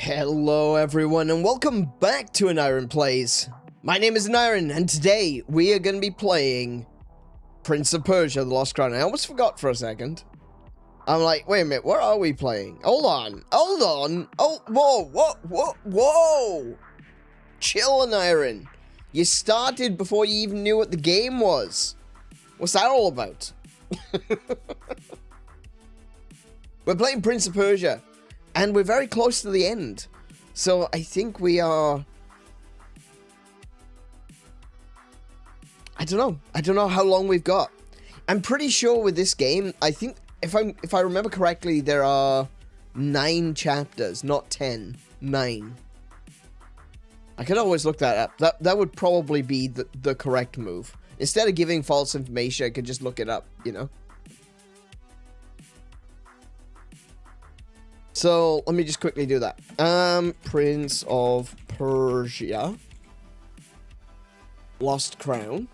Hello everyone and welcome back to AneurynPlays. My name is Aneurin and today we are going to be playing Prince of Persia, The Lost Crown. I almost forgot for a second. I'm like, wait a minute, what are we playing? Hold on. Oh, whoa. Chill, Aneurin. You started before you even knew what the game was. What's that all about? We're playing Prince of Persia. And we're very close to the end. So I think we are... I don't know how long we've got. I'm pretty sure with this game, I think, if I remember correctly, there are 9 chapters, not 10. 9. I could always look that up. That would probably be the correct move. Instead of giving false information, I could just look it up, you know? So, let me just quickly do that. Prince of Persia. Lost Crown.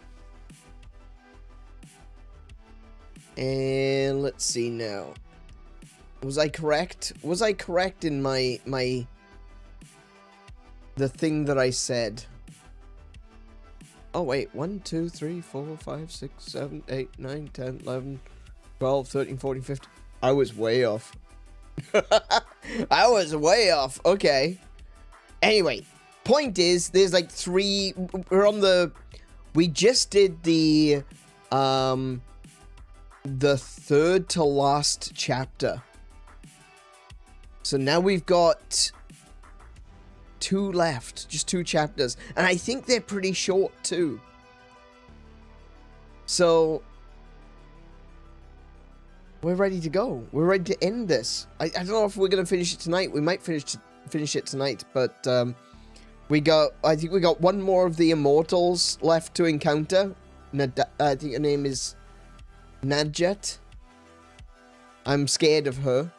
And let's see now. Was I correct? Was I correct in the thing that I said? Oh, wait. 1, 2, 3, 4, 5, 6, 7, 8, 9, 10, 11, 12, 13, 14, 15. I was way off. I was way off. Okay. Anyway, point is, there's like 3. We're on the. We just did the third to last chapter. So now we've got 2 left, just 2 chapters, and I think they're pretty short too. So. We're ready to go. We're ready to end this. I don't know if we're going to finish it tonight. We might finish it tonight, but I think we got 1 more of the Immortals left to encounter. I think her name is Nadjet. I'm scared of her.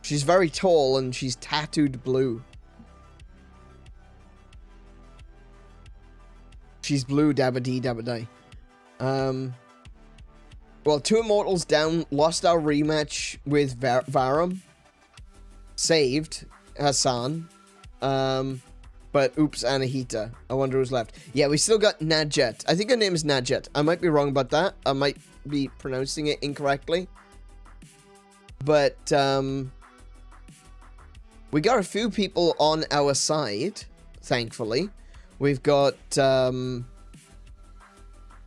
She's very tall and she's tattooed blue. She's blue, dabba-dee, dabba-die. Well, 2 Immortals down, lost our rematch with Varum. Saved Ghassan. But oops, Anahita. I wonder who's left. Yeah, we still got Nadjet. I think her name is Nadjet. I might be wrong about that. I might be pronouncing it incorrectly. But, we got a few people on our side, thankfully. We've got,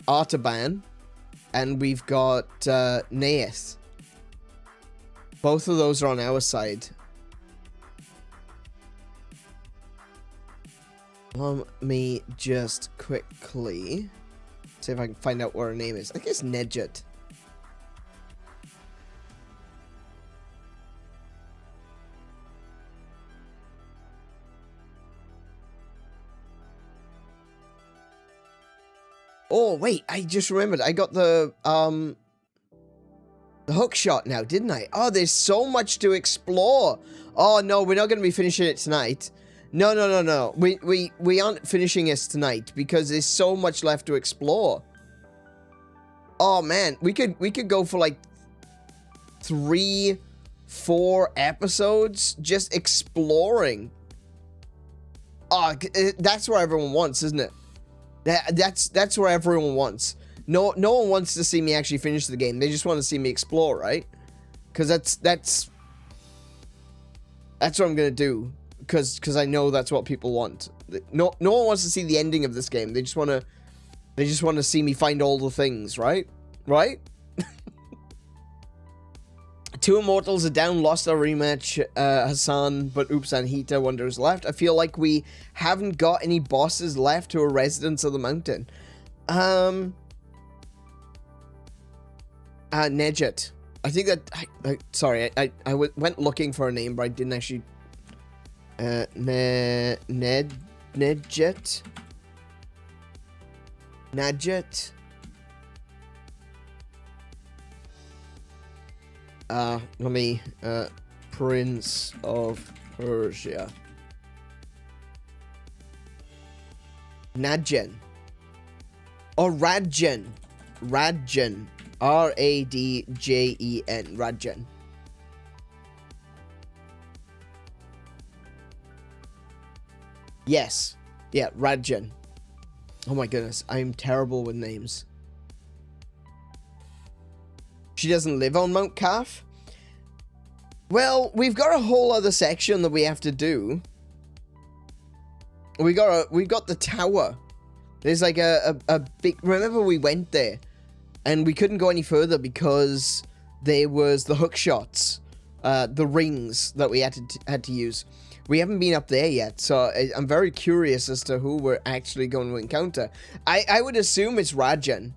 Artaban. And we've got Naeth. Both of those are on our side. Let me just quickly see if I can find out what her name is. I think it's Nedjet. Oh, wait, I just remembered. I got the hook shot now, didn't I? Oh, there's so much to explore. Oh, no, we're not going to be finishing it tonight. No. We aren't finishing this tonight because there's so much left to explore. Oh, man, we could go for like 3, 4 episodes just exploring. Oh, that's what everyone wants, isn't it? That's what everyone wants. No one wants to see me actually finish the game. They just want to see me explore, right? Because that's what I'm gonna do. Because I know that's what people want. No one wants to see the ending of this game. They just want to see me find all the things, right? Right? 2 Immortals are down, lost our rematch, Ghassan, but oops, Anahita, wonder who's left. I feel like we haven't got any bosses left who are residents of the mountain. Nedjet. I think that, sorry, I went looking for a name, but I didn't actually, Nedjet? Nadjet? Let me, Prince of Persia. Nadjen. Or Radjen. Radjen. R-A-D-J-E-N. Radjen. Yes. Yeah, Radjan. Oh my goodness, I'm terrible with names. She doesn't live on Mount Qaf? Well, we've got a whole other section that we have to do. We've got the tower. There's like a big... Remember we went there and we couldn't go any further because there was the hook shots, the rings that we had to use. We haven't been up there yet, so I'm very curious as to who we're actually going to encounter. I would assume it's Radjan.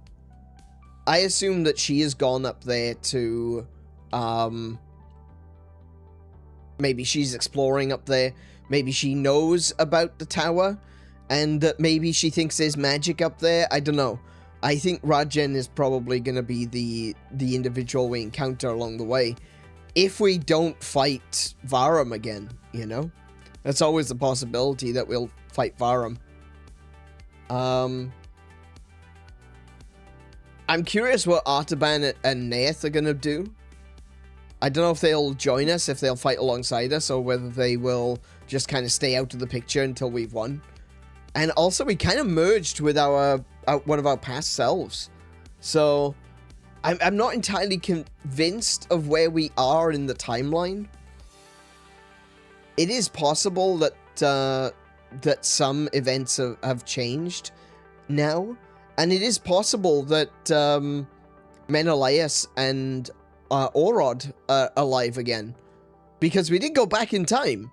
I assume that she has gone up there to, maybe she's exploring up there. Maybe she knows about the tower, and that maybe she thinks there's magic up there. I don't know. I think Radjan is probably going to be the individual we encounter along the way. If we don't fight Varum again, you know? That's always the possibility that we'll fight Varum. I'm curious what Artaban and Neith are going to do. I don't know if they'll join us, if they'll fight alongside us, or whether they will just kind of stay out of the picture until we've won. And also, we kind of merged with one of our past selves. So, I'm not entirely convinced of where we are in the timeline. It is possible that that some events have changed now. And it is possible that Menelaus and Orod are alive again. Because we did go back in time.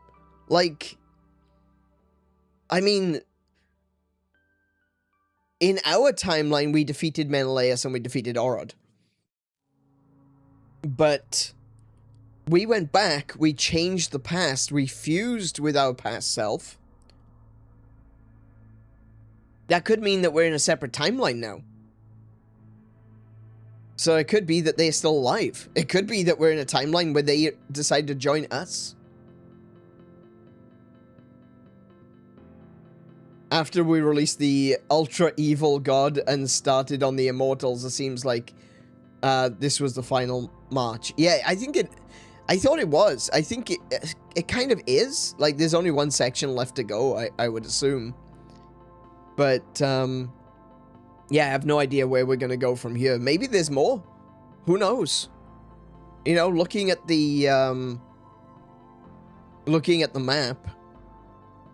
Like, I mean, in our timeline, we defeated Menelaus and we defeated Orod. But we went back, we changed the past, we fused with our past self. That could mean that we're in a separate timeline now. So it could be that they're still alive. It could be that we're in a timeline where they decide to join us. After we released the ultra evil god and started on the Immortals, it seems like this was the final march. Yeah, I thought it was. I think it kind of is. Like, there's only one section left to go, I would assume. But, yeah, I have no idea where we're going to go from here. Maybe there's more. Who knows? You know, looking at the map,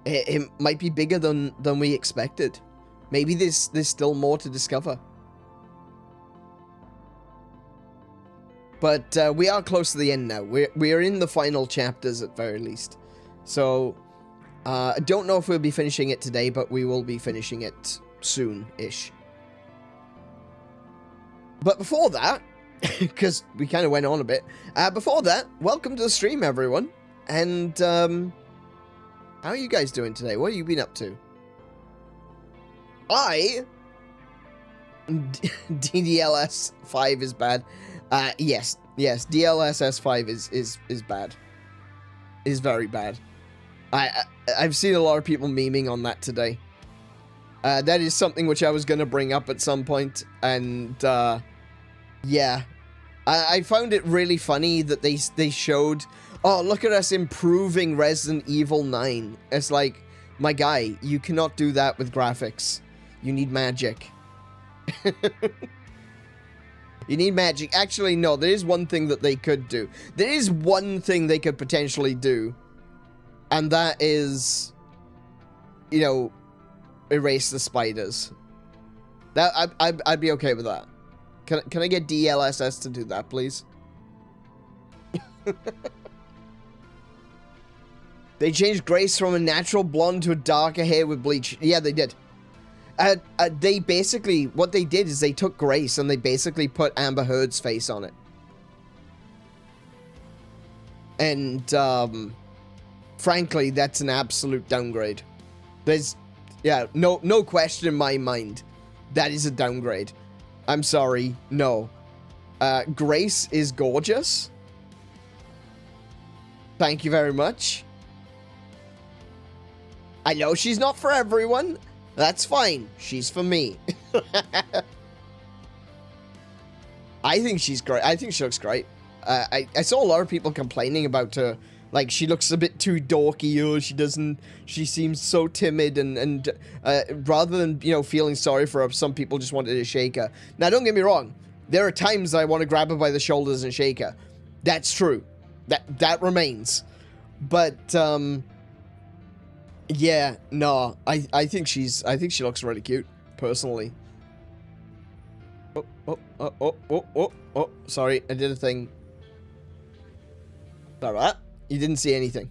it might be bigger than we expected. Maybe there's still more to discover. But we are close to the end now. We are in the final chapters at very least. So, I don't know if we'll be finishing it today, but we will be finishing it soon-ish. But before that, because we kind of went on a bit, before that, welcome to the stream, everyone. And, how are you guys doing today? What have you been up to? DDLS 5 is bad. Yes, DLSS 5 is bad. Is very bad. I've seen a lot of people memeing on that today. That is something which I was going to bring up at some point, and, yeah. I found it really funny that they showed, oh, look at us improving Resident Evil 9. It's like, my guy, you cannot do that with graphics. You need magic. You need magic. Actually, no, there is one thing that they could do. There is one thing they could potentially do. And that is, you know, erase the spiders. That I'd be okay with that. Can I get DLSS to do that, please? They changed Grace from a natural blonde to a darker hair with bleach. Yeah, they did. They basically, what they did is they took Grace and they basically put Amber Heard's face on it. And, frankly, that's an absolute downgrade. There's, yeah, no question in my mind. That is a downgrade. I'm sorry, no. Grace is gorgeous. Thank you very much. I know she's not for everyone. That's fine. She's for me. I think she's great. I think she looks great. I saw a lot of people complaining about her Like, she looks a bit too dorky, or she seems so timid, and rather than, you know, feeling sorry for her, some people just wanted to shake her. Now, don't get me wrong. There are times I want to grab her by the shoulders and shake her. That's true. That remains. But, yeah, no, I think she looks really cute, personally. Oh, sorry, I did a thing. Sorry about that. You didn't see anything.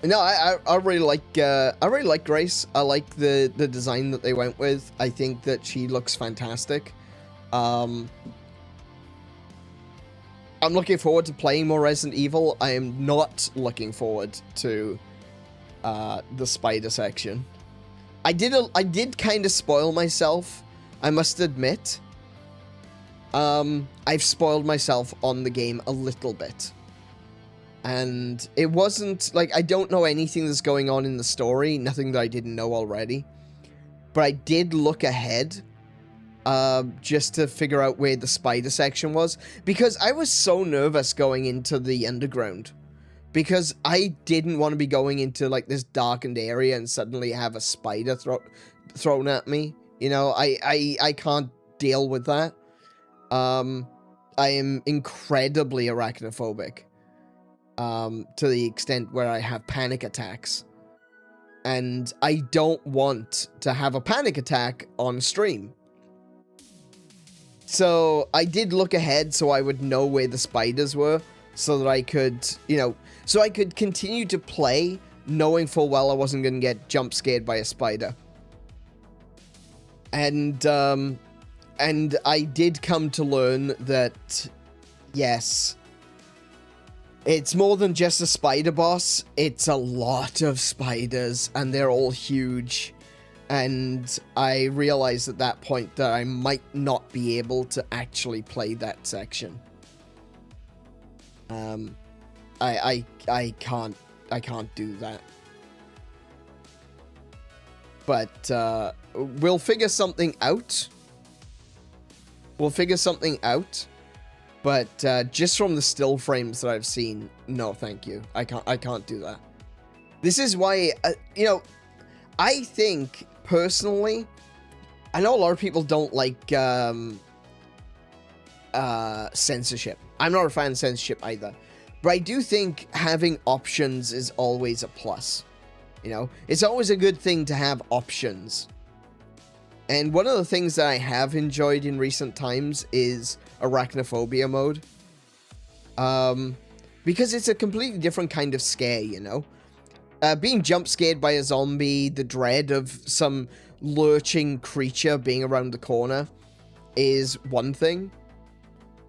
No, I really like Grace. I like the design that they went with. I think that she looks fantastic. I'm looking forward to playing more Resident Evil. I am not looking forward to the spider section. I did kind of spoil myself, I must admit. I've spoiled myself on the game a little bit. And it wasn't, like, I don't know anything that's going on in the story, nothing that I didn't know already. But I did look ahead, just to figure out where the spider section was. Because I was so nervous going into the underground. Because I didn't want to be going into, like, this darkened area and suddenly have a spider thrown at me. You know, I can't deal with that. I am incredibly arachnophobic, to the extent where I have panic attacks. And I don't want to have a panic attack on stream. So I did look ahead so I would know where the spiders were, so that I could, you know, so I could continue to play knowing full well I wasn't going to get jump scared by a spider. And I did come to learn that, yes, it's more than just a spider boss. It's a lot of spiders, and they're all huge. And I realized at that point that I might not be able to actually play that section. I can't do that. But, we'll figure something out. But, just from the still frames that I've seen, no thank you. I can't do that. This is why, you know, I think, personally, I know a lot of people don't like, censorship. I'm not a fan of censorship either. But I do think having options is always a plus. You know, it's always a good thing to have options. And one of the things that I have enjoyed in recent times is arachnophobia mode. Because it's a completely different kind of scare, you know? Being jump scared by a zombie, the dread of some lurching creature being around the corner is one thing.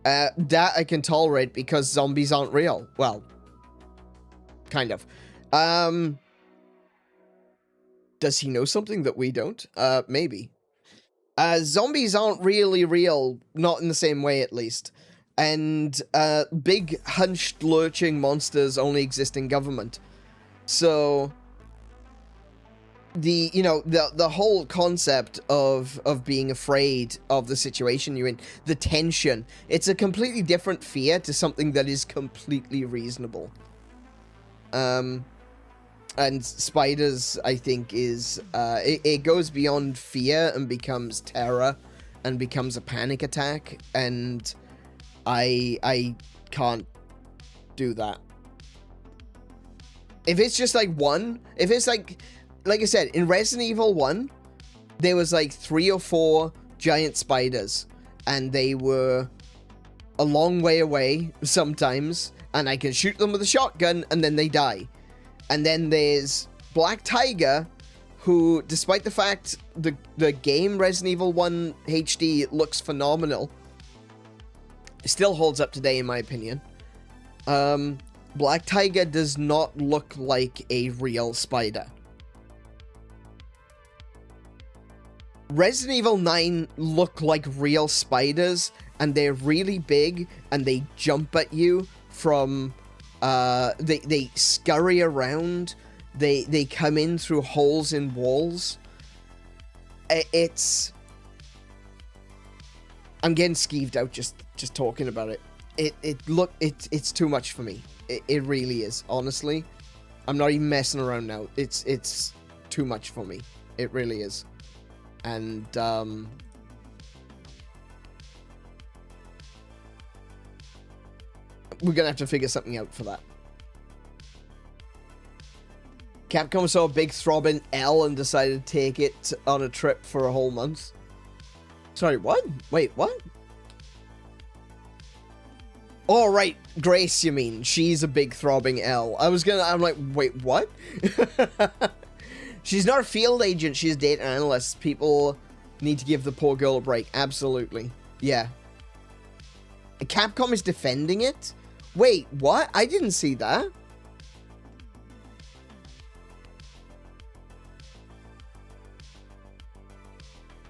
That I can tolerate because zombies aren't real. Well, kind of. Does he know something that we don't? Maybe. Zombies aren't really real, not in the same way at least. And big hunched lurching monsters only exist in government. So the whole concept of being afraid of the situation you're in, the tension, it's a completely different fear to something that is completely reasonable. And spiders, I think, is it goes beyond fear and becomes terror and becomes a panic attack, and I can't do that. If it's just like one, if it's like I said, in Resident Evil 1, there was like 3 or 4 giant spiders, and they were a long way away sometimes, and I can shoot them with a shotgun, and then they die. And then there's Black Tiger, who, despite the fact the game Resident Evil 1 HD looks phenomenal, still holds up today in my opinion. Black Tiger does not look like a real spider. Resident Evil 9 look like real spiders, and they're really big, and they jump at you from, they scurry around, they come in through holes in walls. I'm getting skeeved out just talking about it. it's too much for me. It really is, honestly. I'm not even messing around now. It's too much for me. It really is. And we're gonna have to figure something out for that. Capcom saw a big throbbing L and decided to take it on a trip for a whole month. Sorry, what? Wait, what? Oh, right. Grace, you mean. She's a big throbbing L. I'm like, wait, what? She's not a field agent. She's a data analyst. People need to give the poor girl a break. Absolutely. Yeah. Capcom is defending it? Wait, what? I didn't see that.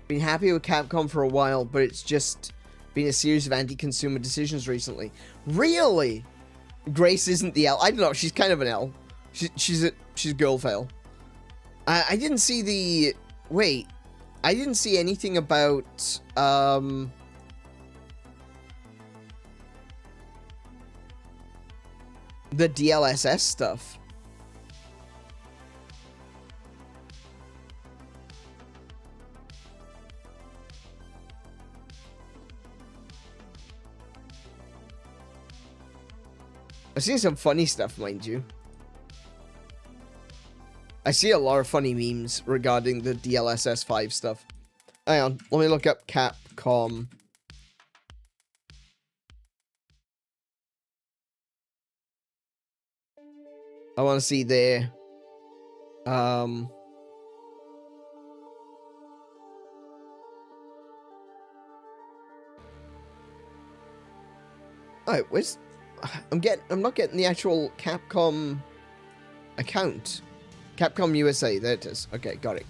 Been happy with Capcom for a while, but it's just been a series of anti-consumer decisions recently. Really? Grace isn't the L. I don't know. She's kind of an L. She's a girl fail. I didn't see the... Wait. I didn't see anything about... the DLSS stuff. I've seen some funny stuff, mind you. I see a lot of funny memes regarding the DLSS 5 stuff. Hang on, let me look up Capcom. I want to see their... Alright, where's... I'm not getting the actual Capcom account. Capcom USA, there it is. Okay, got it.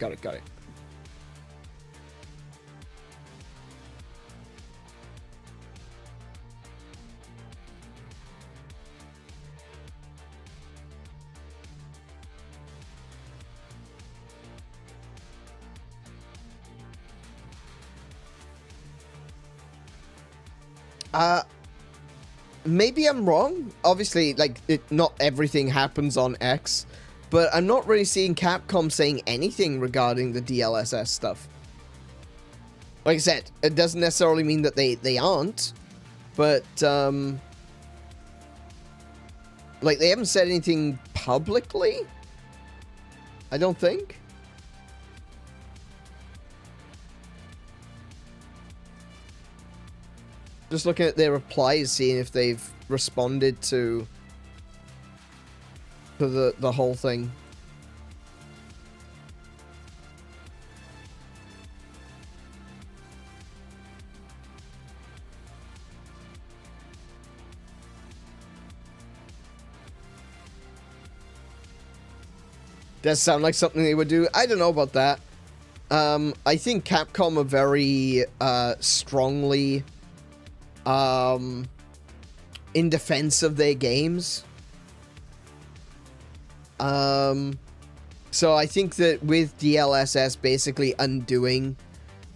Maybe I'm wrong. Obviously, like, not everything happens on X, but I'm not really seeing Capcom saying anything regarding the DLSS stuff. Like I said, it doesn't necessarily mean that they aren't, but, like, they haven't said anything publicly, I don't think. Just looking at their replies, seeing if they've responded to the whole thing. Does sound like something they would do. I don't know about that. I think Capcom are very strongly in defense of their games. So I think that with DLSS basically undoing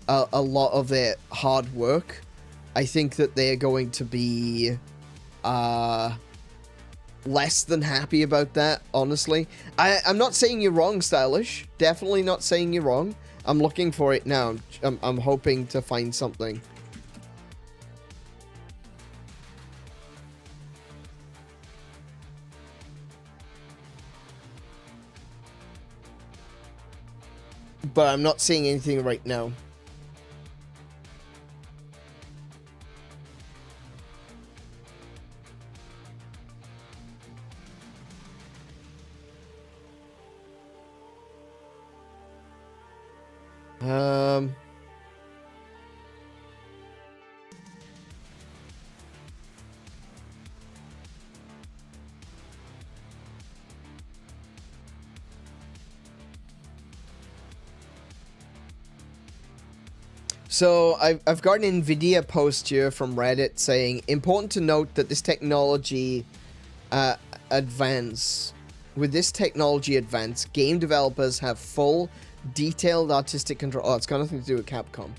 a lot of their hard work, I think that they're going to be less than happy about that, honestly. I'm not saying you're wrong, Stylish. Definitely not saying you're wrong. I'm looking for it now. I'm hoping to find something. But I'm not seeing anything right now. So I've got an NVIDIA post here from Reddit saying, important to note that this technology advance. With this technology advance, game developers have full, detailed artistic control. Oh, it's got nothing to do with Capcom.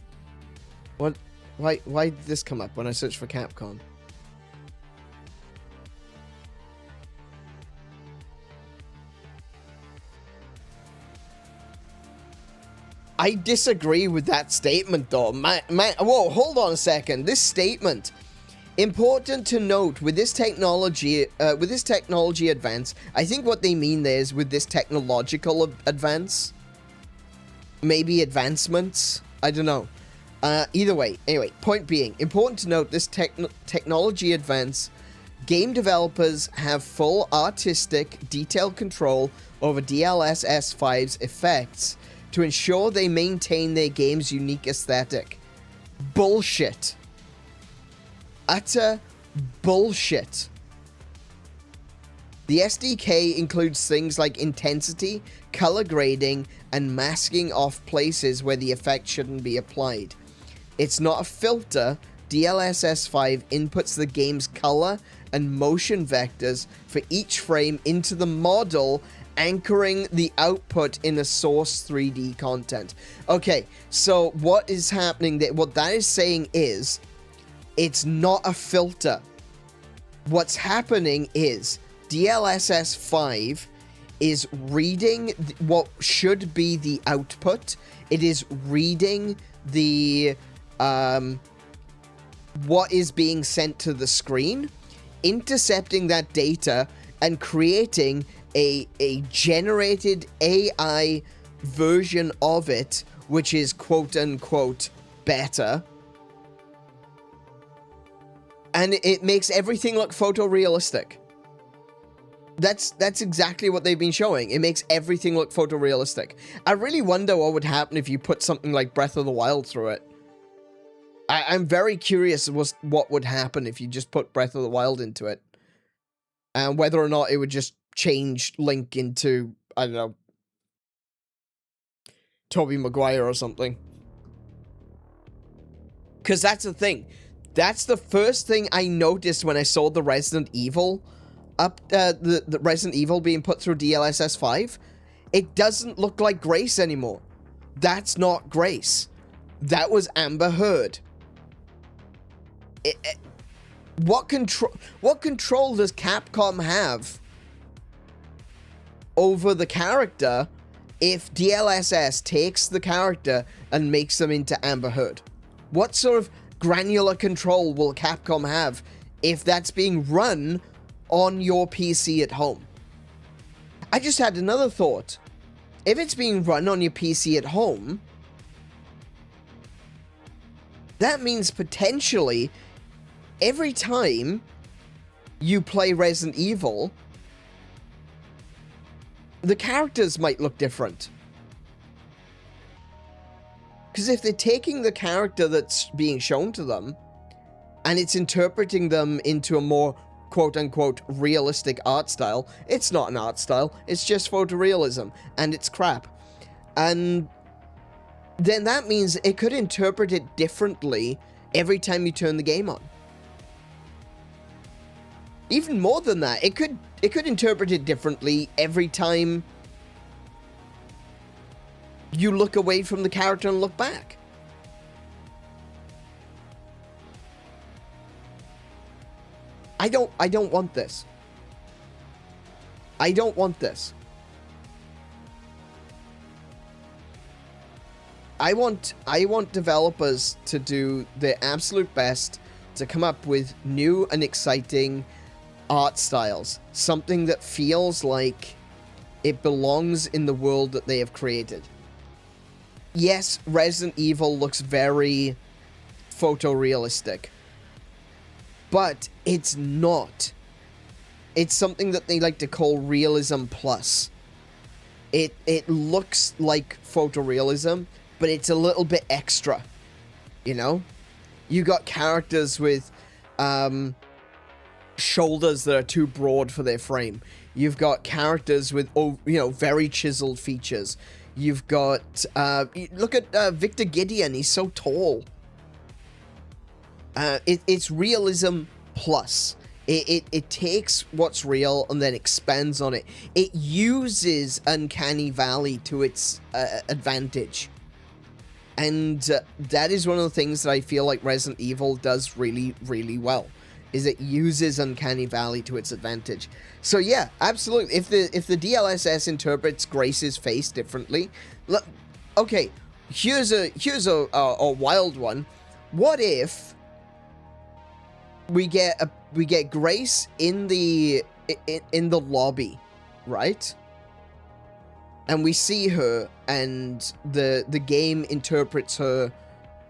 What? Why did this come up when I searched for Capcom? I disagree with that statement, though. Whoa, hold on a second. This statement, important to note, with this technology advance, I think what they mean there is with this technological advance, maybe advancements. I don't know. Either way, anyway, point being, important to note, this technology advance, game developers have full artistic, detailed control over DLSS 5's effects to ensure they maintain their game's unique aesthetic. Bullshit. Utter bullshit. The SDK includes things like intensity, color grading, and masking off places where the effect shouldn't be applied. It's not a filter. DLSS 5 inputs the game's color and motion vectors for each frame into the model, anchoring the output in the source 3D content. Okay, so what is happening there? What that is saying is, it's not a filter. What's happening is, DLSS 5 is reading what should be the output. It is reading the what is being sent to the screen, intercepting that data, and creating a generated AI version of it, which is quote-unquote better. And it makes everything look photorealistic. That's exactly what they've been showing. It makes everything look photorealistic. I really wonder what would happen if you put something like Breath of the Wild through it. I'm very curious what would happen if you just put Breath of the Wild into it. And whether or not it would just change Link into, I don't know, Tobey Maguire or something. Because that's the thing. That's the first thing I noticed when I saw the Resident Evil the Resident Evil being put through DLSS 5. It doesn't look like Grace anymore. That's not Grace. That was Amber Heard. What control does Capcom have over the character if DLSS takes the character and makes them into Amber Heard? What sort of granular control will Capcom have if that's being run on your PC at home? I just had another thought. If it's being run on your PC at home, that means potentially every time you play Resident Evil, the characters might look different. Because if they're taking the character that's being shown to them and it's interpreting them into a more quote-unquote realistic art style, it's not an art style, it's just photorealism, and it's crap. And then that means it could interpret it differently every time you turn the game on. Even more than that, it could interpret it differently every time you look away from the character and look back. I don't want this. I don't want this. I want developers to do their absolute best to come up with new and exciting art styles. Something that feels like it belongs in the world that they have created. Yes, Resident Evil looks very photorealistic, but it's not. It's something that they like to call realism plus. It looks like photorealism, but it's a little bit extra, you know? You got characters with shoulders that are too broad for their frame. You've got characters with, very chiseled features. You've got, look at Victor Gideon, he's so tall. It's realism plus. It takes what's real and then expands on it. It uses Uncanny Valley to its advantage. And that is one of the things that I feel like Resident Evil does really, really well. Is it uses Uncanny Valley to its advantage. So yeah, absolutely. If the DLSS interprets Grace's face differently, look, okay, here's a wild one. What if we get Grace in the lobby, right? And we see her, and the game interprets her.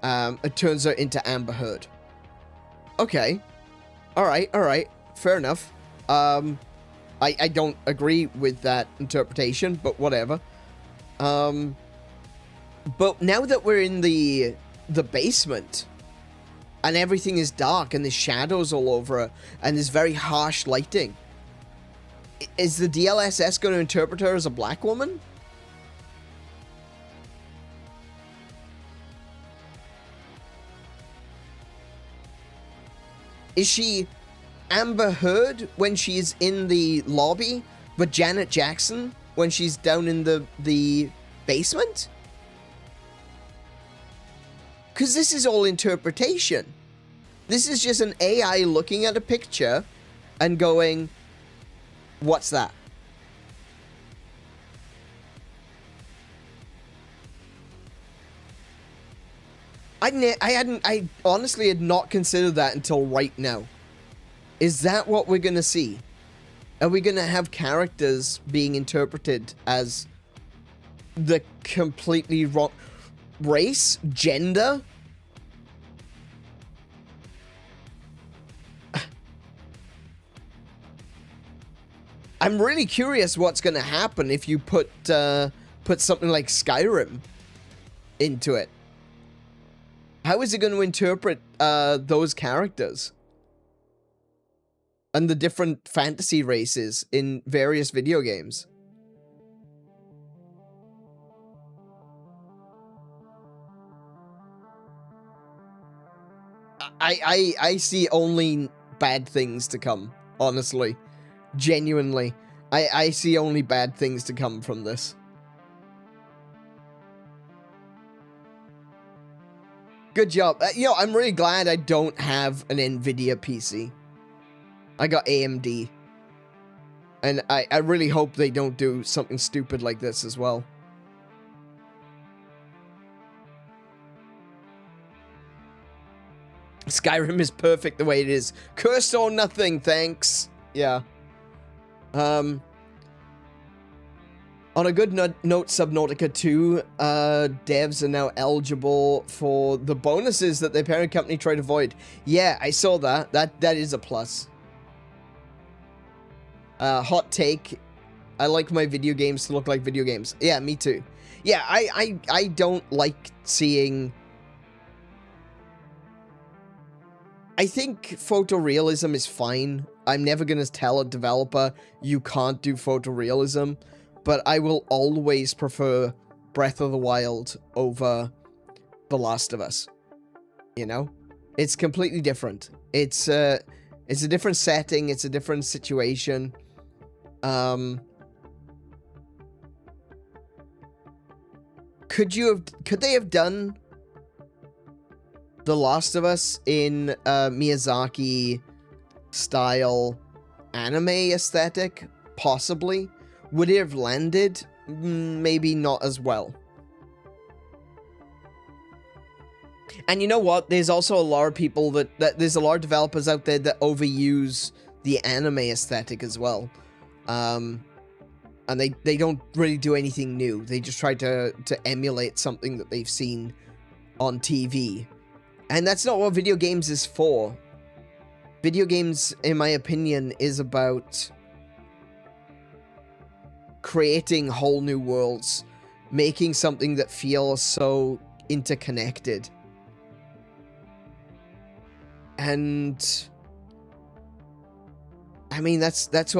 It turns her into Amber Heard. Okay, all right, fair enough. I don't agree with that interpretation, but whatever. But now that we're in the basement, and everything is dark, and there's shadows all over her, and there's very harsh lighting, is the DLSS going to interpret her as a black woman? Is she Amber Heard when she's in the lobby, but Janet Jackson when she's down in the basement? Because this is all interpretation. This is just an AI looking at a picture and going, what's that? I honestly had not considered that until right now. Is that what we're going to see? Are we going to have characters being interpreted as the completely wrong race, gender? I'm really curious what's going to happen if you put something like Skyrim into it. How is it going to interpret those characters and the different fantasy races in various video games? I see only bad things to come, honestly. Genuinely. I see only bad things to come from this. Good job. I'm really glad I don't have an NVIDIA PC. I got AMD. And I really hope they don't do something stupid like this as well. Skyrim is perfect the way it is. Curse or nothing, thanks. Yeah. On a good note, Subnautica 2 devs are now eligible for the bonuses that their parent company tried to avoid. Yeah, I saw that. That is a plus. Hot take. I like my video games to look like video games. Yeah, me too. Yeah, I don't like seeing... I think photorealism is fine. I'm never going to tell a developer you can't do photorealism. But I will always prefer Breath of the Wild over The Last of Us. You know? It's completely different. It's a different setting. It's a different situation. Could they have done The Last of Us in Miyazaki style anime aesthetic? Possibly. Would it have landed? Maybe not as well. And you know what? There's also a lot of people there's a lot of developers out there that overuse the anime aesthetic as well. And they don't really do anything new. They just try to emulate something that they've seen on TV. And that's not what video games is for. Video games, in my opinion, is about creating whole new worlds, making something that feels so interconnected. And I mean, that's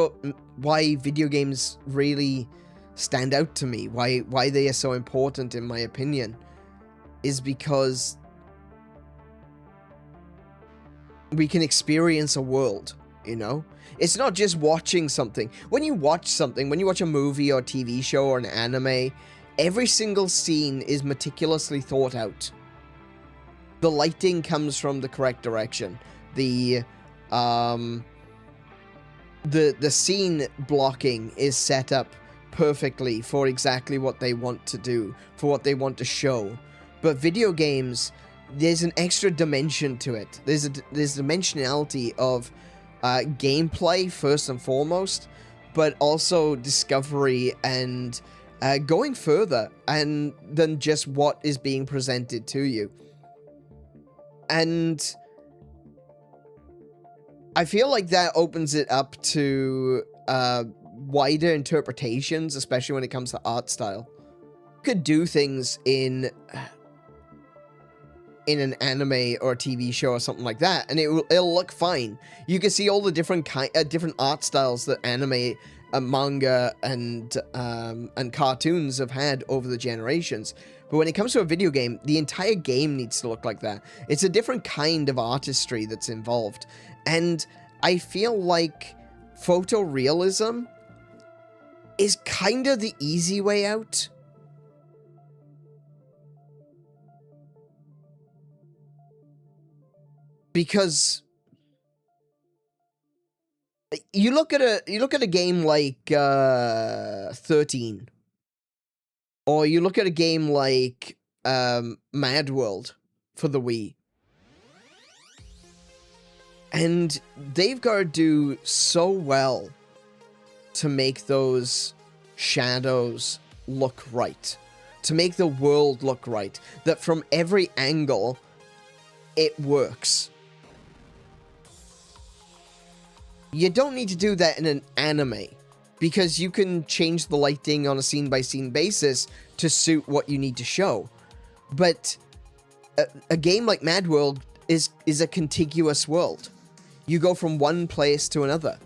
why video games really stand out to me, why they are so important in my opinion, is because we can experience a world, you know? It's not just watching something. When you watch something, when you watch a movie or TV show or an anime, every single scene is meticulously thought out. The lighting comes from the correct direction. The scene blocking is set up perfectly for exactly what they want to do, for what they want to show. But video games, there's an extra dimension to it. There's dimensionality of gameplay first and foremost, but also discovery and going further than just what is being presented to you. And I feel like that opens it up to wider interpretations, especially when it comes to art style. You could do things in an anime or a TV show or something like that, and it'll look fine. You can see all the different different art styles that anime, manga, and cartoons have had over the generations. But when it comes to a video game, the entire game needs to look like that. It's a different kind of artistry that's involved, and I feel like photorealism is kind of the easy way out. Because you look at a game like 13, or you look at a game like Mad World for the Wii, and they've got to do so well to make those shadows look right, to make the world look right, that from every angle it works. You don't need to do that in an anime, because you can change the lighting on a scene-by-scene basis to suit what you need to show. But a game like Mad World is a contiguous world. You go from one place to another.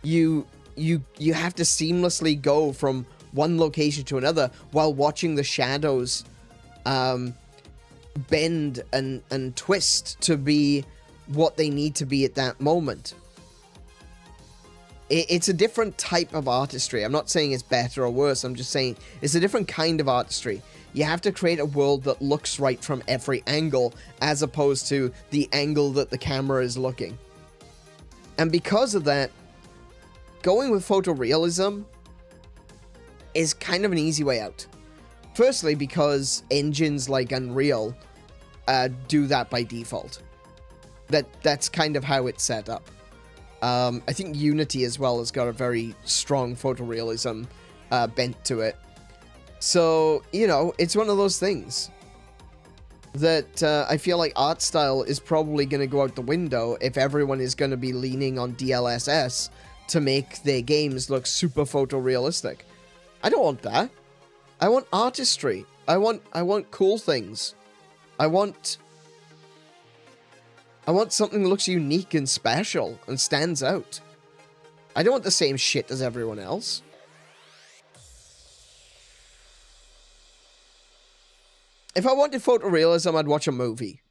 You have to seamlessly go from one location to another while watching the shadows bend and twist to be what they need to be at that moment. It's a different type of artistry. I'm not saying it's better or worse. I'm just saying it's a different kind of artistry. You have to create a world that looks right from every angle, as opposed to the angle that the camera is looking. And because of that, going with photorealism is kind of an easy way out. Firstly, because engines like Unreal do that by default. That's kind of how it's set up. I think Unity as well has got a very strong photorealism bent to it. So, you know, it's one of those things that I feel like art style is probably going to go out the window if everyone is going to be leaning on DLSS to make their games look super photorealistic. I don't want that. I want artistry. I want cool things. I want something that looks unique and special and stands out. I don't want the same shit as everyone else. If I wanted photorealism, I'd watch a movie.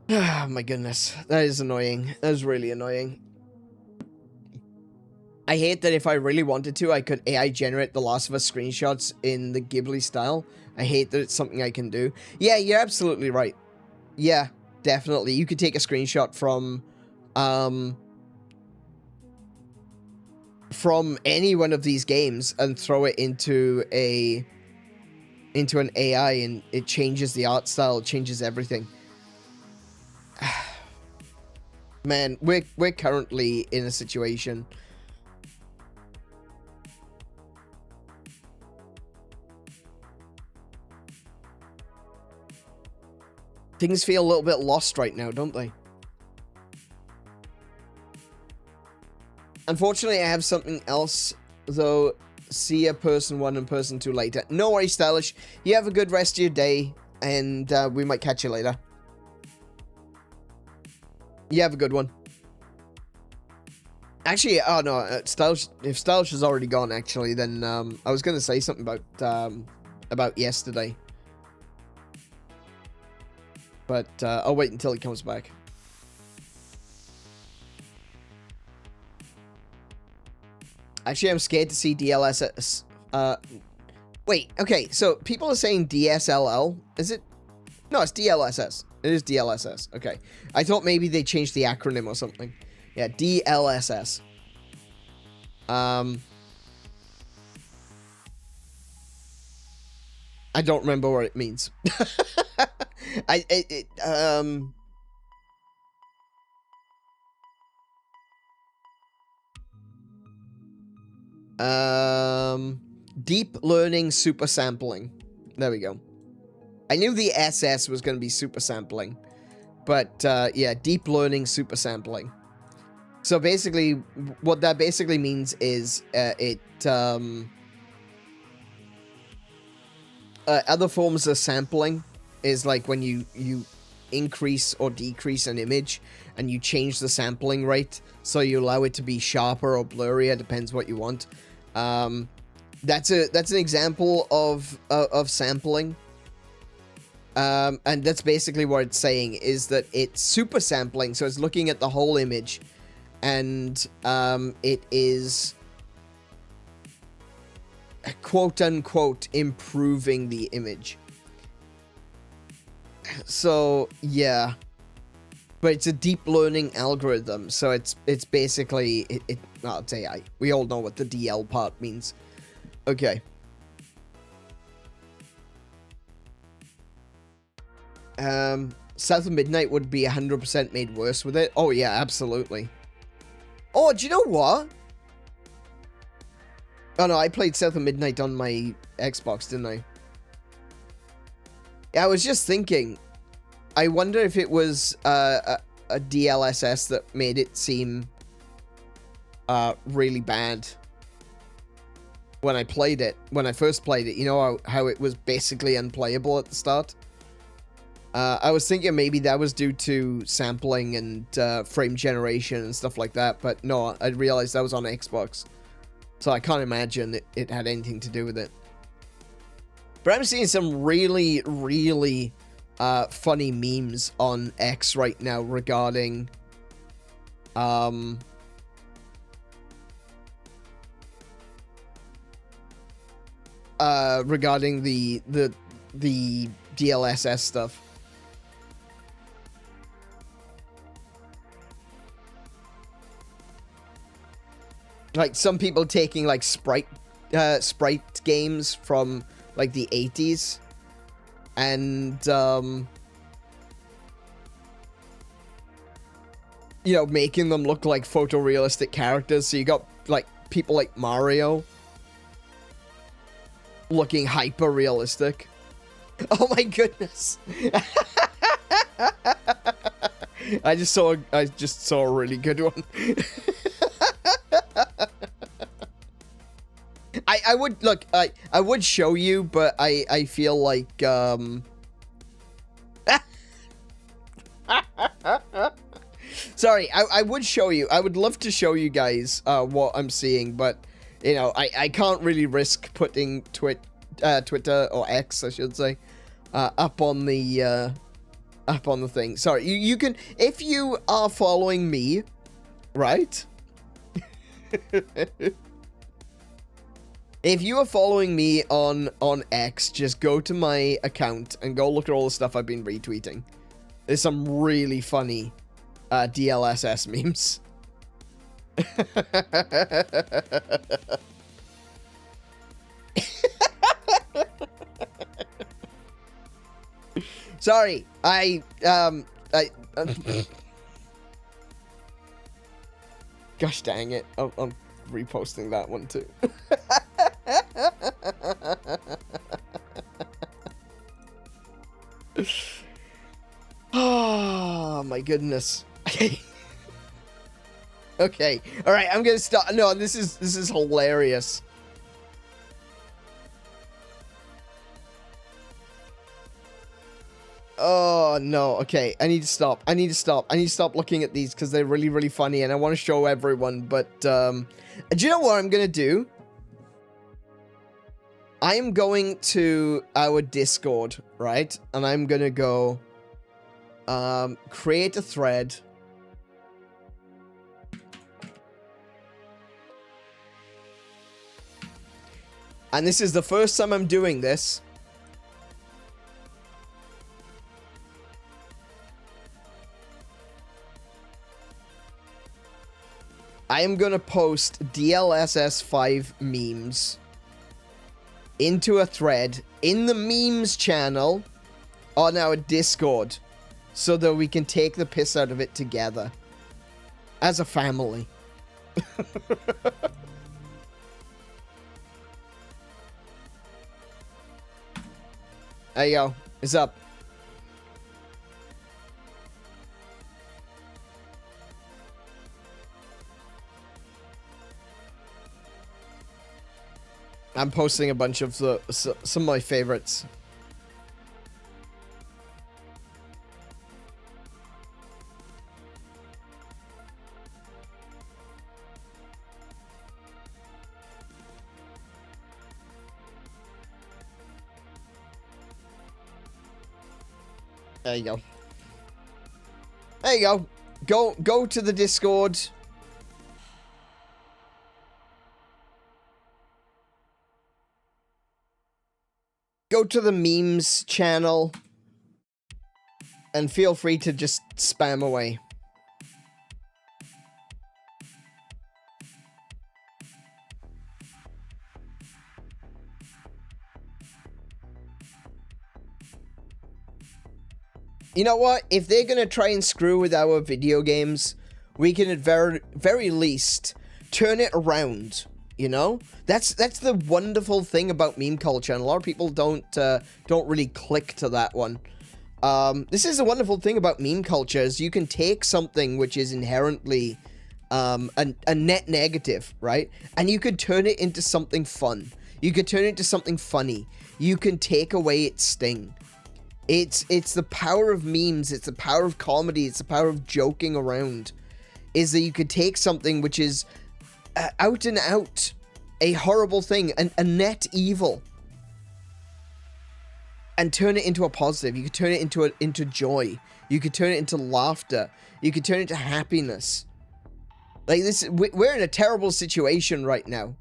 Oh my goodness. That is annoying. That is really annoying. I hate that if I really wanted to, I could AI generate the Last of Us screenshots in the Ghibli style. I hate that it's something I can do. Yeah, you're absolutely right. Yeah, definitely. You could take a screenshot from any one of these games and throw it into an AI, and it changes the art style, it changes everything. Man, we're currently in a situation. Things feel a little bit lost right now, don't they? Unfortunately, I have something else, though. See ya, person 1 and person 2 later. No worries, Stylish. You have a good rest of your day, and we might catch you later. You have a good one. Actually, oh no, Stylish, if Stylish is already gone, actually, then I was going to say something about yesterday. But I'll wait until he comes back. Actually, I'm scared to see DLSS. Wait, okay, so people are saying DSLL. Is it? No, it's DLSS. It is DLSS. Okay. I thought maybe they changed the acronym or something. Yeah, DLSS. I don't remember what it means. Deep learning super sampling. There we go. I knew the SS was going to be super sampling, but yeah, deep learning super sampling. So basically, what that basically means is other forms of sampling is like when you increase or decrease an image and you change the sampling rate, so you allow it to be sharper or blurrier, depends what you want. That's an example of sampling. And that's basically what it's saying, is that it's super sampling, so it's looking at the whole image, and it is quote unquote improving the image. So yeah, but it's a deep learning algorithm, so it's basically well, it's AI. We all know what the DL part means. Okay. South of Midnight would be 100% made worse with it. Oh yeah, absolutely. Oh, do you know what? Oh no, I played South of Midnight on my Xbox, didn't I? Yeah, I was just thinking, I wonder if it was a DLSS that made it seem really bad when I played it, when I first played it. You know how it was basically unplayable at the start? I was thinking maybe that was due to sampling and frame generation and stuff like that, but no, I realized that was on Xbox. So I can't imagine it had anything to do with it. But I'm seeing some really, really funny memes on X right now regarding regarding the DLSS stuff. Like some people taking like sprite games from like the 80s and you know, making them look like photorealistic characters. So you got like people like Mario looking hyper realistic. Oh my goodness. I just saw a really good one. I would look, I would show you, but I feel like sorry, I would show you. I would love to show you guys what I'm seeing, but you know, I can't really risk putting Twitter or X, I should say, up on the thing. Sorry, you can, if you are following me, right? If you are following me on X, just go to my account and go look at all the stuff I've been retweeting. There's some really funny DLSS memes. Sorry, gosh dang it, I'm reposting that one too. Oh my goodness. Okay. All right, I'm gonna stop. No, this is hilarious. Oh no. Okay, I need to stop. I need to stop looking at these because they're really, really funny, and I want to show everyone. But do you know what I'm gonna do? I am going to our Discord, right? And I'm gonna go create a thread. And this is the first time I'm doing this. I am going to post DLSS 5 memes into a thread in the memes channel on our Discord so that we can take the piss out of it together as a family. There you go. It's up. I'm posting a bunch of some of my favorites. There you go. There you go. Go to the Discord. Go to the memes channel. And feel free to just spam away. You know what? If they're gonna try and screw with our video games, we can at very least turn it around. You know, that's the wonderful thing about meme culture, and a lot of people don't really click to that one. This is a wonderful thing about meme culture: is you can take something which is inherently a net negative, right, and you could turn it into something fun. You could turn it into something funny. You can take away its sting. It's the power of memes, it's the power of comedy, it's the power of joking around, is that you could take something which is out and out a horrible thing, a net evil, and turn it into a positive. You could turn it into joy. You could turn it into laughter. You could turn it into happiness. Like this, we're in a terrible situation right now.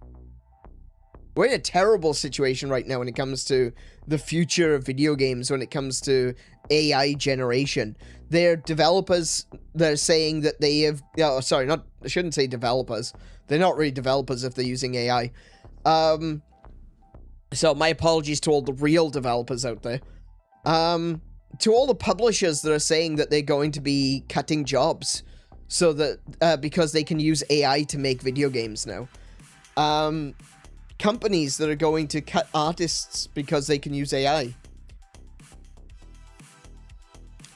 We're in a terrible situation right now when it comes to the future of video games, when it comes to AI generation. They're developers, they're saying that they have... Oh, sorry, I shouldn't say developers. They're not really developers if they're using AI. So my apologies to all the real developers out there. To all the publishers that are saying that they're going to be cutting jobs so that because they can use AI to make video games now. Companies that are going to cut artists because they can use AI.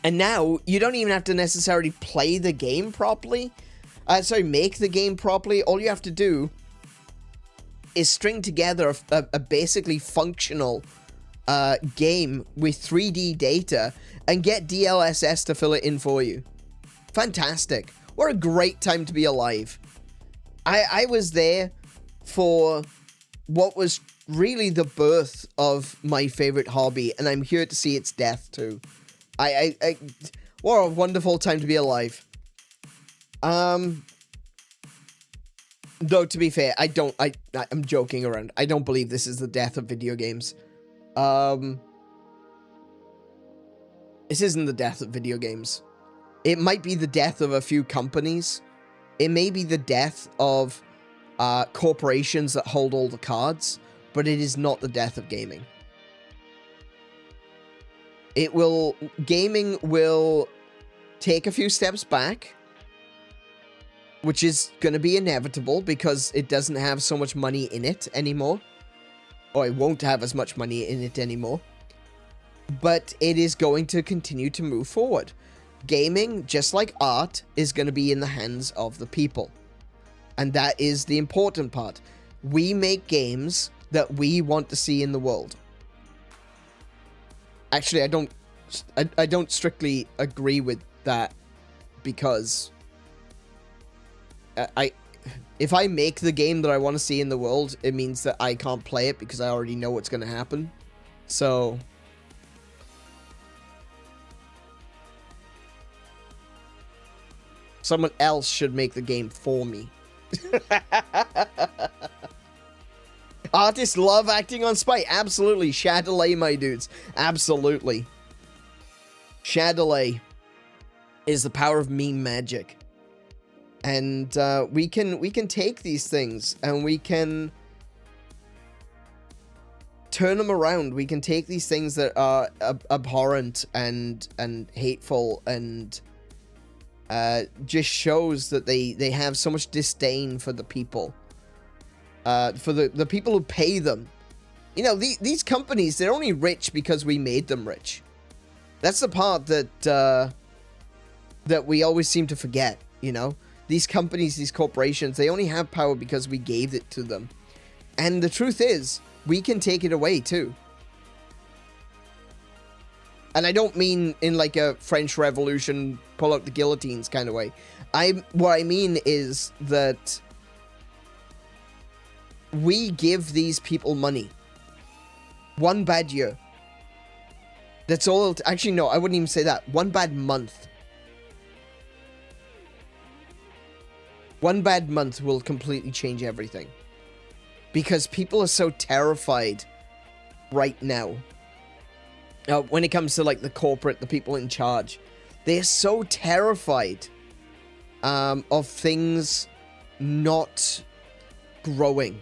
And now, you don't even have to necessarily play the game properly. Make the game properly. All you have to do is string together a basically functional game with 3D data and get DLSS to fill it in for you. Fantastic. What a great time to be alive. I was there for what was really the birth of my favorite hobby, and I'm here to see its death too. What a wonderful time to be alive. Though to be fair, I'm joking around. I don't believe this is the death of video games. This isn't the death of video games. It might be the death of a few companies. It may be the death of corporations that hold all the cards, but it is not the death of gaming. Gaming will take a few steps back, which is going to be inevitable because it doesn't have so much money in it anymore, or it won't have as much money in it anymore, but it is going to continue to move forward. Gaming, just like art, is going to be in the hands of the people. And that is the important part. We make games that we want to see in the world. Actually, I don't strictly agree with that, because if I make the game that I want to see in the world, it means that I can't play it because I already know what's going to happen. So someone else should make the game for me. Artists love acting on spite. Absolutely. Shadowlay, my dudes. Absolutely. Shadowlay is the power of meme magic. And we can take these things and we can turn them around. We can take these things that are abhorrent and hateful and just shows that they have so much disdain for the people, for the people who pay them. You know, these companies, they're only rich because we made them rich. That's the part that that we always seem to forget, you know? These companies, these corporations, they only have power because we gave it to them. And the truth is, we can take it away too. And I don't mean in like a French Revolution, pull out the guillotines kind of way. What I mean is that we give these people money. One bad year. That's all. Actually, no, I wouldn't even say that. One bad month. One bad month will completely change everything. Because people are so terrified right now. When it comes to like the corporate, the people in charge. They're so terrified of things not growing.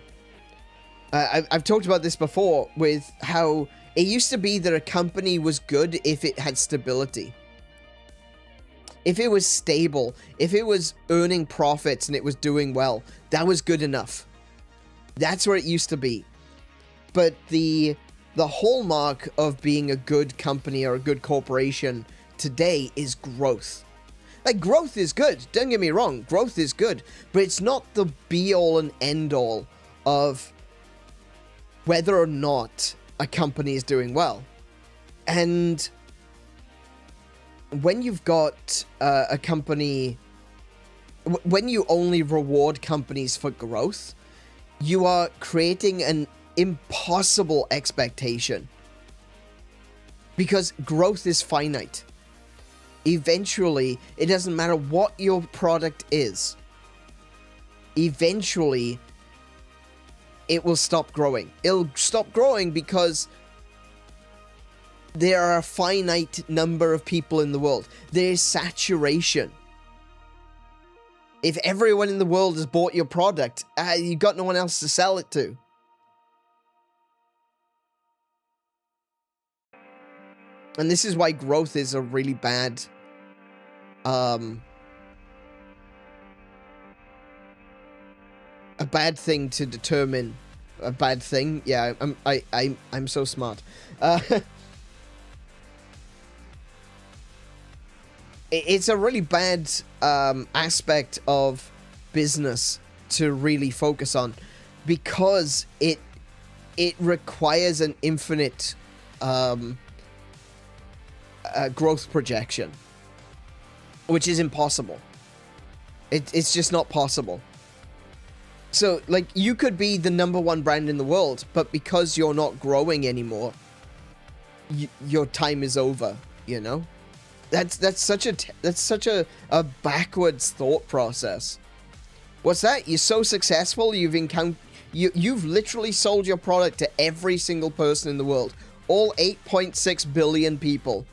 I've talked about this before with how it used to be that a company was good if it had stability. If it was stable, if it was earning profits and it was doing well, that was good enough. That's where it used to be. But the hallmark of being a good company or a good corporation today is growth. Like, growth is good. Don't get me wrong. Growth is good. But it's not the be-all and end-all of whether or not a company is doing well. And when you've got a company, when you only reward companies for growth, you are creating an impossible expectation. Because growth is finite. Eventually, it doesn't matter what your product is. Eventually, it will stop growing. It'll stop growing because there are a finite number of people in the world. There's saturation. If everyone in the world has bought your product, you've got no one else to sell it to. And this is why growth is a really bad a bad thing to determine. A bad thing? Yeah, I'm so smart. It's a really bad aspect of business to really focus on, because it requires an infinite growth projection, which is impossible. It's just not possible. So, like, you could be the #1 brand in the world, but because you're not growing anymore, your time is over, you know? That's such a backwards thought process. What's that? You're so successful, you've literally sold your product to every single person in the world. All 8.6 billion people.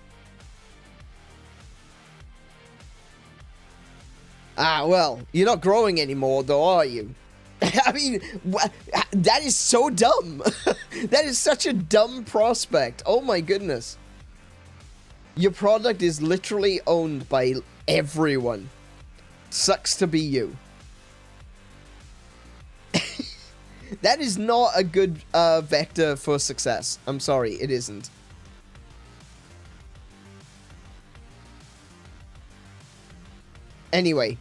Ah, well, you're not growing anymore, though, are you? I mean, that is so dumb. That is such a dumb prospect. Oh my goodness. Your product is literally owned by everyone. Sucks to be you. That is not a good vector for success. I'm sorry, it isn't. Anyway.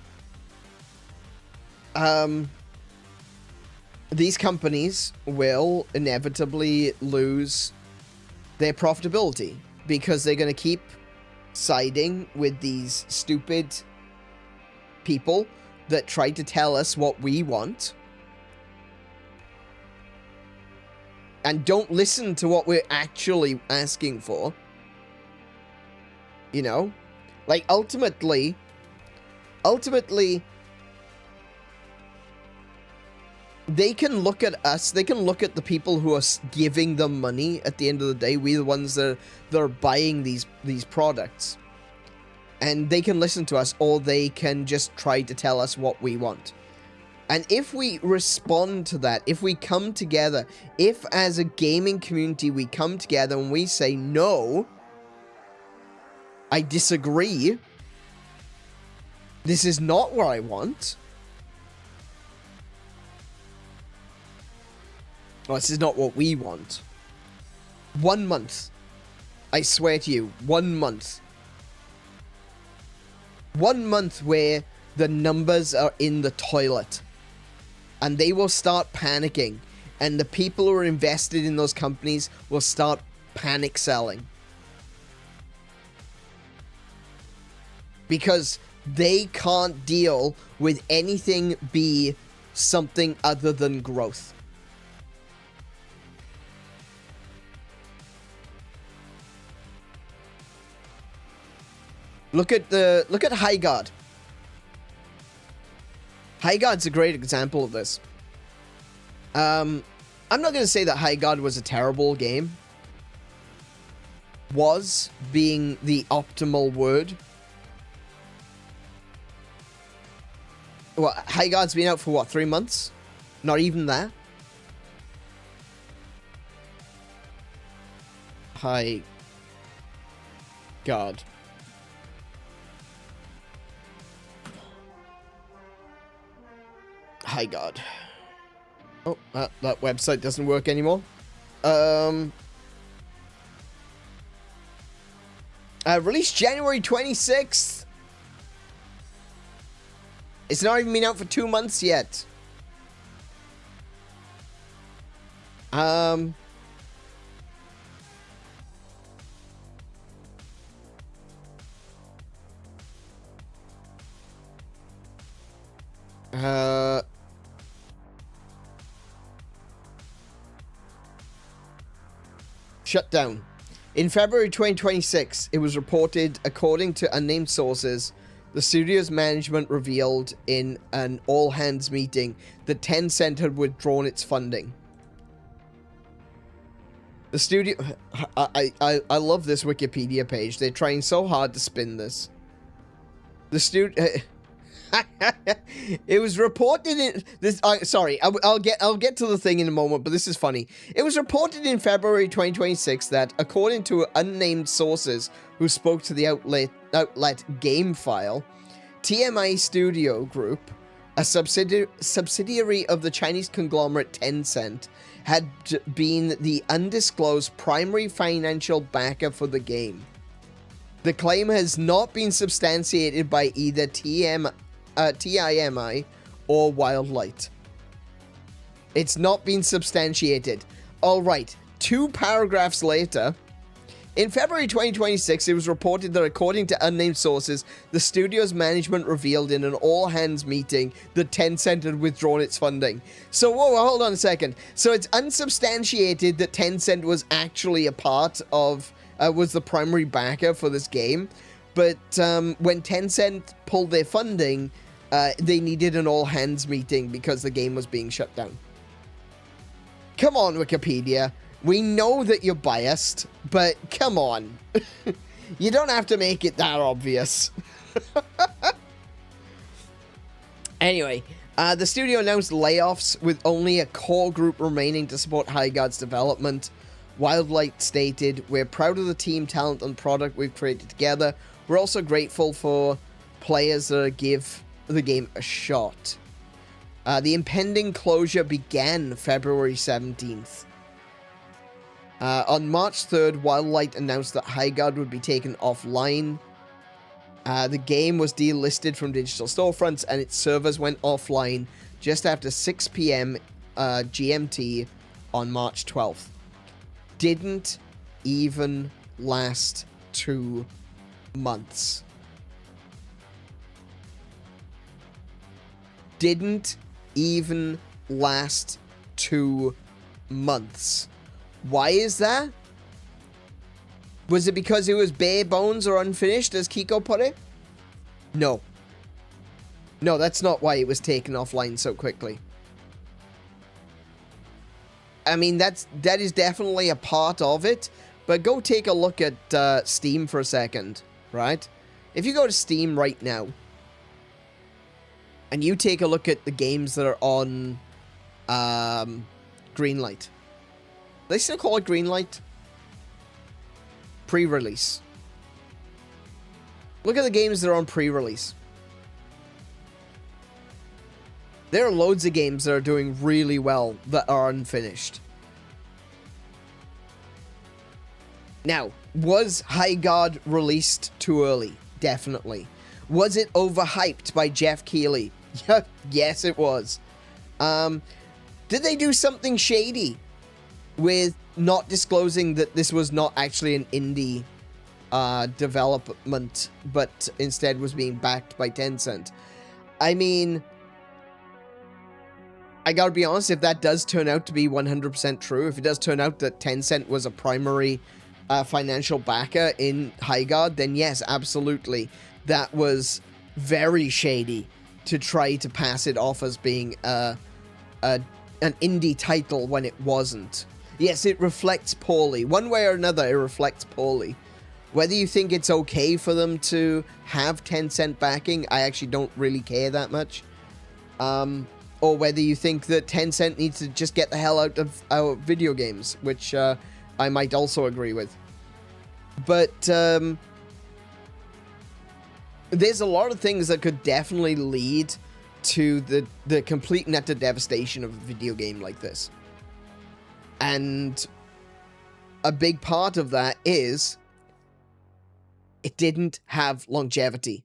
These companies will inevitably lose their profitability because they're going to keep siding with these stupid people that try to tell us what we want and don't listen to what we're actually asking for. You know? Like, ultimately, they can look at us, they can look at the people who are giving them money at the end of the day. We're the ones that are buying these products. And they can listen to us, or they can just try to tell us what we want. And if we respond to that, if we come together, if as a gaming community we come together and we say, no, I disagree, this is not what I want, well, this is not what we want. 1 month. I swear to you, 1 month. 1 month where the numbers are in the toilet. And they will start panicking. And the people who are invested in those companies will start panic selling. Because they can't deal with anything be something other than growth. Look at Highguard. Highguard's a great example of this. I'm not going to say that Highguard was a terrible game. Was being the optimal word. Well, Highguard's been out for what, 3 months? Not even that. Highguard. Highguard. Oh, that website doesn't work anymore. Released January 26th. It's not even been out for 2 months yet. Shut down. In February 2026, it was reported, according to unnamed sources, the studio's management revealed in an all-hands meeting that Tencent had withdrawn its funding. The studio... I love this Wikipedia page. They're trying so hard to spin this. The studio... It was reported in this. Sorry, I'll get to the thing in a moment, but this is funny. It was reported in February 2026 that, according to unnamed sources who spoke to the outlet GameFile, TMI Studio Group, a subsidiary of the Chinese conglomerate Tencent, had been the undisclosed primary financial backer for the game. The claim has not been substantiated by either TMI or Wildlight. It's not been substantiated. Alright, 2 paragraphs later, in February 2026, it was reported that, according to unnamed sources, the studio's management revealed in an all-hands meeting that Tencent had withdrawn its funding. So, whoa, hold on a second. So it's unsubstantiated that Tencent was actually a part of, was the primary backer for this game. But when Tencent pulled their funding, they needed an all-hands meeting because the game was being shut down. Come on, Wikipedia. We know that you're biased, but come on. You don't have to make it that obvious. Anyway, the studio announced layoffs with only a core group remaining to support Highguard's development. Wildlight stated, "We're proud of the team, talent, and product we've created together. We're also grateful for players that give the game a shot." The impending closure began February 17th. On March 3rd, Wildlight announced that Highguard would be taken offline. The game was delisted from digital storefronts, and its servers went offline just after 6 p.m. GMT on March 12th. Didn't even last 2 months. Didn't even last 2 months. Why is that? Was it because it was bare bones or unfinished, as Kiko put it? No. No, that's not why it was taken offline so quickly. I mean, that is definitely a part of it, but go take a look at Steam for a second, right? If you go to Steam right now, and you take a look at the games that are on Greenlight. They still call it Greenlight? Pre-release. Look at the games that are on pre-release. There are loads of games that are doing really well that are unfinished. Now, was High God released too early? Definitely. Was it overhyped by Jeff Keighley? Yes, it was. Did they do something shady with not disclosing that this was not actually an indie development, but instead was being backed by Tencent? I mean, I gotta be honest, if that does turn out to be 100% true, if it does turn out that Tencent was a primary financial backer in High God, then yes, absolutely. That was very shady to try to pass it off as being an indie title when it wasn't. Yes, it reflects poorly. One way or another, it reflects poorly. Whether you think it's okay for them to have Tencent backing, I actually don't really care that much. Or whether you think that Tencent needs to just get the hell out of our video games, which I might also agree with. But there's a lot of things that could definitely lead to the complete and utter devastation of a video game like this. And a big part of that is it didn't have longevity.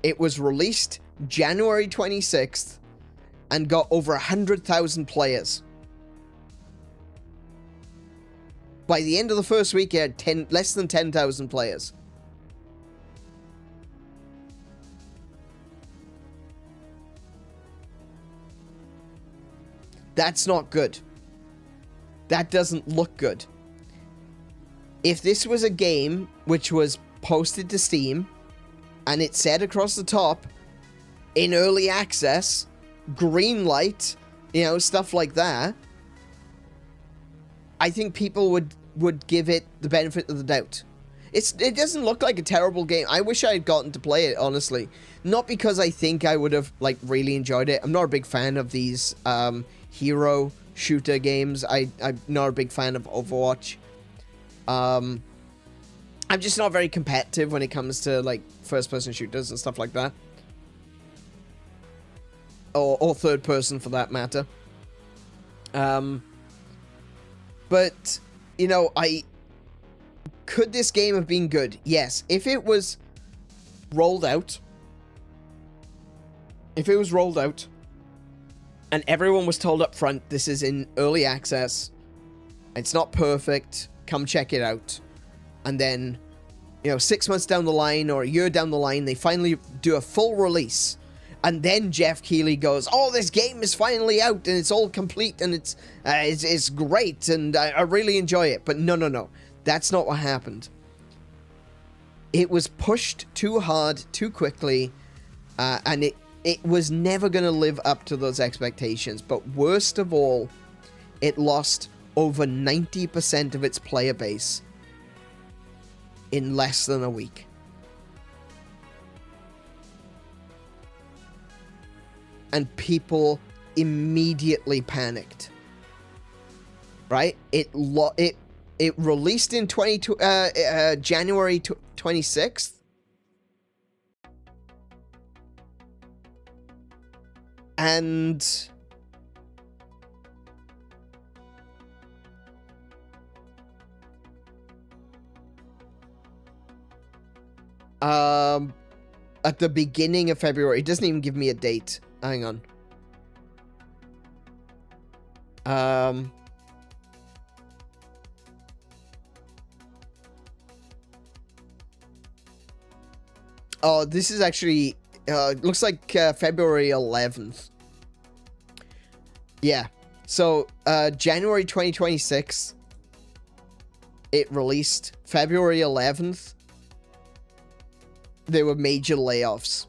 It was released January 26th and got over 100,000 players. By the end of the first week, it had less than 10,000 players. That's not good. That doesn't look good. If this was a game which was posted to Steam and it said across the top, in early access, green light, you know, stuff like that, I think people would give it the benefit of the doubt. It doesn't look like a terrible game. I wish I had gotten to play it, honestly. Not because I think I would have, like, really enjoyed it. I'm not a big fan of these hero shooter games. I'm not a big fan of Overwatch. I'm just not very competitive when it comes to, like, first-person shooters and stuff like that. Or third-person, for that matter. But, you know, could this game have been good? Yes. If it was rolled out, and everyone was told up front, this is in early access, it's not perfect, come check it out, and then, you know, 6 months down the line or a year down the line, they finally do a full release, and then Jeff Keighley goes, oh, this game is finally out, and it's all complete, and it's great, and I really enjoy it. But no. That's not what happened. It was pushed too hard, too quickly, and it was never going to live up to those expectations. But worst of all, it lost over 90% of its player base in less than a week. And people immediately panicked. Right? It released in January 26th. And at the beginning of February. It doesn't even give me a date. Hang on. Oh, this is actually, looks like February 11th. Yeah. So, January 2026, it released. February 11th, there were major layoffs.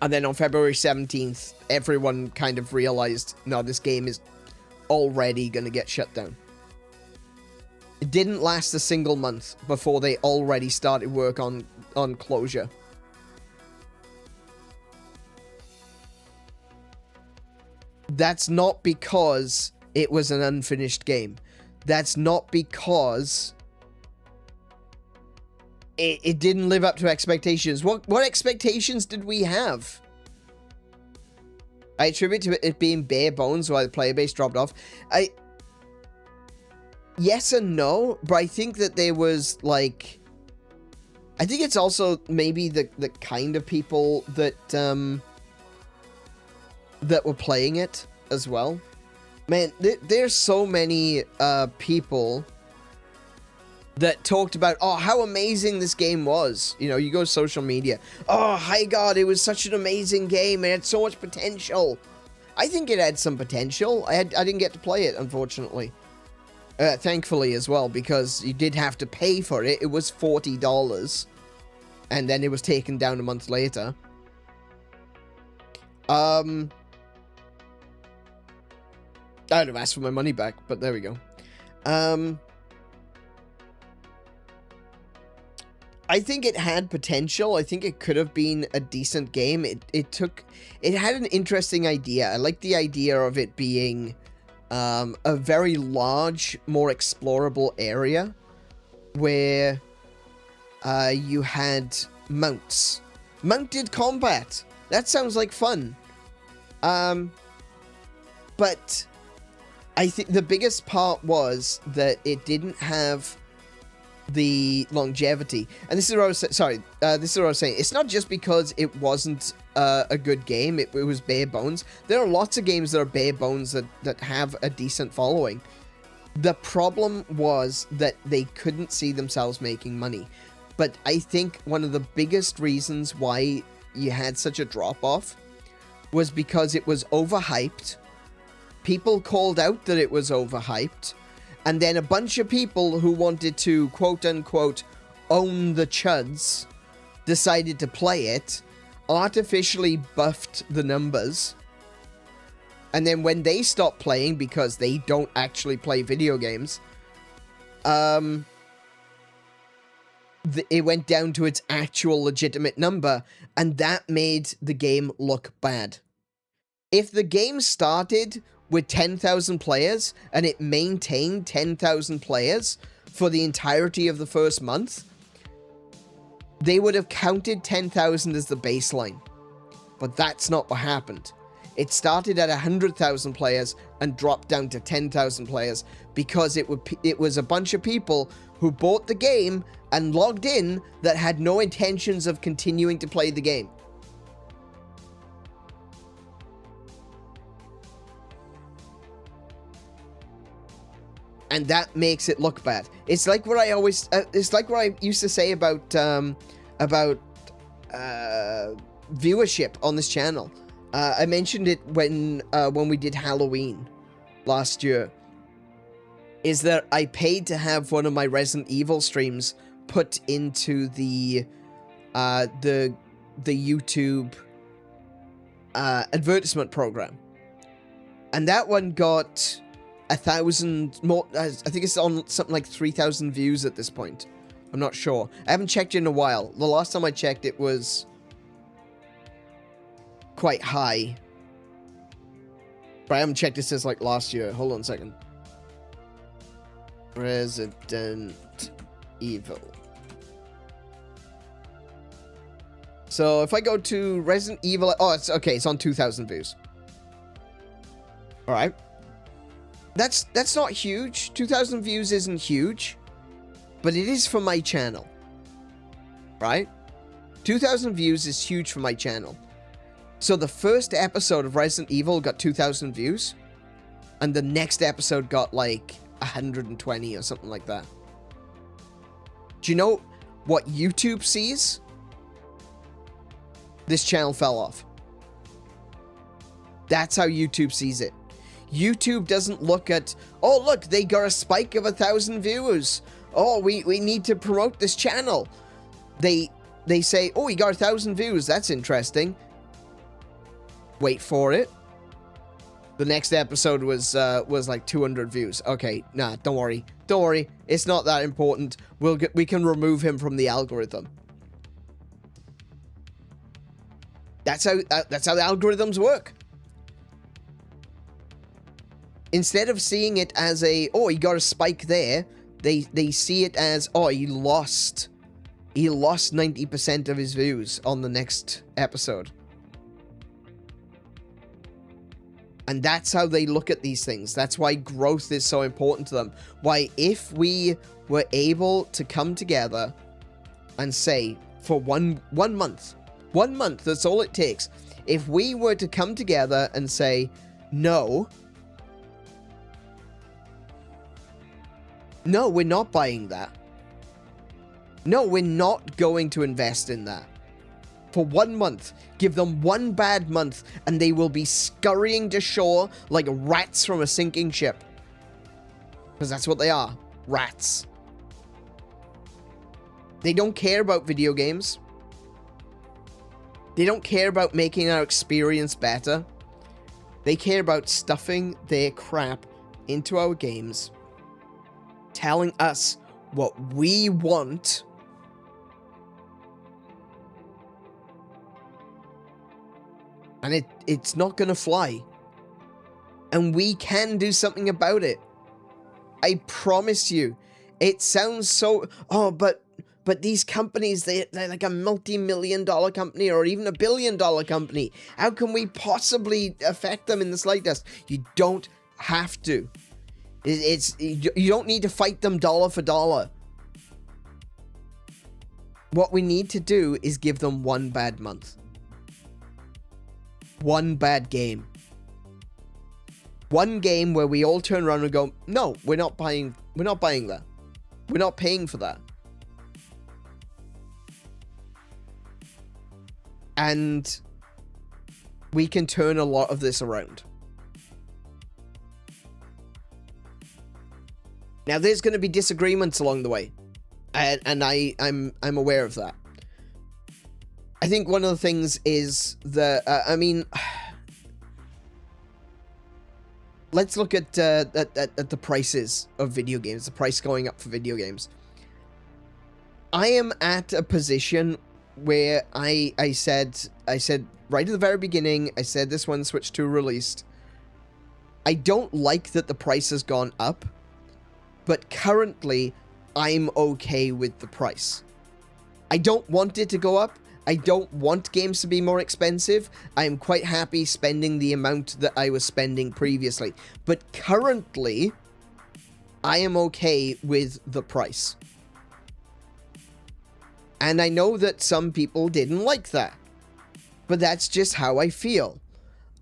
And then on February 17th, everyone kind of realized, no, this game is already going to get shut down. It didn't last a single month before they already started work on closure. That's not because it was an unfinished game. That's not because it didn't live up to expectations. What expectations did we have? I attribute to it being bare bones while the player base dropped off. Yes and no, but I think that there was, like... I think it's also maybe the kind of people that were playing it as well. Man, there's so many people that talked about, oh, how amazing this game was. You know, you go to social media. Oh, hi God, it was such an amazing game. It had so much potential. I think it had some potential. I didn't get to play it, unfortunately. Thankfully as well, because you did have to pay for it. It was $40. And then it was taken down a month later. I'd have asked for my money back, but there we go. I think it had potential. I think it could have been a decent game. It had an interesting idea. I like the idea of it being a very large, more explorable area where you had mounts. Mounted combat. That sounds like fun. But I think the biggest part was that it didn't have the longevity. And this is what I was sorry, this is what I was saying. It's not just because it wasn't a good game, it was bare bones. There are lots of games that are bare bones that have a decent following. The problem was that they couldn't see themselves making money. But I think one of the biggest reasons why you had such a drop-off was because it was overhyped. People called out that it was overhyped. And then a bunch of people who wanted to, quote-unquote, own the chuds decided to play it, artificially buffed the numbers. And then when they stopped playing, because they don't actually play video games, it went down to its actual legitimate number, and that made the game look bad. If the game started with 10,000 players, and it maintained 10,000 players for the entirety of the first month, they would have counted 10,000 as the baseline. But that's not what happened. It started at 100,000 players and dropped down to 10,000 players because it was a bunch of people who bought the game and logged in that had no intentions of continuing to play the game. And that makes it look bad. It's like what I always, it's like what I used to say about viewership on this channel. I mentioned it when we did Halloween last year. Is that I paid to have one of my Resident Evil streams put into the YouTube advertisement program, and that one got 1,000 more. I think it's on something like 3,000 views at this point. I'm not sure. I haven't checked in a while. The last time I checked, it was quite high. But I haven't checked this since like last year. Hold on a second. Resident Evil. So if I go to Resident Evil, oh, it's okay. It's on 2,000 views. All right. That's not huge. 2,000 views isn't huge, but it is for my channel, right? 2,000 views is huge for my channel. So the first episode of Resident Evil got 2,000 views, and the next episode got like 120 or something like that. Do you know what YouTube sees? This channel fell off. That's how YouTube sees it. YouTube doesn't look at, oh, look, they got a spike of 1,000 viewers. Oh, we need to promote this channel. They say, oh, he got 1,000 views. That's interesting. Wait for it. The next episode was like 200 views. Okay, nah, don't worry. Don't worry. It's not that important. We can remove him from the algorithm. That's how the algorithms work. Instead of seeing it as a, oh, he got a spike there, they see it as, oh, he lost 90% of his views on the next episode. And that's how they look at these things. That's why growth is so important to them. Why, if we were able to come together and say, for one month, that's all it takes. If we were to come together and say, no, we're not buying that. No, we're not going to invest in that. For 1 month, give them one bad month, and they will be scurrying to shore like rats from a sinking ship. Because that's what they are. Rats. They don't care about video games. They don't care about making our experience better. They care about stuffing their crap into our games, telling us what we want, and it's not gonna fly. And we can do something about it. I promise you. It sounds so, oh, but these companies, they're like a multi-million-dollar company or even a billion-dollar company. How can we possibly affect them in the slightest? You don't have to. You don't need to fight them dollar for dollar. What we need to do is give them one bad month. One bad game. One game where we all turn around and go, no, we're not buying that. We're not paying for that. And we can turn a lot of this around. Now, there's going to be disagreements along the way, and I'm aware of that. I think one of the things is the let's look at the prices of video games, the price going up for video games. I am at a position where I said right at the very beginning, I said this when Switch 2 released, I don't like that the price has gone up, but currently I'm okay with the price. I don't want it to go up. I don't want games to be more expensive. I'm quite happy spending the amount that I was spending previously. But currently, I am okay with the price. And I know that some people didn't like that. But that's just how I feel.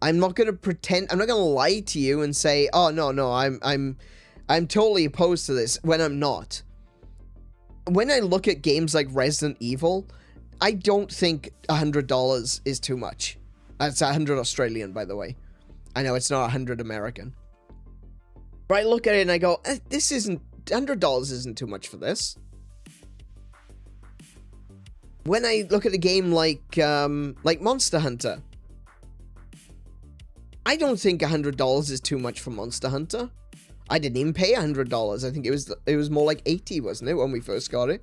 I'm not going to pretend, I'm not going to lie to you and say, oh, no, I'm totally opposed to this, when I'm not. When I look at games like Resident Evil, I don't think $100 is too much. That's 100 Australian, by the way. I know it's not 100 American. But I look at it and I go, this isn't, $100 isn't too much for this. When I look at a game like Monster Hunter, I don't think $100 is too much for Monster Hunter. I didn't even pay $100. I think it was more like 80, wasn't it, when we first got it?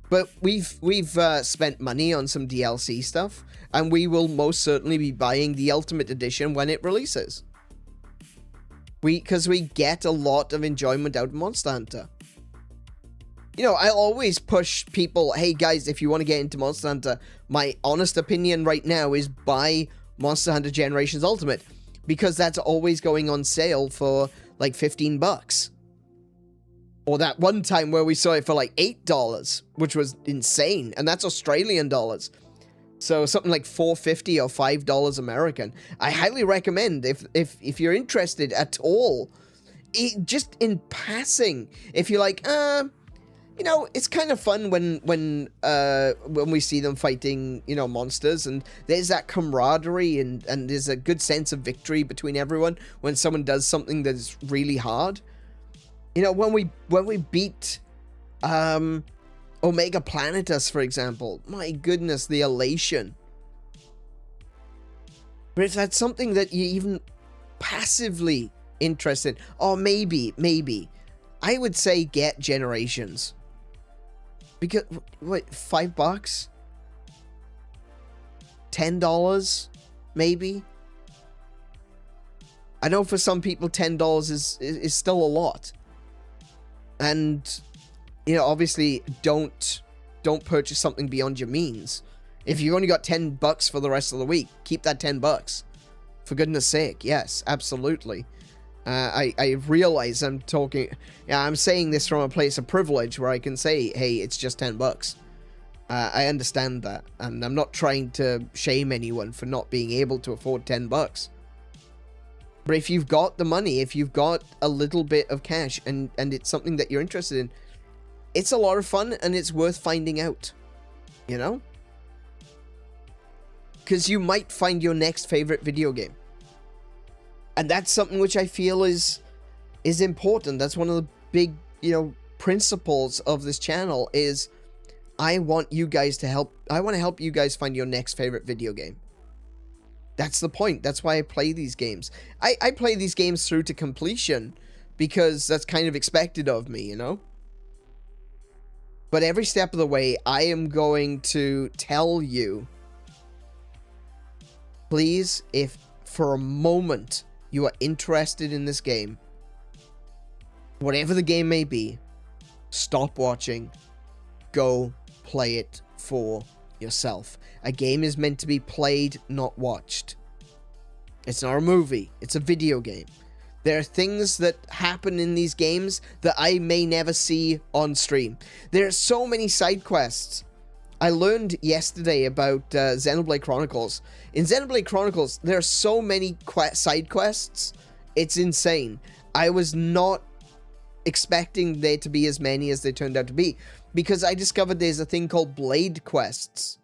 But we've spent money on some DLC stuff, and we will most certainly be buying the Ultimate Edition when it releases. Because we get a lot of enjoyment out of Monster Hunter. You know, I always push people, hey guys, if you want to get into Monster Hunter, my honest opinion right now is buy Monster Hunter Generations Ultimate, because that's always going on sale for like $15. Or that one time where we saw it for like $8, which was insane, and that's Australian dollars. So something like $4.50 or $5 American. I highly recommend, if you're interested at all, just in passing, if you're like, you know, it's kind of fun when we see them fighting, you know, monsters, and there's that camaraderie and there's a good sense of victory between everyone when someone does something that's really hard. You know, when we beat Omega Planetus, for example, my goodness, the elation. But if that's something that you even passively interested, or maybe, I would say get Generations. Because, what, $5? $10? Maybe? I know for some people $10 is still a lot. And, you know, obviously don't purchase something beyond your means. If you've only got $10 for the rest of the week, keep that $10. For goodness sake, yes, absolutely. I realize I'm saying this from a place of privilege where I can say, hey, it's just $10. I understand that, and I'm not trying to shame anyone for not being able to afford $10. But if you've got the money, if you've got a little bit of cash, and it's something that you're interested in, it's a lot of fun, and it's worth finding out, you know? Because you might find your next favorite video game. And that's something which I feel is important. That's one of the big, you know, principles of this channel is I want you guys to help. I want to help you guys find your next favorite video game. That's the point. That's why I play these games. I play these games through to completion because that's kind of expected of me, you know? But every step of the way, I am going to tell you, please, if for a moment you are interested in this game, whatever the game may be, stop watching, go play it for yourself. A game is meant to be played, not watched. It's not a movie, it's a video game. There are things that happen in these games that I may never see on stream. There are so many side quests. I learned yesterday about Xenoblade Chronicles. In Xenoblade Chronicles, there are so many side quests. It's insane. I was not expecting there to be as many as they turned out to be, because I discovered there's a thing called blade quests.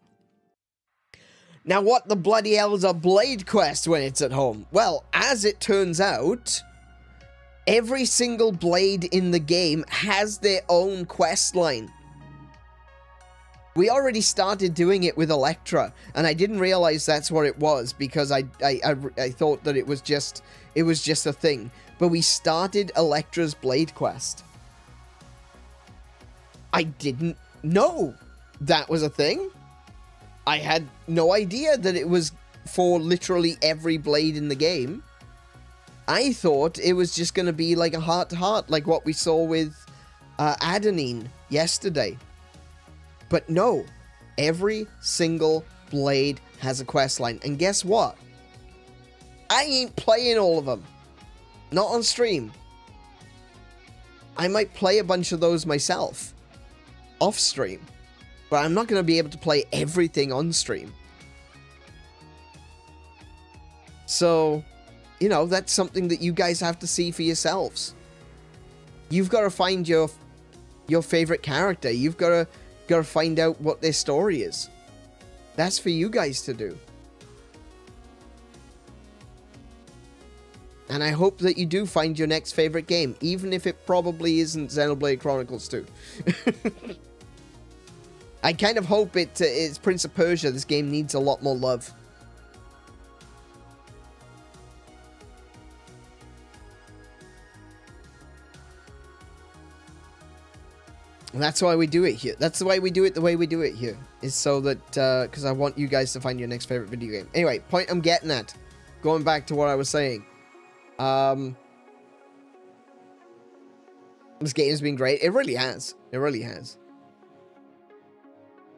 Now, what the bloody hell is a blade quest when it's at home? Well, as it turns out, every single blade in the game has their own quest line. We already started doing it with Electra, and I didn't realize that's what it was because I thought that it was just a thing. But we started Electra's blade quest. I didn't know that was a thing. I had no idea that it was for literally every blade in the game. I thought it was just going to be like a heart-to-heart, like what we saw with Adenine yesterday. But no, every single blade has a quest line. And guess what? I ain't playing all of them. Not on stream. I might play a bunch of those myself. Off stream. But I'm not going to be able to play everything on stream. So, you know, that's something that you guys have to see for yourselves. You've got to find your favorite character. You've got to find out what their story is. That's for you guys to do. And I hope that you do find your next favorite game, even if it probably isn't Xenoblade Chronicles 2. I kind of hope it's Prince of Persia. This game needs a lot more love. And that's why we do it here. That's the way we do it the way we do it here. Is so that, because I want you guys to find your next favorite video game. Anyway, point I'm getting at. Going back to what I was saying. This game has been great. It really has. It really has.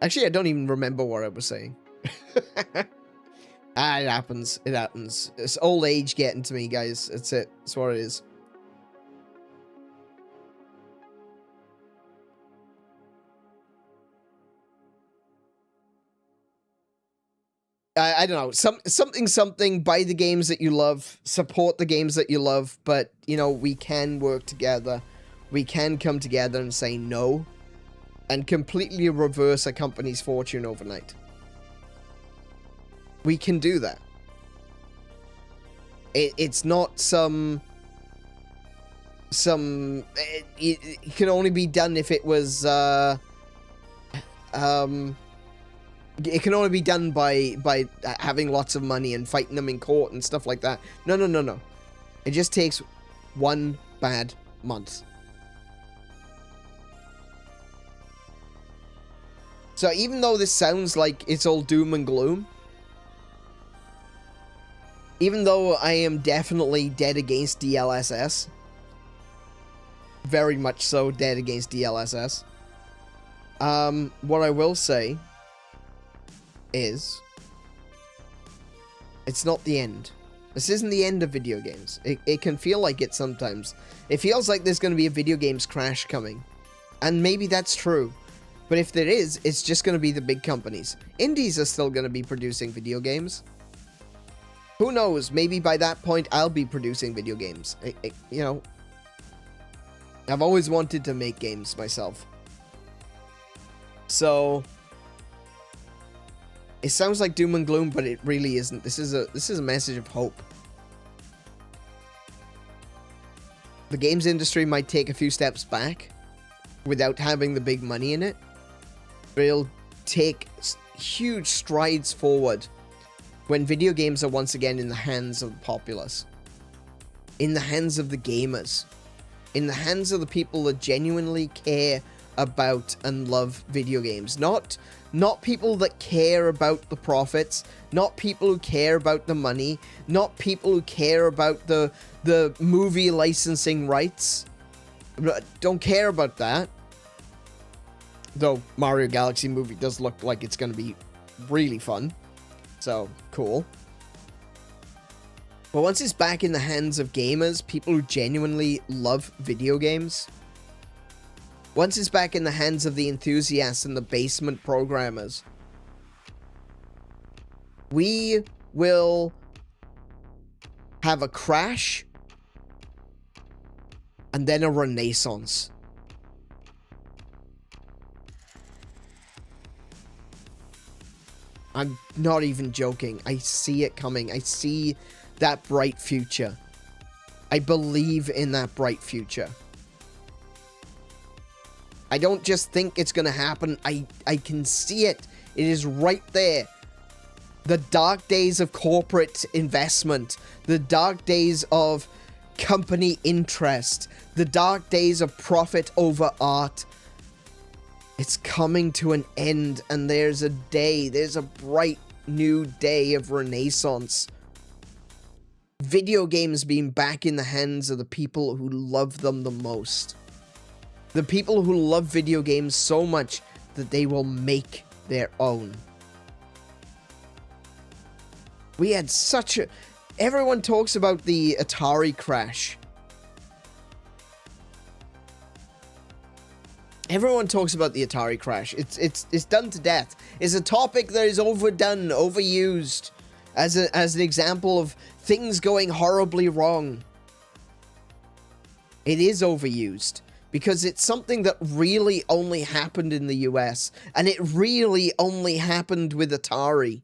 Actually, I don't even remember what I was saying. It happens. It happens. It's old age getting to me, guys. That's it. That's what it is. I don't know, something, buy the games that you love, support the games that you love, but, you know, we can work together. We can come together and say no, and completely reverse a company's fortune overnight. We can do that. It's not it can only be done if it was, it can only be done by having lots of money and fighting them in court and stuff like that. No, no, no, no. It just takes one bad month. So even though this sounds like it's all doom and gloom, even though I am definitely dead against DLSS, very much so dead against DLSS, what I will say is, it's not the end. This isn't the end of video games. It can feel like it sometimes. It feels like there's going to be a video games crash coming. And maybe that's true. But if there is, it's just going to be the big companies. Indies are still going to be producing video games. Who knows? Maybe by that point, I'll be producing video games. You know, I've always wanted to make games myself. So it sounds like doom and gloom, but it really isn't. This is a message of hope. The games industry might take a few steps back without having the big money in it, but it'll take huge strides forward when video games are once again in the hands of the populace, in the hands of the gamers, in the hands of the people that genuinely care about and love video games. Not people that care about the profits, not people who care about the money, not people who care about the movie licensing rights. Don't care about that. Though Mario Galaxy movie does look like it's going to be really fun. So, cool. But once it's back in the hands of gamers, people who genuinely love video games, once it's back in the hands of the enthusiasts and the basement programmers, we will have a crash and then a renaissance. I'm not even joking. I see it coming. I see that bright future. I believe in that bright future. I don't just think it's going to happen. I can see it. It is right there. The dark days of corporate investment. The dark days of company interest. The dark days of profit over art. It's coming to an end, and there's a bright new day of renaissance. Video games being back in the hands of the people who love them the most. The people who love video games so much that they will make their own. We had such a... Everyone talks about the Atari crash. Everyone talks about the Atari crash. It's done to death. It's a topic that is overdone, overused, as an example of things going horribly wrong. It is overused because it's something that really only happened in the US, and it really only happened with Atari.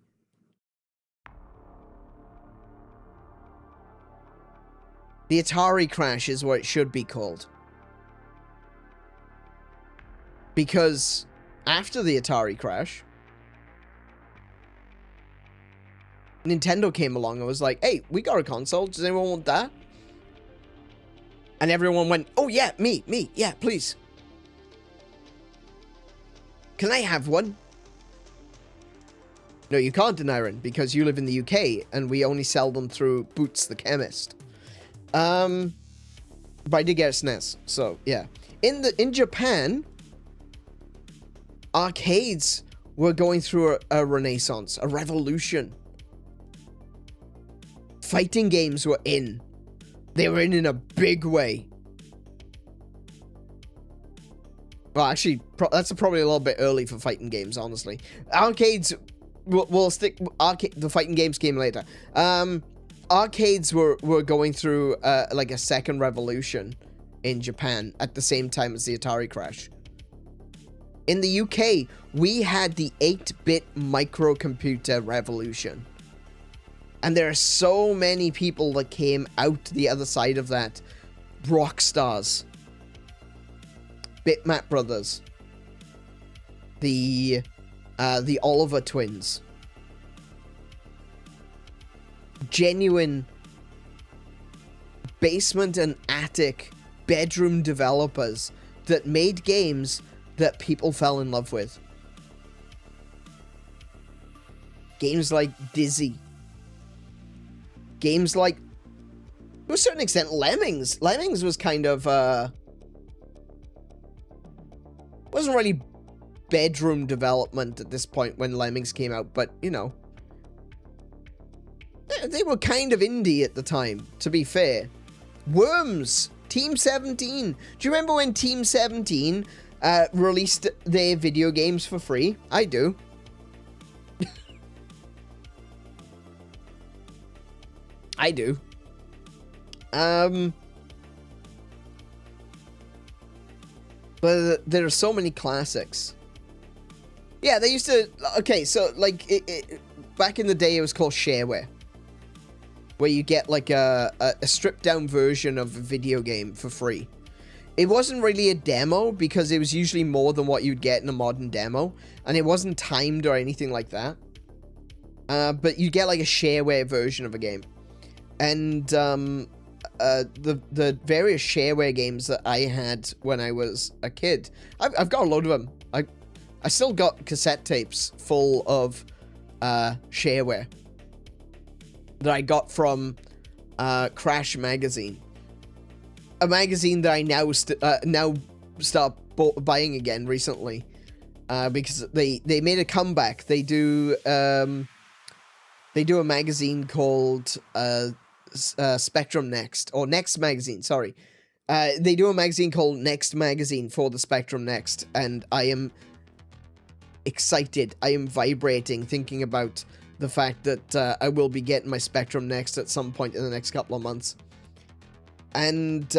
The Atari crash is what it should be called. Because after the Atari crash, Nintendo came along and was like, hey, we got a console. Does anyone want that? And everyone went, oh yeah, me, yeah, please. Can I have one? No, you can't, Aneurin, because you live in the UK and we only sell them through Boots the Chemist. But I did get a SNES, so yeah. In Japan, arcades were going through a renaissance, a revolution. Fighting games were in. They were in a big way. Well, actually, that's probably a little bit early for fighting games, honestly. Arcades, we'll stick... the fighting games came later. Arcades were going through, like, a second revolution in Japan at the same time as the Atari crash. In the UK, we had the 8-bit microcomputer revolution. And there are so many people that came out the other side of that. Rock stars. Bitmap Brothers. The the Oliver twins. Genuine basement and attic bedroom developers that made games that people fell in love with. Games like Dizzy. Games like, to a certain extent, Lemmings. Lemmings was kind of, wasn't really bedroom development at this point when Lemmings came out, but, you know, they were kind of indie at the time, to be fair. Worms, Team 17. Do you remember when Team 17 released their video games for free? I do. I do. But there are so many classics. Yeah, they used to... Okay, so, like, back in the day, it was called shareware. Where you get, like, a stripped-down version of a video game for free. It wasn't really a demo, because it was usually more than what you'd get in a modern demo. And it wasn't timed or anything like that. But you get, like, a shareware version of a game. And, the various shareware games that I had when I was a kid, I've got a load of them. I still got cassette tapes full of shareware that I got from Crash magazine, a magazine that I now start buying again recently because they made a comeback. They do a magazine called Spectrum Next, or Next Magazine, sorry. They do a magazine called Next Magazine for the Spectrum Next, and I am excited. I am vibrating thinking about the fact that I will be getting my Spectrum Next at some point in the next couple of months. And,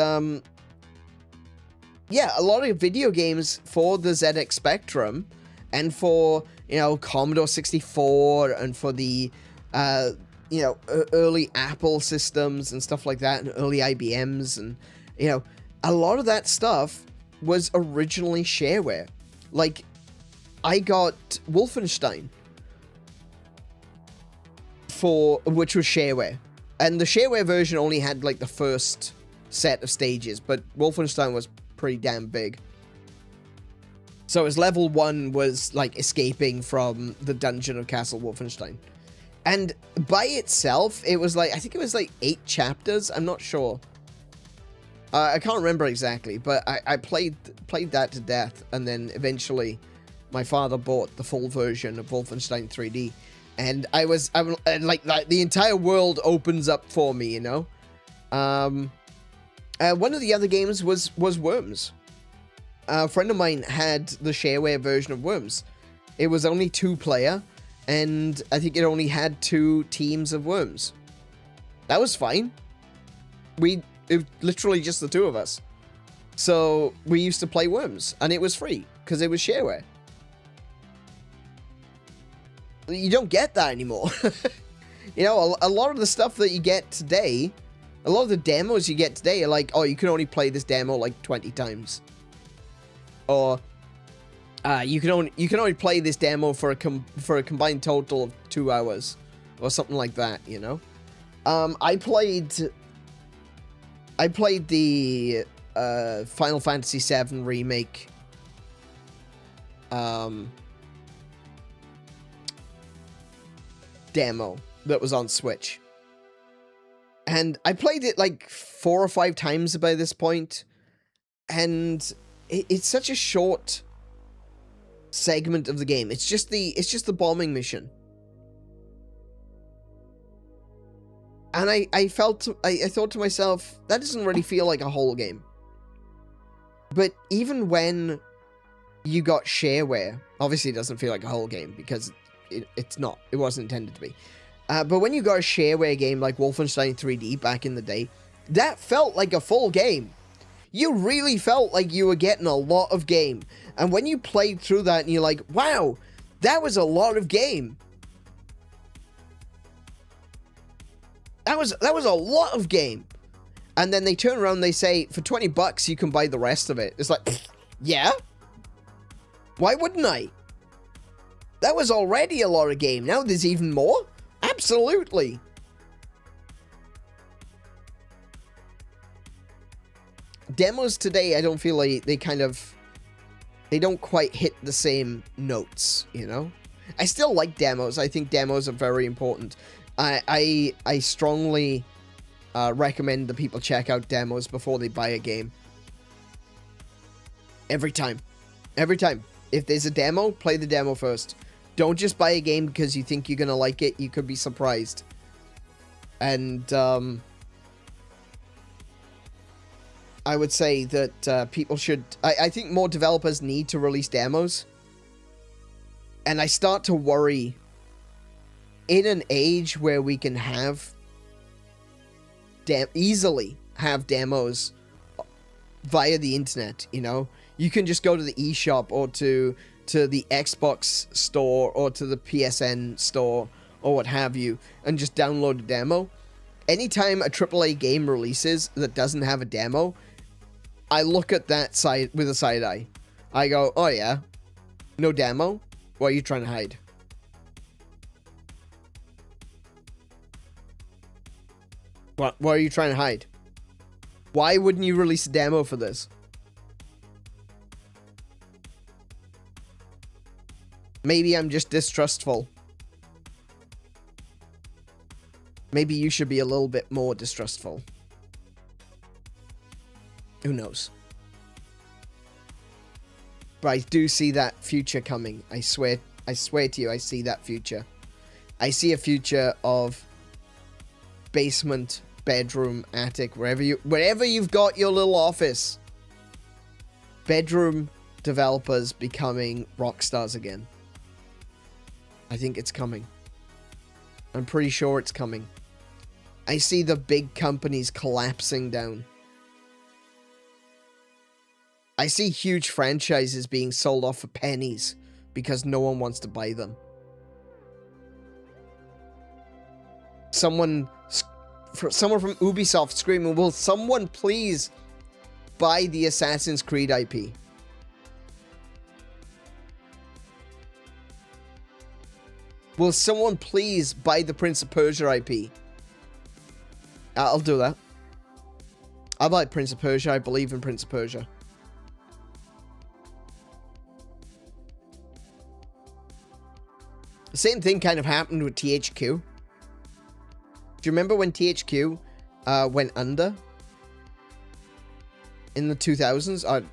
yeah, a lot of video games for the ZX Spectrum, and for, you know, Commodore 64, and for the, you know, early Apple systems and stuff like that, and early IBMs, and, you know, a lot of that stuff was originally shareware. Like, I got Wolfenstein, which was shareware. And the shareware version only had, like, the first set of stages, but Wolfenstein was pretty damn big. So as level 1 was, like, escaping from the dungeon of Castle Wolfenstein. And by itself, it was, like, I think it was, like, 8 chapters, I'm not sure. I can't remember exactly, but I played that to death, and then eventually my father bought the full version of Wolfenstein 3D, and I'm like the entire world opens up for me, you know. One of the other games was Worms. A friend of mine had the shareware version of Worms. It was only 2-player, and I think it only had 2 teams of worms. That was fine. It was literally just the 2 of us. So we used to play Worms, and it was free because it was shareware. You don't get that anymore. You know, a lot of the stuff that you get today, a lot of the demos you get today are like, oh, you can only play this demo like 20 times. Or you can only play this demo for a combined total of 2 hours, or something like that, you know. I played the Final Fantasy VII remake demo that was on Switch, and I played it like 4 or 5 times by this point, and it's such a short segment of the game. It's just the bombing mission, and I thought to myself, that doesn't really feel like a whole game. But even when you got shareware, obviously it doesn't feel like a whole game, because it's not. It wasn't intended to be. But when you got a shareware game like Wolfenstein 3D back in the day, that felt like a full game. You really felt like you were getting a lot of game. And when you played through that and you're like, wow, that was a lot of game. That was a lot of game. And then they turn around and they say, for $20 you can buy the rest of it. It's like, yeah? Why wouldn't I? That was already a lot of game. Now there's even more? Absolutely. Demos today, I don't feel like they don't quite hit the same notes, you know? I still like demos. I think demos are very important. I strongly recommend that people check out demos before they buy a game. Every time. Every time. If there's a demo, play the demo first. Don't just buy a game because you think you're going to like it. You could be surprised. And I would say that people should... I think more developers need to release demos. And I start to worry, in an age where we can have... easily have demos via the internet, you know? You can just go to the eShop or to the Xbox store or to the PSN store or what have you and just download a demo. Anytime a AAA game releases that doesn't have a demo, I look at that side with a side eye. I go, oh yeah, no demo? What are you trying to hide? What are you trying to hide? Why wouldn't you release a demo for this? Maybe I'm just distrustful. Maybe you should be a little bit more distrustful. Who knows? But I do see that future coming. I swear to you, I see that future. I see a future of basement, bedroom, attic, wherever you've got your little office. Bedroom developers becoming rock stars again. I think it's coming. I'm pretty sure it's coming. I see the big companies collapsing down. I see huge franchises being sold off for pennies because no one wants to buy them. Someone from Ubisoft screaming, will someone please buy the Assassin's Creed IP? Will someone please buy the Prince of Persia IP? I'll do that. I like Prince of Persia. I believe in Prince of Persia. The same thing kind of happened with THQ. Do you remember when THQ went under? In the 2000s?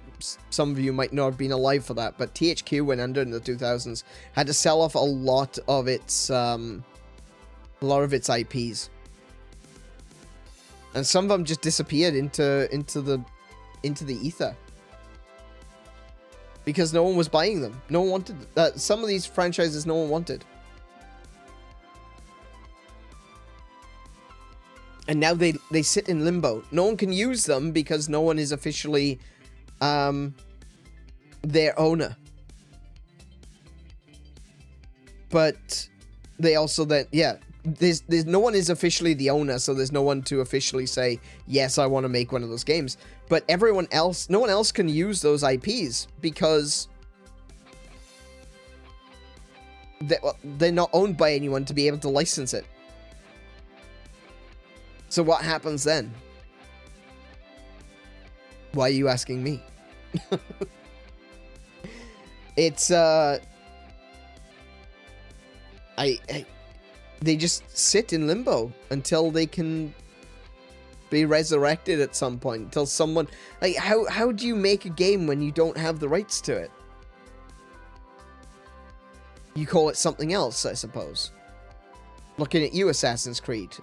Some of you might not have been alive for that, but THQ went under in the 2000s. Had to sell off a lot of its IPs. And some of them just disappeared into the ether. Because no one was buying them. No one wanted... some of these franchises no one wanted. And now they sit in limbo. No one can use them because no one is officially their owner. But they also then... Yeah, there's no one is officially the owner, so there's no one to officially say, yes, I want to make one of those games. But everyone else... No one else can use those IPs because... they're not owned by anyone to be able to license it. So what happens then? Why are you asking me? It's, they just sit in limbo until they can be resurrected at some point. Until someone... Like, how do you make a game when you don't have the rights to it? You call it something else, I suppose. Looking at you, Assassin's Creed.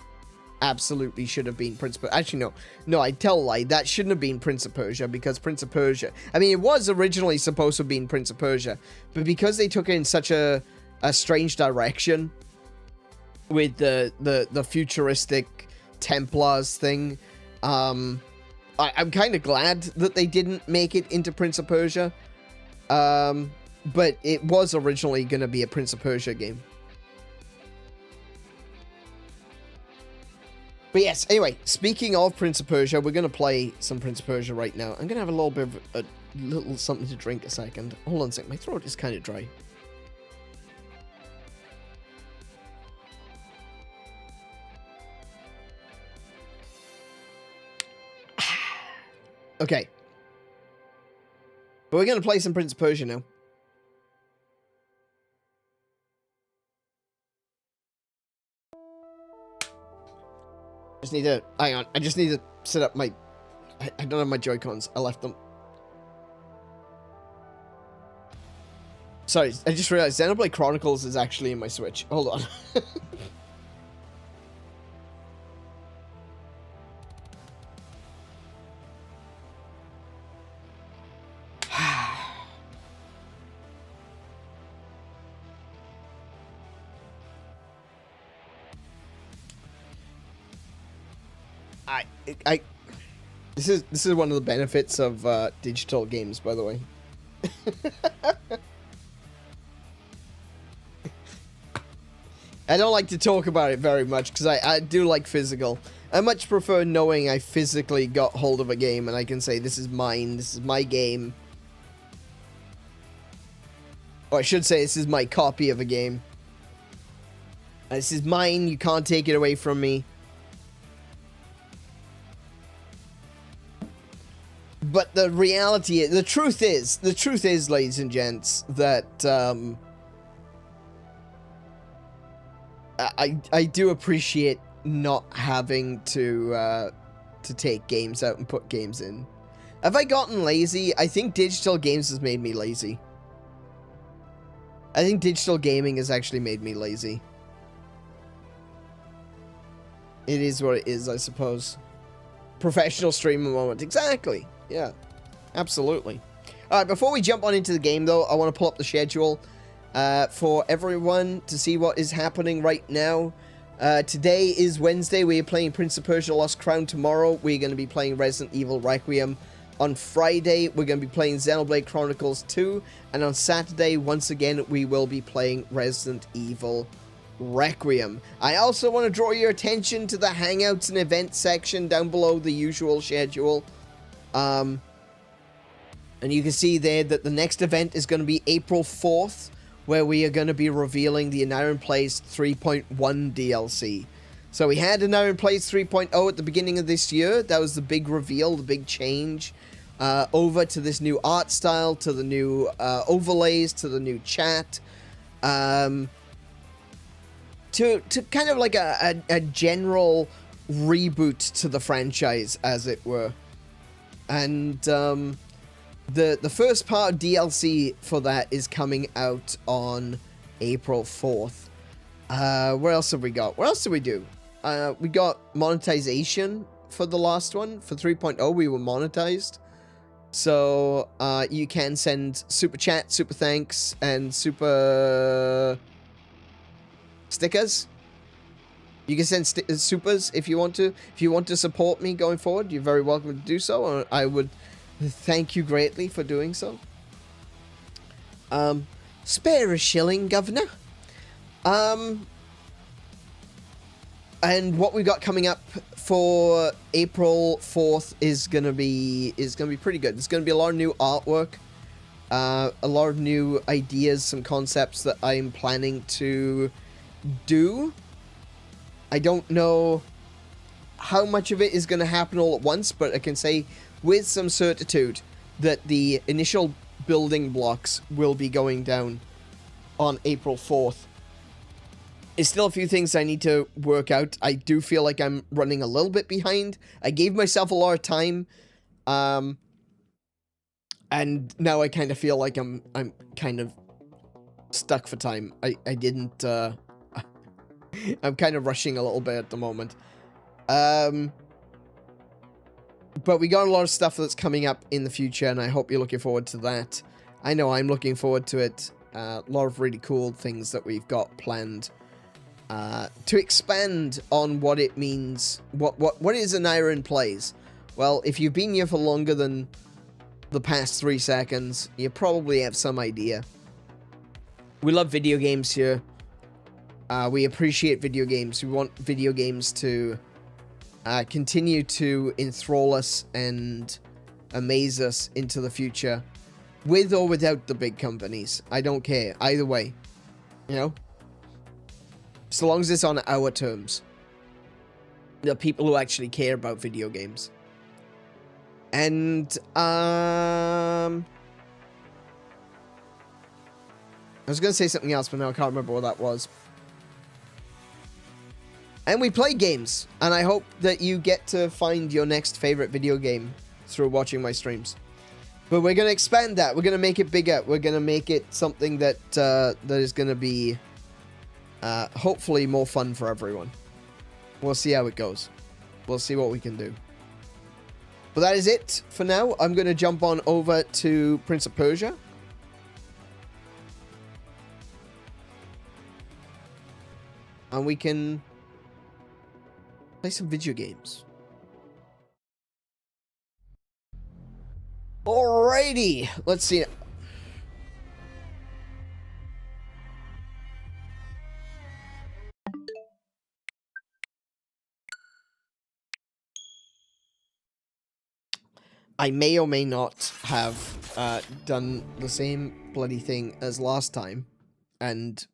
Absolutely should have been Prince of Persia. Actually, no, I tell a lie. That shouldn't have been Prince of Persia, because Prince of Persia... I mean, it was originally supposed to have been Prince of Persia, but because they took it in such a strange direction with the futuristic Templars thing, I'm kind of glad that they didn't make it into Prince of Persia, but it was originally going to be a Prince of Persia game. But yes, anyway, speaking of Prince of Persia, we're going to play some Prince of Persia right now. I'm going to have a little bit of a little something to drink a second. Hold on a sec, my throat is kind of dry. Okay. But we're going to play some Prince of Persia now. Just need to... Hang on. I just need to set up my... I don't have my Joy-Cons. I left them. Sorry, I just realized Xenoblade Chronicles is actually in my Switch. Hold on. This is one of the benefits of digital games, by the way. I don't like to talk about it very much because I do like physical. I much prefer knowing I physically got hold of a game and I can say, this is mine, this is my game. Or I should say, this is my copy of a game. This is mine, you can't take it away from me. But the reality is, the truth is, ladies and gents, that I do appreciate not having to take games out and put games in. Have I gotten lazy? I think digital games has made me lazy. I think digital gaming has actually made me lazy. It is what it is, I suppose. Professional streamer moment. Exactly. Yeah. Absolutely. Alright, before we jump on into the game, though, I want to pull up the schedule for everyone to see what is happening right now. Today is Wednesday. We are playing Prince of Persia Lost Crown. Tomorrow, we're going to be playing Resident Evil Requiem. On Friday, we're going to be playing Xenoblade Chronicles 2. And on Saturday, once again, we will be playing Resident Evil Requiem. I also want to draw your attention to the Hangouts and Events section down below the usual schedule. And you can see there that the next event is going to be April 4th, where we are going to be revealing the AneurynPlays 3.1 DLC. So we had AneurynPlays 3.0 at the beginning of this year. That was the big reveal, the big change. Over to this new art style, to the new overlays, to the new chat. To kind of like a general reboot to the franchise, as it were. And the first part of DLC for that is coming out on April 4th. What else have we got? What else did we do? We got monetization for the last one. For 3.0, we were monetized. So you can send super chat, super thanks, and super stickers. You can send supers if you want to. If you want to support me going forward, you're very welcome to do so. I would thank you greatly for doing so. Spare a shilling, governor. And what we got coming up for April 4th is gonna be pretty good. It's gonna be a lot of new artwork, a lot of new ideas, some concepts that I'm planning to do. I don't know how much of it is going to happen all at once, but I can say with some certitude that the initial building blocks will be going down on April 4th. There's still a few things I need to work out. I do feel like I'm running a little bit behind. I gave myself a lot of time, and now I kind of feel like I'm kind of stuck for time. I didn't, I'm kind of rushing a little bit at the moment. But we got a lot of stuff that's coming up in the future, and I hope you're looking forward to that. I know I'm looking forward to it. A lot of really cool things that we've got planned to expand on what it means. What is AneurynPlays? Well, if you've been here for longer than the past 3 seconds, you probably have some idea. We love video games here. We appreciate video games. We want video games to continue to enthrall us and amaze us into the future, with or without the big companies. I don't care. Either way, you know? So long as it's on our terms. The people who actually care about video games. And, I was going to say something else, but now I can't remember what that was. And we play games, and I hope that you get to find your next favorite video game through watching my streams. But we're going to expand that. We're going to make it bigger. We're going to make it something that that is going to be hopefully more fun for everyone. We'll see how it goes. We'll see what we can do. But that is it for now. I'm going to jump on over to Prince of Persia. And we can play some video games. Alrighty, let's see. I may or may not have done the same bloody thing as last time and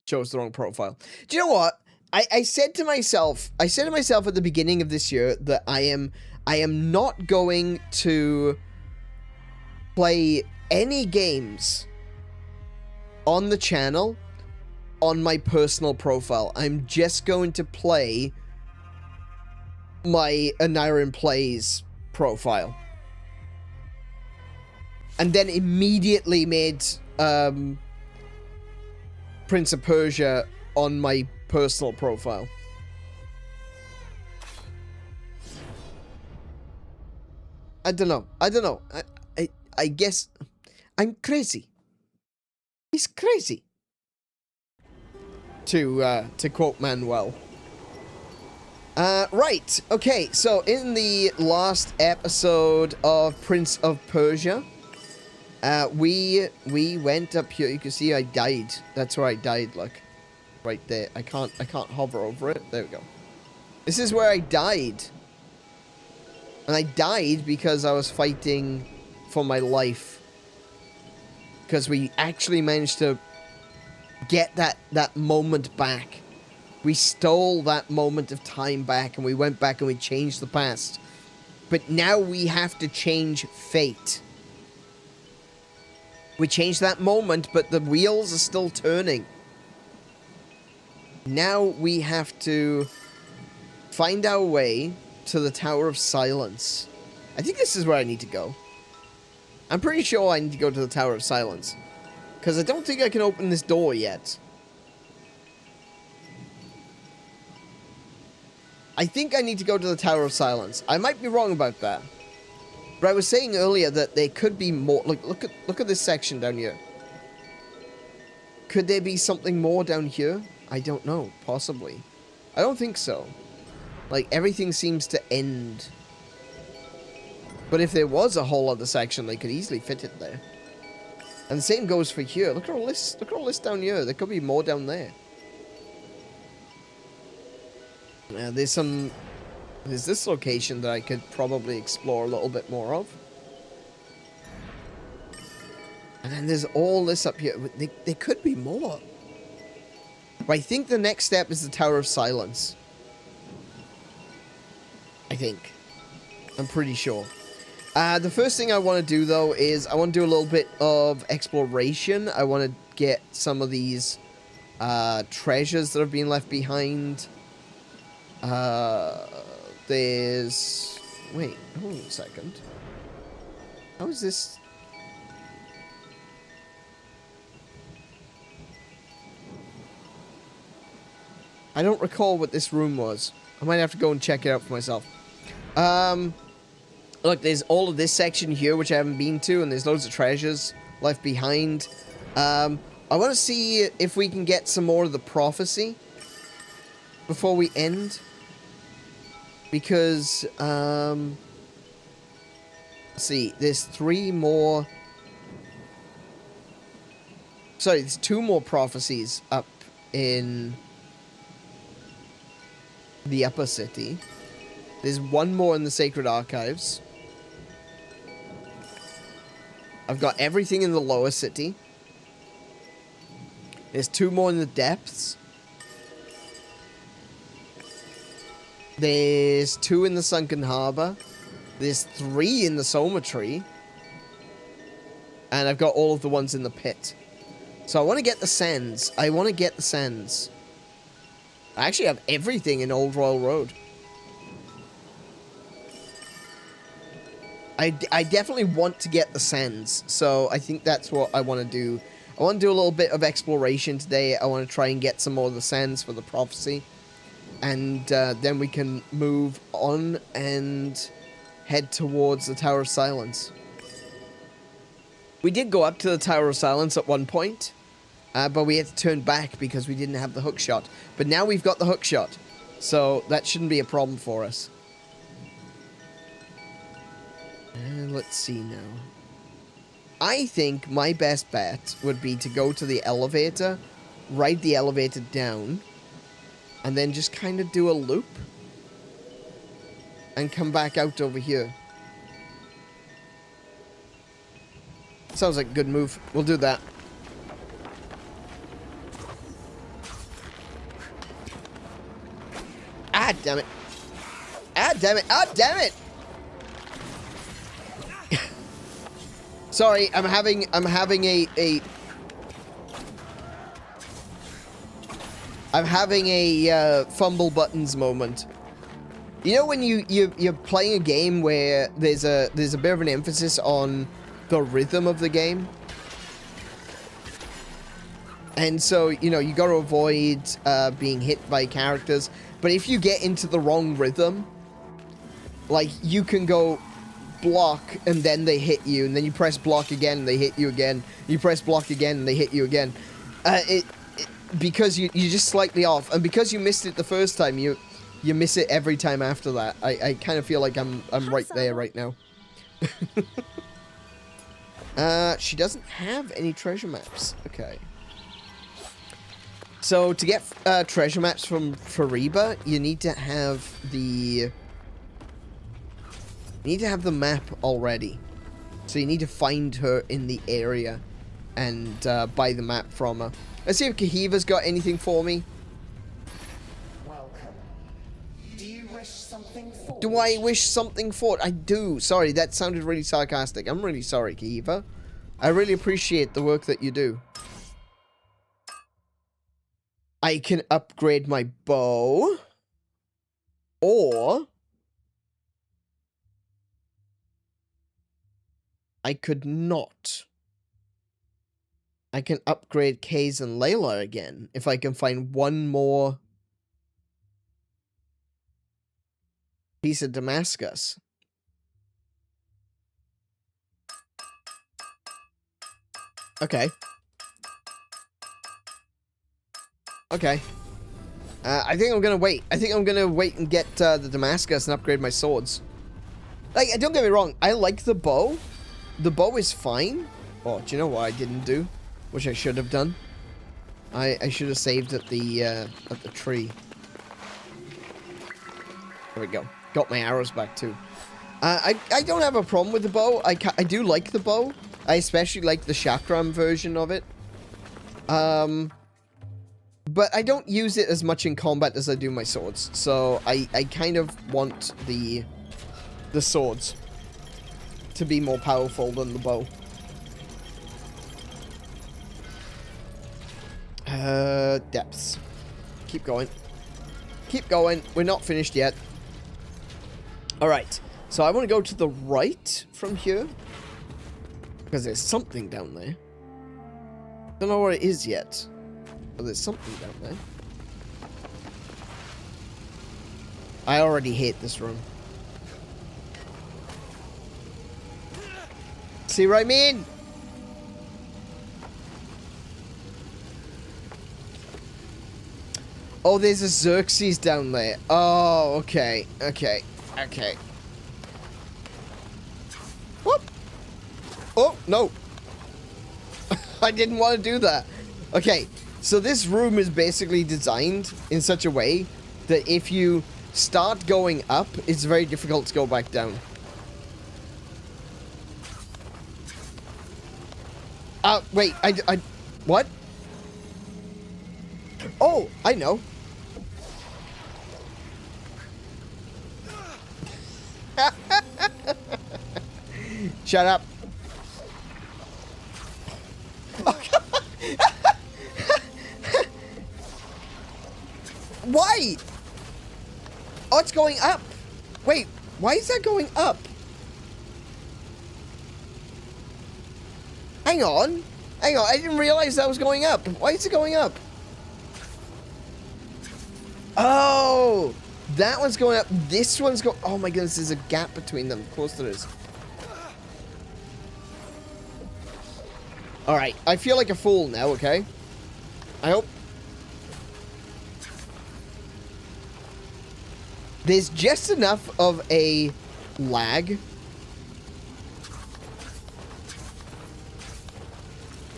chose the wrong profile. Do you know what? I said to myself at the beginning of this year that I am not going to play any games on the channel on my personal profile. I'm just going to play my AneurynPlays profile. And then immediately made Prince of Persia on my personal profile. I don't know. I guess I'm crazy. He's crazy. To quote Manuel. Right. Okay, so in the last episode of Prince of Persia, we went up here. You can see I died. That's where I died, look. Right there. I can't hover over it. There we go. This is where I died. And I died because I was fighting for my life. Because we actually managed to get that moment back. We stole that moment of time back, and we went back and we changed the past. But now we have to change fate. We changed that moment, but the wheels are still turning. Now we have to find our way to the Tower of Silence. I think this is where I need to go. I'm pretty sure I need to go to the Tower of Silence. Because I don't think I can open this door yet. I think I need to go to the Tower of Silence. I might be wrong about that. But I was saying earlier that there could be more. Look at this section down here. Could there be something more down here? I don't know. Possibly. I don't think so. Like, everything seems to end. But if there was a whole other section, they could easily fit it there. And the same goes for here. Look at all this. Look at all this down here. There could be more down there. There's this location that I could probably explore a little bit more of. And then there's all this up here. There could be more. But I think the next step is the Tower of Silence. I think. I'm pretty sure. The first thing I want to do, though, is I want to do a little bit of exploration. I want to get some of these treasures that have been left behind. There's... Wait, hold on a second. How is this... I don't recall what this room was. I might have to go and check it out for myself. Look, there's all of this section here, which I haven't been to, and there's loads of treasures left behind. I want to see if we can get some more of the prophecy before we end. Because, let's see, there's 3 more... Sorry, there's 2 more prophecies up in the upper city. There's 1 more in the Sacred Archives. I've got everything in the lower city. There's 2 more in the depths. There's 2 in the Sunken Harbor. There's 3 in the Soma tree. And I've got all of the ones in the pit. So I want to get the sands. I want to get the sands. I actually have everything in Old Royal Road. I definitely want to get the sands. So I think that's what I want to do. I want to do a little bit of exploration today. I want to try and get some more of the sands for the prophecy. And then we can move on and head towards the Tower of Silence. We did go up to the Tower of Silence at one point. But we had to turn back because we didn't have the hook shot. But now we've got the hook shot. So that shouldn't be a problem for us. And let's see now. I think my best bet would be to go to the elevator, ride the elevator down, and then just kind of do a loop. And come back out over here. Sounds like a good move. We'll do that. Ah, damn it. Ah, damn it. Ah, damn it. Sorry, I'm having a fumble buttons moment. You know when you're playing a game where there's a bit of an emphasis on the rhythm of the game? And so, you know, you got to avoid being hit by characters. But if you get into the wrong rhythm, like, you can go block and then they hit you, and then you press block again and they hit you again. You press block again and they hit you again. Because you're just slightly off, and because you missed it the first time, you miss it every time after that. I kind of feel like I'm right there right now. She doesn't have any treasure maps. Okay. So to get treasure maps from Fariba, you need to have the map already. So you need to find her in the area and buy the map from her. Let's see if Kahiva's got anything for me. Welcome. Do you wish something for? Do I wish something for it? I do. Sorry, that sounded really sarcastic. I'm really sorry, Kahiva. I really appreciate the work that you do. I can upgrade my bow. Or I could not. I can upgrade Kaze and Layla again if I can find one more piece of Damascus. Okay. Okay. I think I'm gonna wait. I think I'm gonna wait and get the Damascus and upgrade my swords. Like, don't get me wrong. I like the bow. The bow is fine. Oh, do you know what I didn't do? Which I should have done. I should have saved at the tree. There we go. Got my arrows back too. I don't have a problem with the bow. I do like the bow. I especially like the Chakram version of it. But I don't use it as much in combat as I do my swords. So I kind of want the swords to be more powerful than the bow. Depths. Keep going. Keep going. We're not finished yet. Alright. So I want to go to the right from here. Because there's something down there. Don't know what it is yet. But there's something down there. I already hate this room. See what I mean? Oh, there's a Xerxes down there. Oh, okay. Okay. Okay. Whoop. Oh, no. I didn't want to do that. Okay. So this room is basically designed in such a way that if you start going up, it's very difficult to go back down. Wait, what? Oh, I know. Shut up. Why? Oh, it's going up. Wait, why is that going up? Hang on. Hang on, I didn't realize that was going up. Why is it going up? Oh, that one's going up. This one's going... Oh my goodness, there's a gap between them. Of course there is. Alright, I feel like a fool now, okay? I hope... There's just enough of a lag.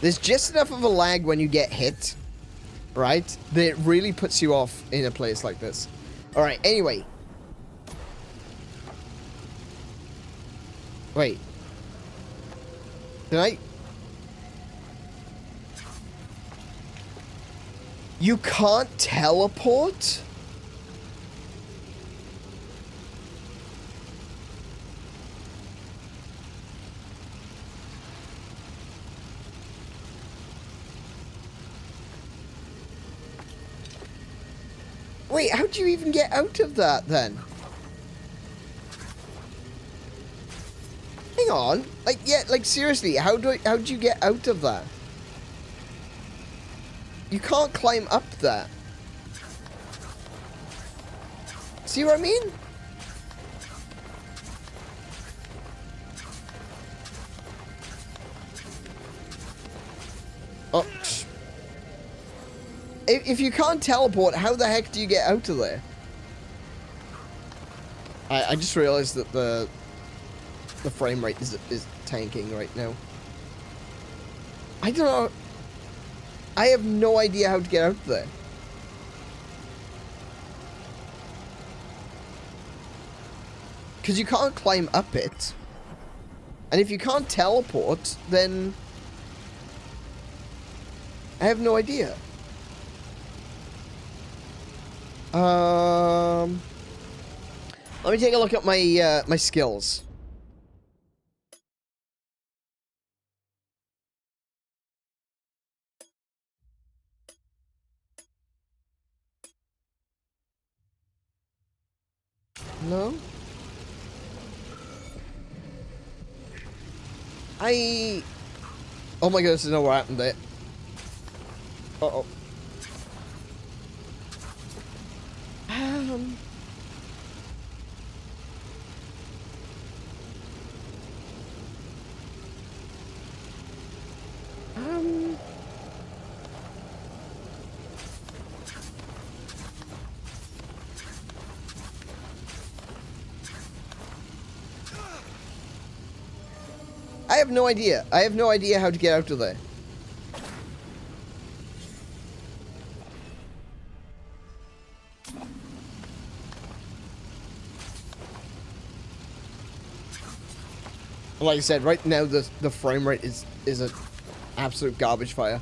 There's just enough of a lag when you get hit, right? That it really puts you off in a place like this. Alright, anyway. Wait. Did I... You can't teleport? Wait, how do you even get out of that, then? Hang on. Like, yeah, like, seriously, how do you get out of that? You can't climb up that. See what I mean? Oh, if you can't teleport, how the heck do you get out of there? I just realized that the frame rate is tanking right now. I don't know. I have no idea how to get out there. Because you can't climb up it. And if you can't teleport, then... I have no idea. Let me take a look at my my skills. No. Oh my goodness, I know what happened there. Uh-oh. I have no idea. I have no idea how to get out of there. Like I said, right now the frame rate is an absolute garbage fire.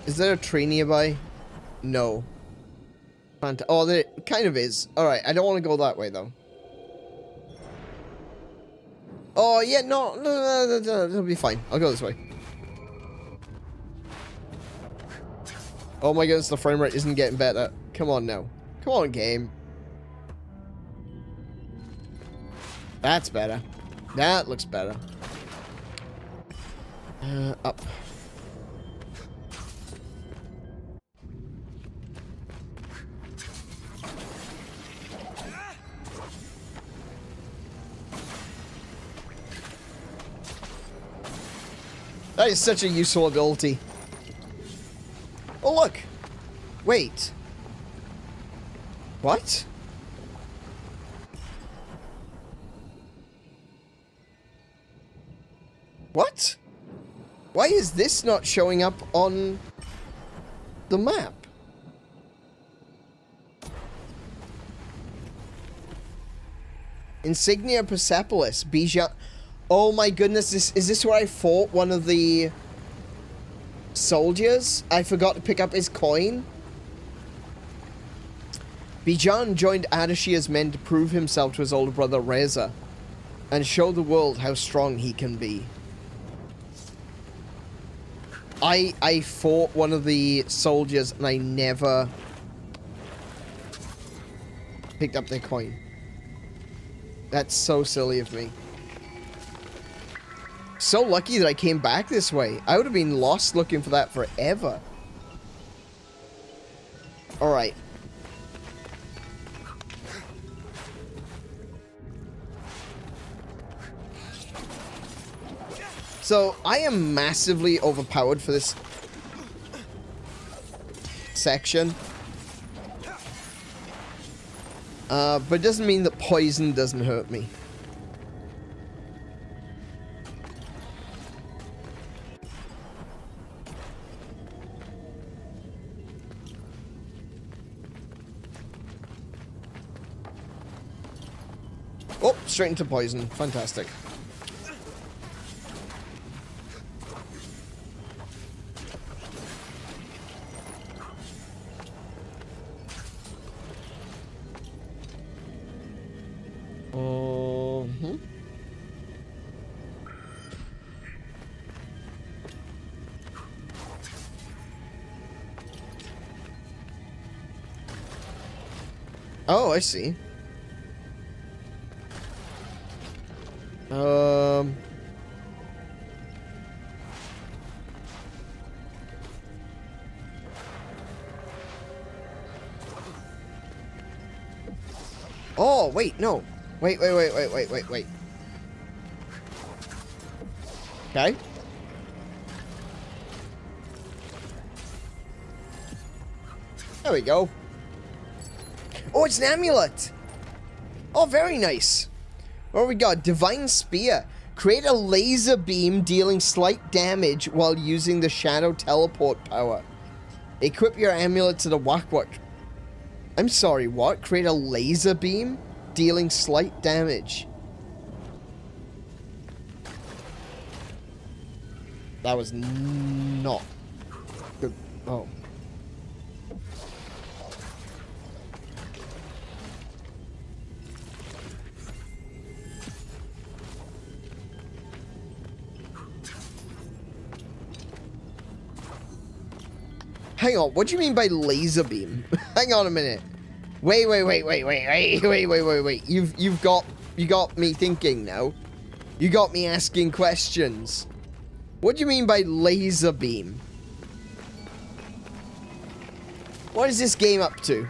Is there a tree nearby? No. Oh, there kind of is. Alright, I don't want to go that way though. Oh, yeah, no, it'll be fine. I'll go this way. Oh my goodness, the frame rate isn't getting better. Come on now. Come on, game. That's better. That looks better. Up. That is such a useful ability. Oh, look. Wait. What? What? Why is this not showing up on the map? Insignia Persepolis, Bijan. Oh my goodness, is this where I fought one of the soldiers? I forgot to pick up his coin. Bijan joined Ardashir's men to prove himself to his older brother Reza. and show the world how strong he can be. I fought one of the soldiers and I never picked up their coin. That's so silly of me. So lucky that I came back this way. I would have been lost looking for that forever. Alright. So, I am massively overpowered for this section. But it doesn't mean that poison doesn't hurt me. Oh, straight into poison. Fantastic. Oh, I see. Oh, wait, no. Wait. Okay. There we go. Oh, it's an amulet. Oh, very nice. What we got? Divine Spear. Create a laser beam dealing slight damage while using the shadow teleport power. Equip your amulet to the what? I'm sorry, what? Create a laser beam dealing slight damage. That was not good. Oh. Hang on, what do you mean by laser beam? Hang on a minute. Wait. You got me thinking now. You got me asking questions. What do you mean by laser beam? What is this game up to?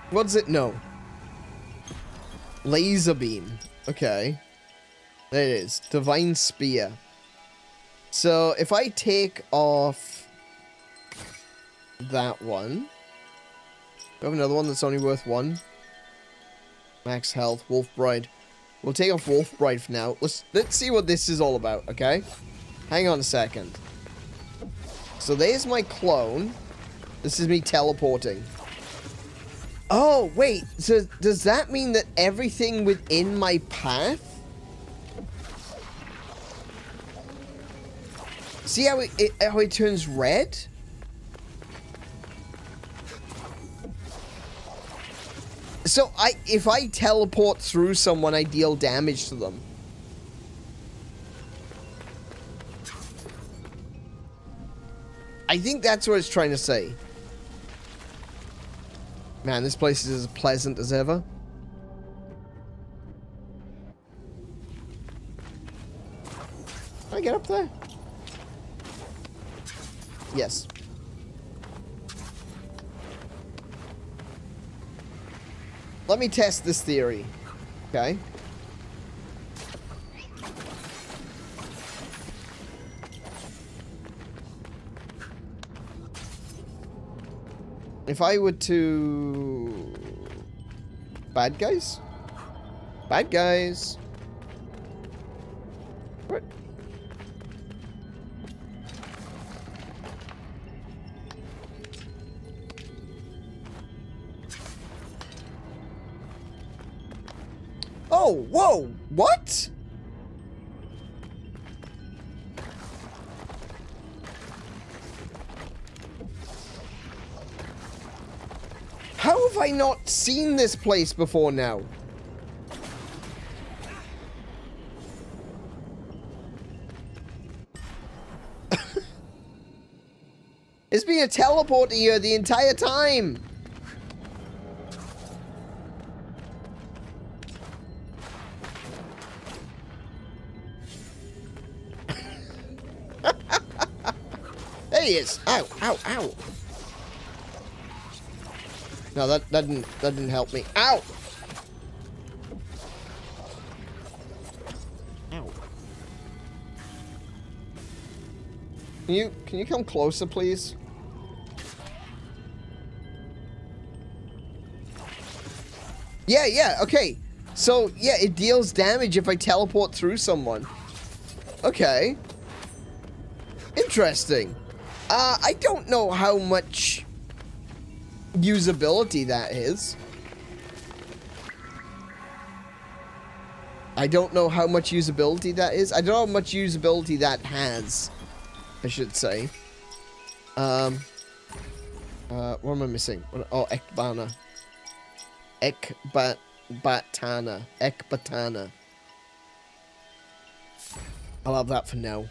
What does it know? Laser beam. Okay. There it is. Divine Spear. So, if I take off that one. We have another one that's only worth one. Max health, Wolf Bride. We'll take off Wolf Bride for now. Let's see what this is all about, okay? Hang on a second. So there's my clone. This is me teleporting. Oh, wait. So does that mean that everything within my path? See how it turns red? So, if I teleport through someone, I deal damage to them. I think that's what it's trying to say. Man, this place is as pleasant as ever. Can I get up there? Yes. Let me test this theory. Okay. If I were to... Bad guys? Bad guys. What? Oh, whoa, what? How have I not seen this place before now? There's been a teleporter here the entire time. There he is. Ow, ow, ow. No, that didn't help me. Ow. Ow. Can you come closer, please? Yeah, okay. So, yeah, it deals damage if I teleport through someone. Okay. Interesting. I don't know how much usability that is. I don't know how much usability that is. I don't know how much usability that has, I should say. What am I missing? Oh, Ekbana. Ekbatana. I'll have that for now.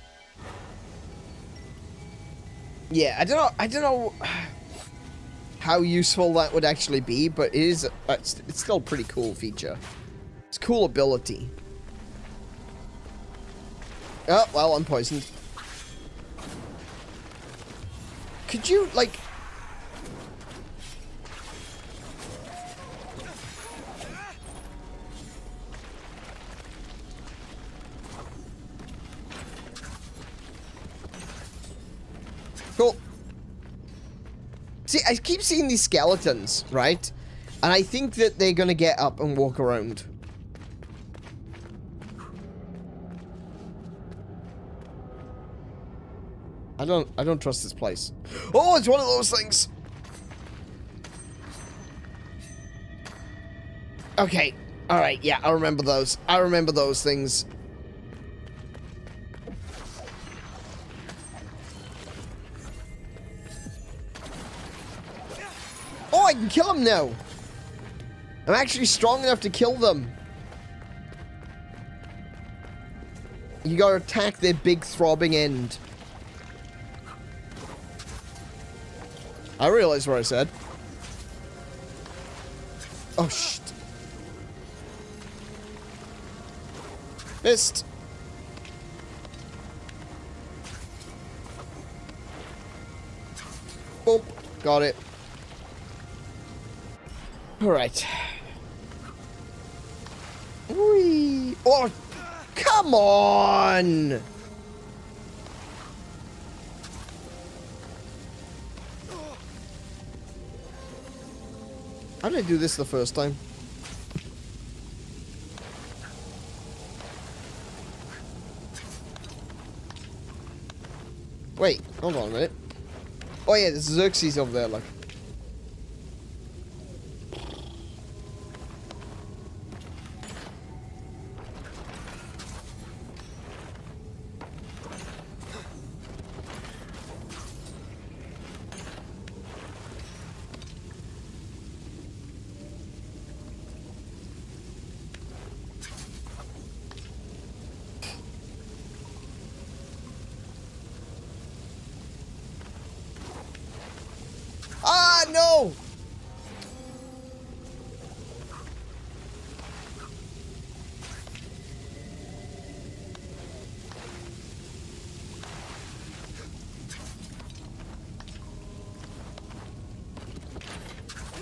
Yeah, I don't know how useful that would actually be, but it is, it's still a pretty cool feature. It's a cool ability. Oh, well, I'm poisoned. Could you, like... Cool. See, I keep seeing these skeletons, right? And I think that they're gonna get up and walk around. I don't trust this place. Oh, it's one of those things. Okay. All right. Yeah, I remember those. I remember those things. Oh, I can kill them now. I'm actually strong enough to kill them. You gotta attack their big throbbing end. I realized what I said. Oh, shit. Missed. Boop. Got it. Alright. Whee! Oh, come on! How did I do this the first time? Wait, hold on a minute. Oh yeah, there's Xerxes over there, look. Ah, no!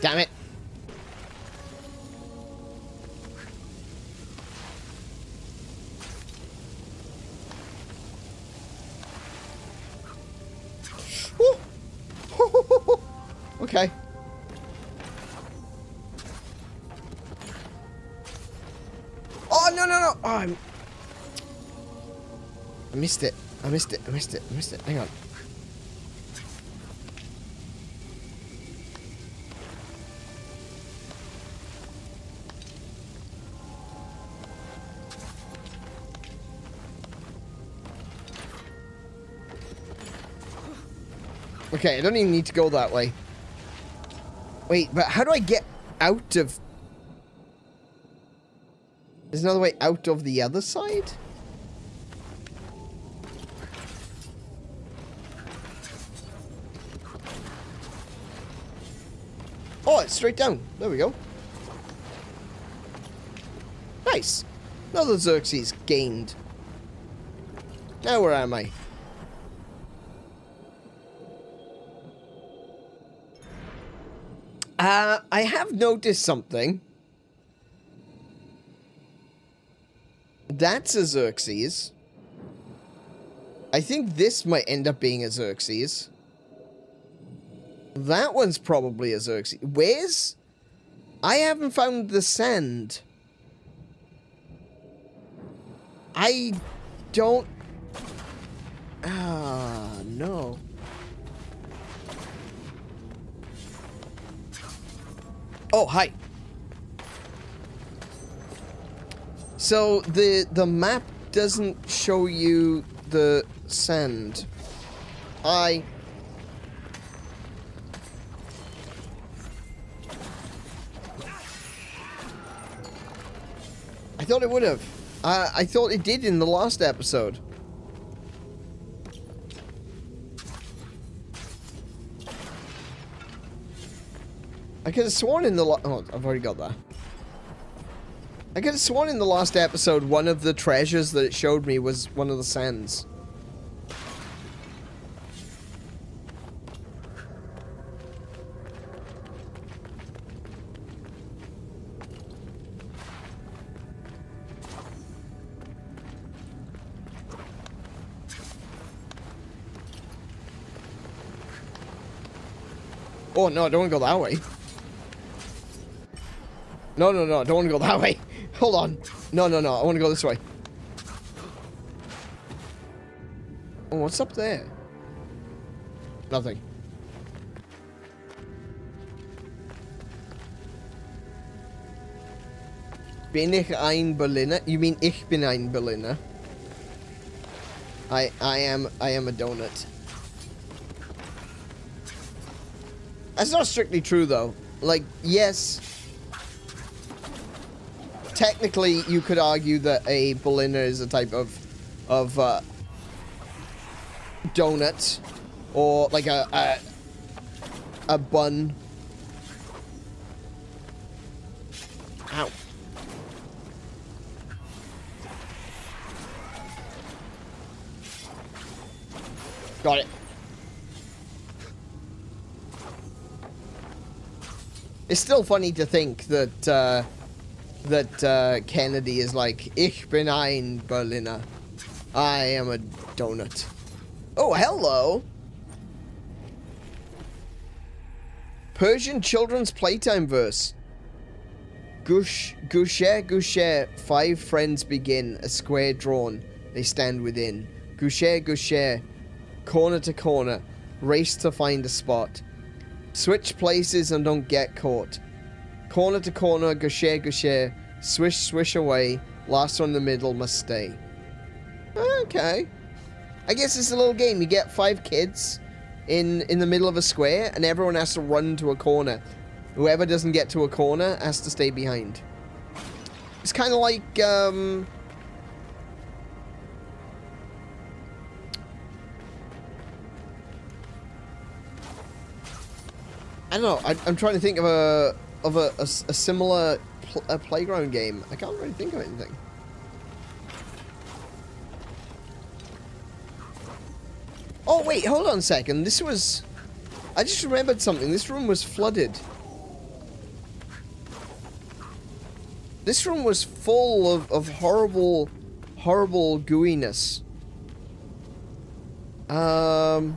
Damn it. Woo. Okay. Oh, no. Oh, I missed it. I missed it. Hang on. Okay, I don't even need to go that way. Wait, but how do I get out of... There's another way out of the other side? Oh, it's straight down. There we go. Nice. Another Xerxes gained. Now where am I? I have noticed something. That's a Xerxes. I think this might end up being a Xerxes. That one's probably a Xerxes. Where's... I haven't found the sand. I don't... no. Oh, hi. So, the map doesn't show you the sand. I thought it would have. I thought it did in the last episode. I could have sworn in the oh, I've already got that. I could have sworn in the last episode one of the treasures that it showed me was one of the sands. Oh no, I don't want to go that way. No, I don't want to go that way. Hold on. No, I want to go this way. Oh, what's up there? Nothing. Bin ich ein Berliner? You mean ich bin ein Berliner? I am a donut. That's not strictly true though. Like, yes, technically you could argue that a Berliner is a type of donut, or like a bun. Ow. Got it. It's still funny to think that Kennedy is like, ich bin ein Berliner. I am a donut. Oh, hello. Persian children's playtime verse. Gusher, 5 friends begin, a square drawn, they stand within. Gusher, corner to corner, race to find a spot. Switch places and don't get caught. Corner to corner, gusher, swish away, last one in the middle must stay. Okay. I guess it's a little game. You get 5 kids in the middle of a square, and everyone has to run to a corner. Whoever doesn't get to a corner has to stay behind. It's kind of like, I don't know. I'm trying to think of a similar playground game. I can't really think of anything. Oh wait, hold on a second. This was... I just remembered something. This room was flooded. This room was full of horrible gooiness. And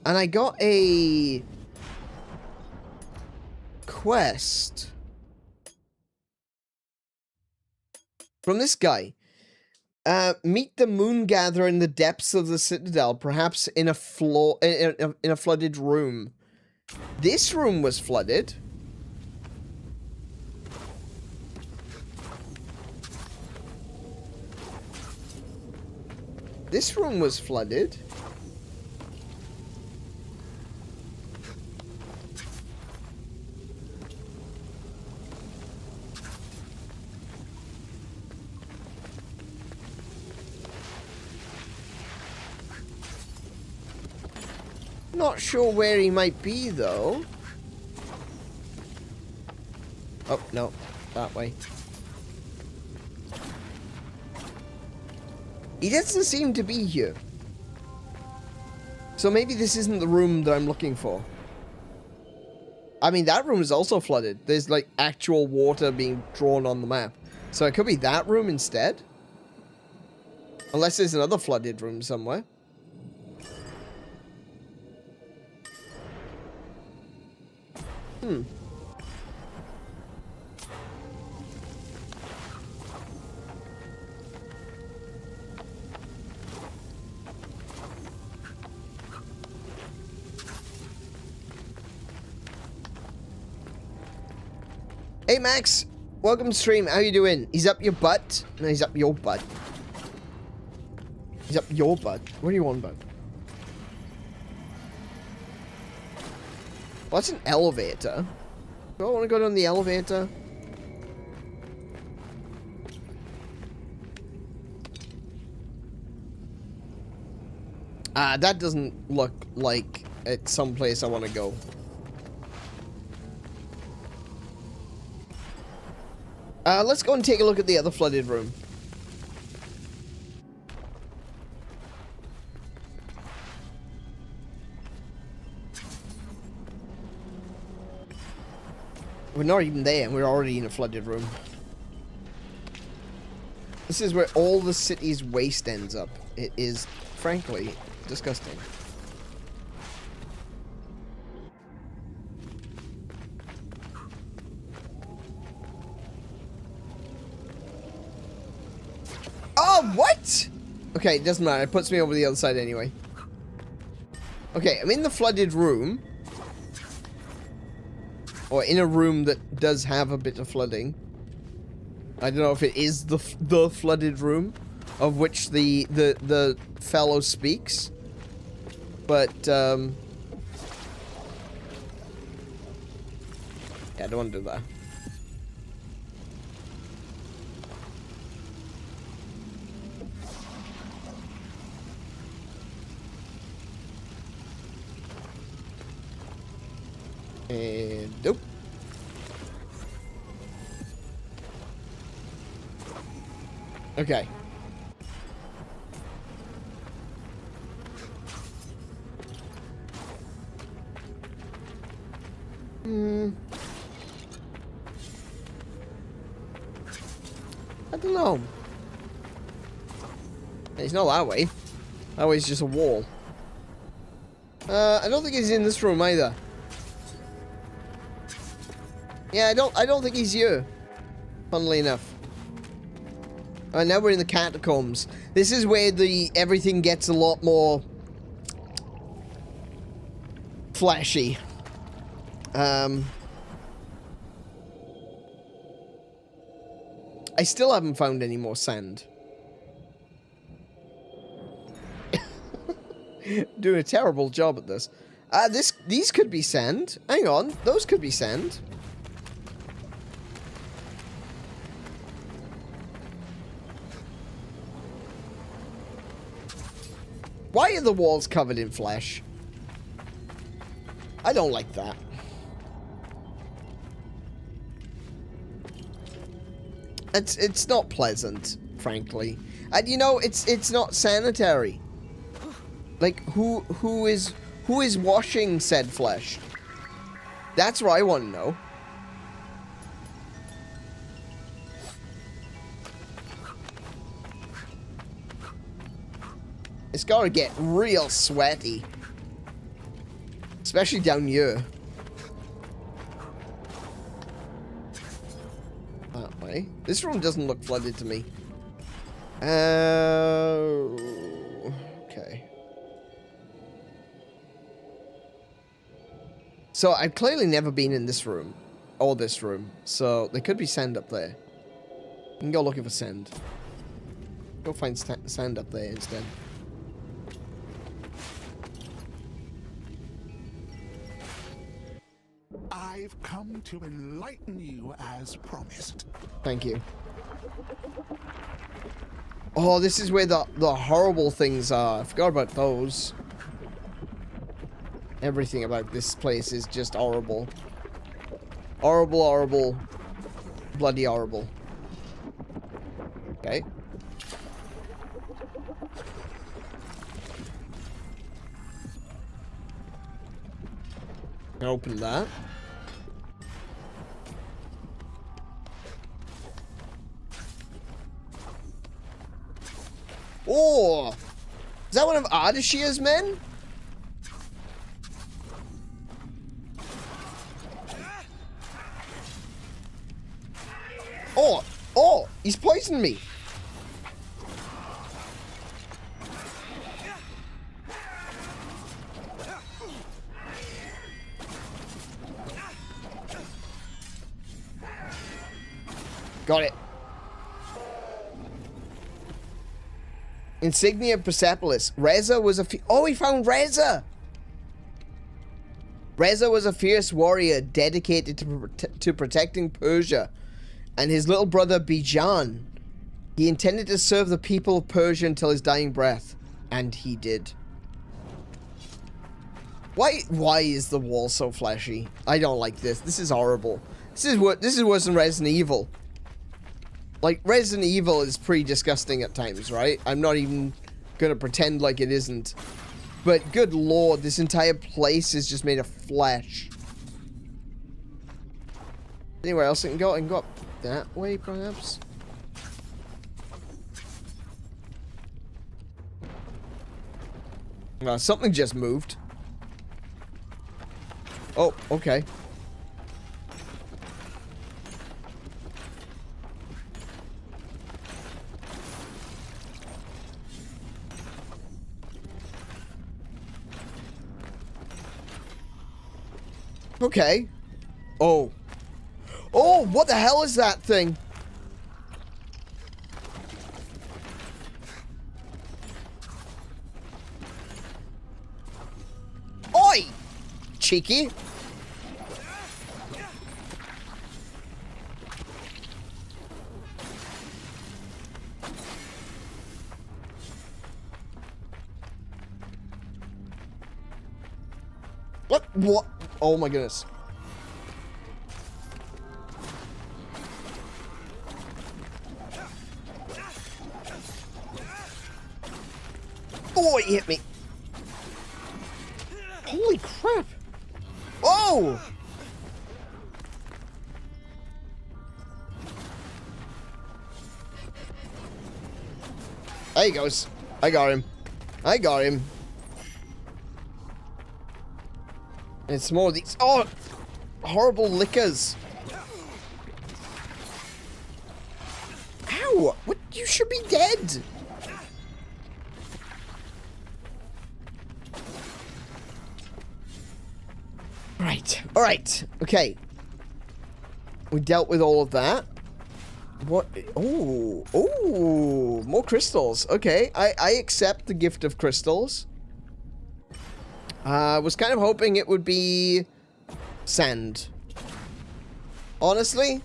I got a quest from this guy. Meet the moon gatherer in the depths of the citadel, perhaps in a flooded room. This room was flooded. This room was flooded. Not sure where he might be, though. Oh, no. That way. He doesn't seem to be here. So maybe this isn't the room that I'm looking for. I mean, that room is also flooded. There's, like, actual water being drawn on the map. So it could be that room instead? Unless there's another flooded room somewhere. Hmm. Hey Max, welcome to stream. How you doing? He's up your butt. No, he's up your butt. He's up your butt. What do you want, bud? What's an elevator? Do I want to go down the elevator? That doesn't look like it's someplace I want to go. Let's go and take a look at the other flooded room. We're not even there, and we're already in a flooded room. This is where all the city's waste ends up. It is, frankly, disgusting. Oh, what? Okay, it doesn't matter. It puts me over the other side anyway. Okay, I'm in the flooded room. Or in a room that does have a bit of flooding. I don't know if it is the flooded room of which the fellow speaks. But, yeah, I don't want to do that. And nope. Okay. I don't know. He's not that way. That way's just a wall. I don't think he's in this room either. Yeah, I don't think he's here. Funnily enough. Now we're in the catacombs. This is where everything gets a lot more flashy. I still haven't found any more sand. Doing a terrible job at this. These could be sand. Hang on, those could be sand. Why are the walls covered in flesh? I don't like that. It's not pleasant, frankly. And you know, it's not sanitary. Like who is washing said flesh? That's what I want to know. It's gotta get real sweaty. Especially down here. That way. This room doesn't look flooded to me. Okay. So I've clearly never been in this room. Or this room. So there could be sand up there. You can go looking for sand. Go find sand up there instead. I've come to enlighten you as promised. Thank you. Oh, this is where the horrible things are. I forgot about those. Everything about this place is just horrible. Horrible, horrible, bloody horrible. Okay. Open that. Oh! Is that one of Ardasheer's men? Oh! Oh! He's poisoned me! Got it. Insignia of Persepolis. Reza was a... Oh, he found Reza! Reza was a fierce warrior dedicated to protecting Persia. And his little brother Bijan. He intended to serve the people of Persia until his dying breath. And he did. Why is the wall so flashy? I don't like this. This is horrible. This is worse than Resident Evil. Like, Resident Evil is pretty disgusting at times, right? I'm not even gonna pretend like it isn't. But good lord, this entire place is just made of flesh. Anywhere else I can go? I can go up that way, perhaps? Something just moved. Oh, okay. Okay. Oh. Oh, what the hell is that thing? Oi! Cheeky. What? Oh my goodness. Oh, he hit me. Holy crap. Oh! There he goes. I got him. I got him. And some more of these. Oh! Horrible lickers. Ow! What? You should be dead. Right. Alright. Okay. We dealt with all of that. What? Oh. Oh. More crystals. Okay. I accept the gift of crystals. Was kind of hoping it would be sand. Honestly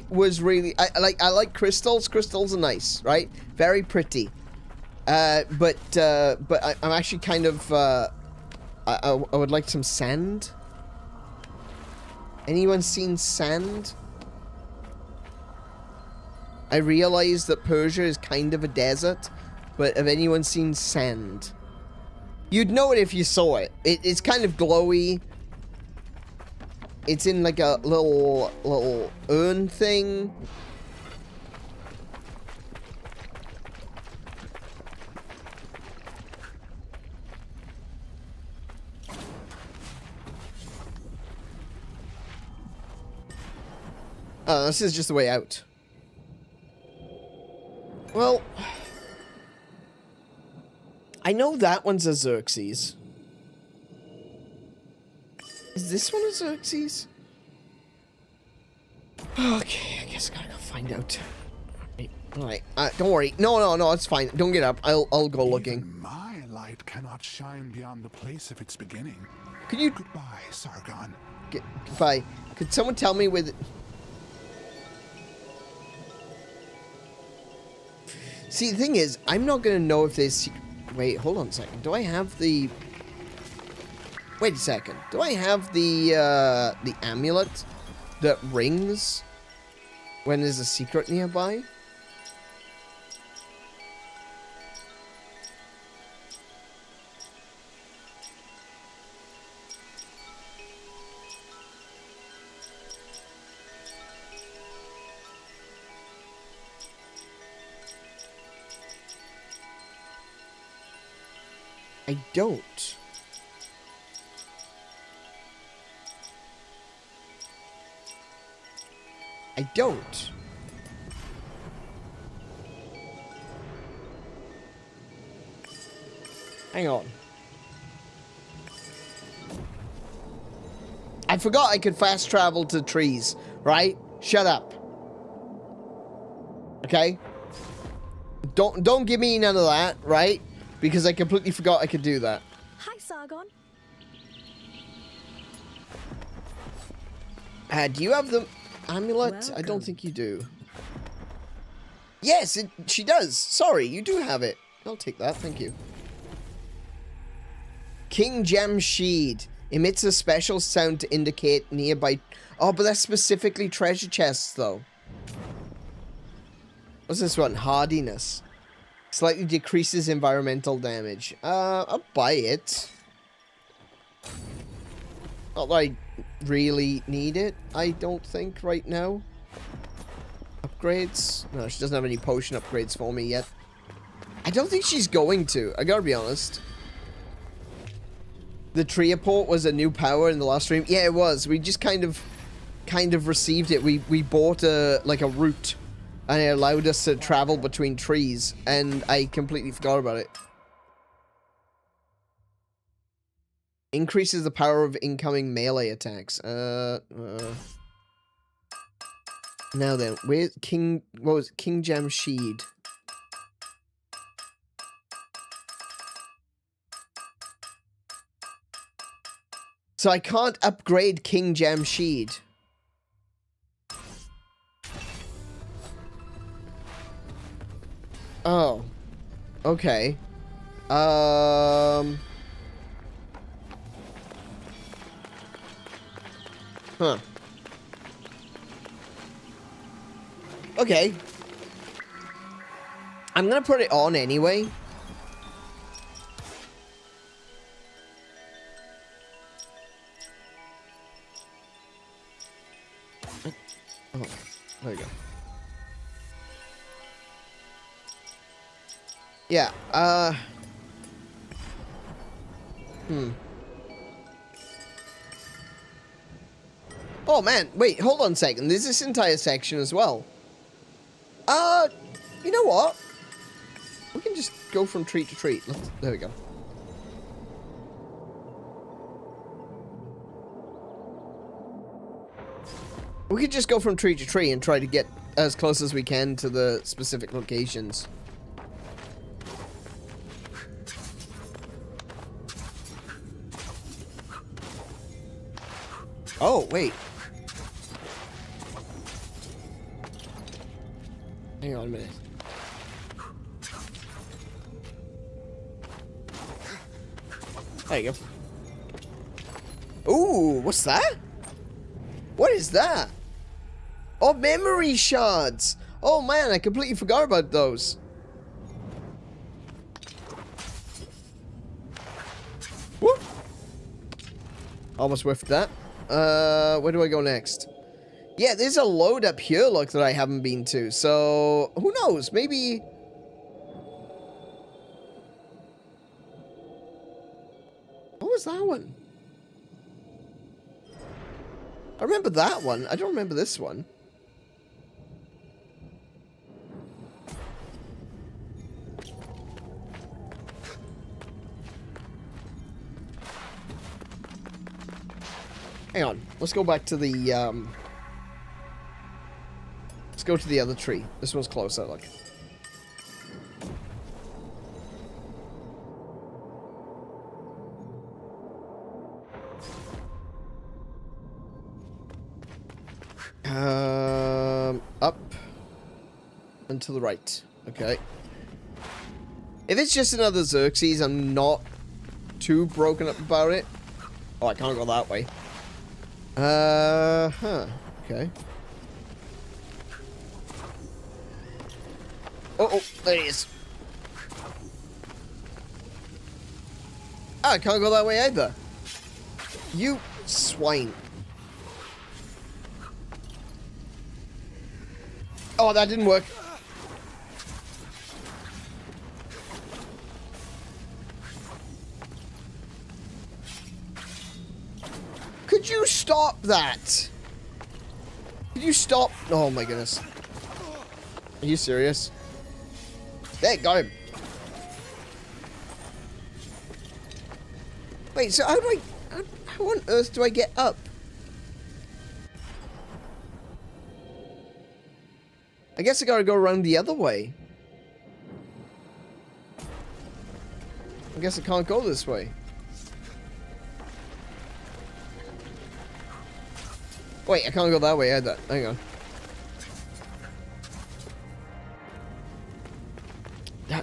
was really I like crystals. Crystals are nice, right? Very pretty. But I'm actually kind of I would like some sand. Anyone seen sand? I realize that Persia is kind of a desert, but have anyone seen sand? You'd know it if you saw it. It's kind of glowy. It's in like a little urn thing. Oh, this is just the way out. Well, I know that one's a Xerxes. Is this one a Xerxes? Okay, I guess I gotta go find out. Alright, don't worry. No, it's fine. Don't get up. I'll go looking. Even my light cannot shine beyond the place of its beginning. Could you... Goodbye, Sargon. Goodbye. Could someone tell me where... See, the thing is, I'm not gonna know if there's... Wait, hold on a second. Do I have the... Wait a second. Do I have the amulet? that rings when there's a secret nearby. I don't. I don't. Hang on. I forgot I could fast travel to trees, right? Shut up. Okay? Don't give me none of that, right? Because I completely forgot I could do that. Hi, Sargon. Do you have the amulet? Welcome. I don't think you do. Yes, she does. Sorry, you do have it. I'll take that, thank you. King Jamshid emits a special sound to indicate nearby... Oh, but that's specifically treasure chests, though. What's this one? Hardiness. Slightly decreases environmental damage. I'll buy it. Not that I really need it, I don't think, right now. Upgrades? No, she doesn't have any potion upgrades for me yet. I don't think she's going to, I gotta be honest. The Treaport was a new power in the last stream. Yeah, it was. We just kind of received it. We bought a route, and it allowed us to travel between trees, and I completely forgot about it. Increases the power of incoming melee attacks. Now then, where's King... What was it? King Jamshid. So I can't upgrade King Jamshid. Oh. Okay. Huh. Okay. I'm gonna put it on anyway. Oh, there you go. Yeah, Oh man, wait, hold on a second. There's this entire section as well. You know what? We can just go from tree to tree. There we go. We could just go from tree to tree and try to get as close as we can to the specific locations. Oh, wait. Hang on a minute. There you go. Ooh, what's that? What is that? Oh, memory shards. Oh man, I completely forgot about those. Whoop. Almost whiffed that. Where do I go next? Yeah, there's a load up here, look, that I haven't been to. So, who knows? Maybe... What was that one? I remember that one. I don't remember this one. Hang on. Let's go back to the, Let's go to the other tree. This one's closer, look. Up and to the right. Okay. If it's just another Xerxes, I'm not too broken up about it. Oh, I can't go that way. Huh. Okay. Oh, there he is. Oh, I can't go that way either. You swine. Oh, that didn't work. Could you stop that? Could you stop? Oh my goodness. Are you serious? There, got him. Wait, so how do I... How on earth do I get up? I guess I gotta go around the other way. I guess I can't go this way. Wait, I can't go that way either. Hang on.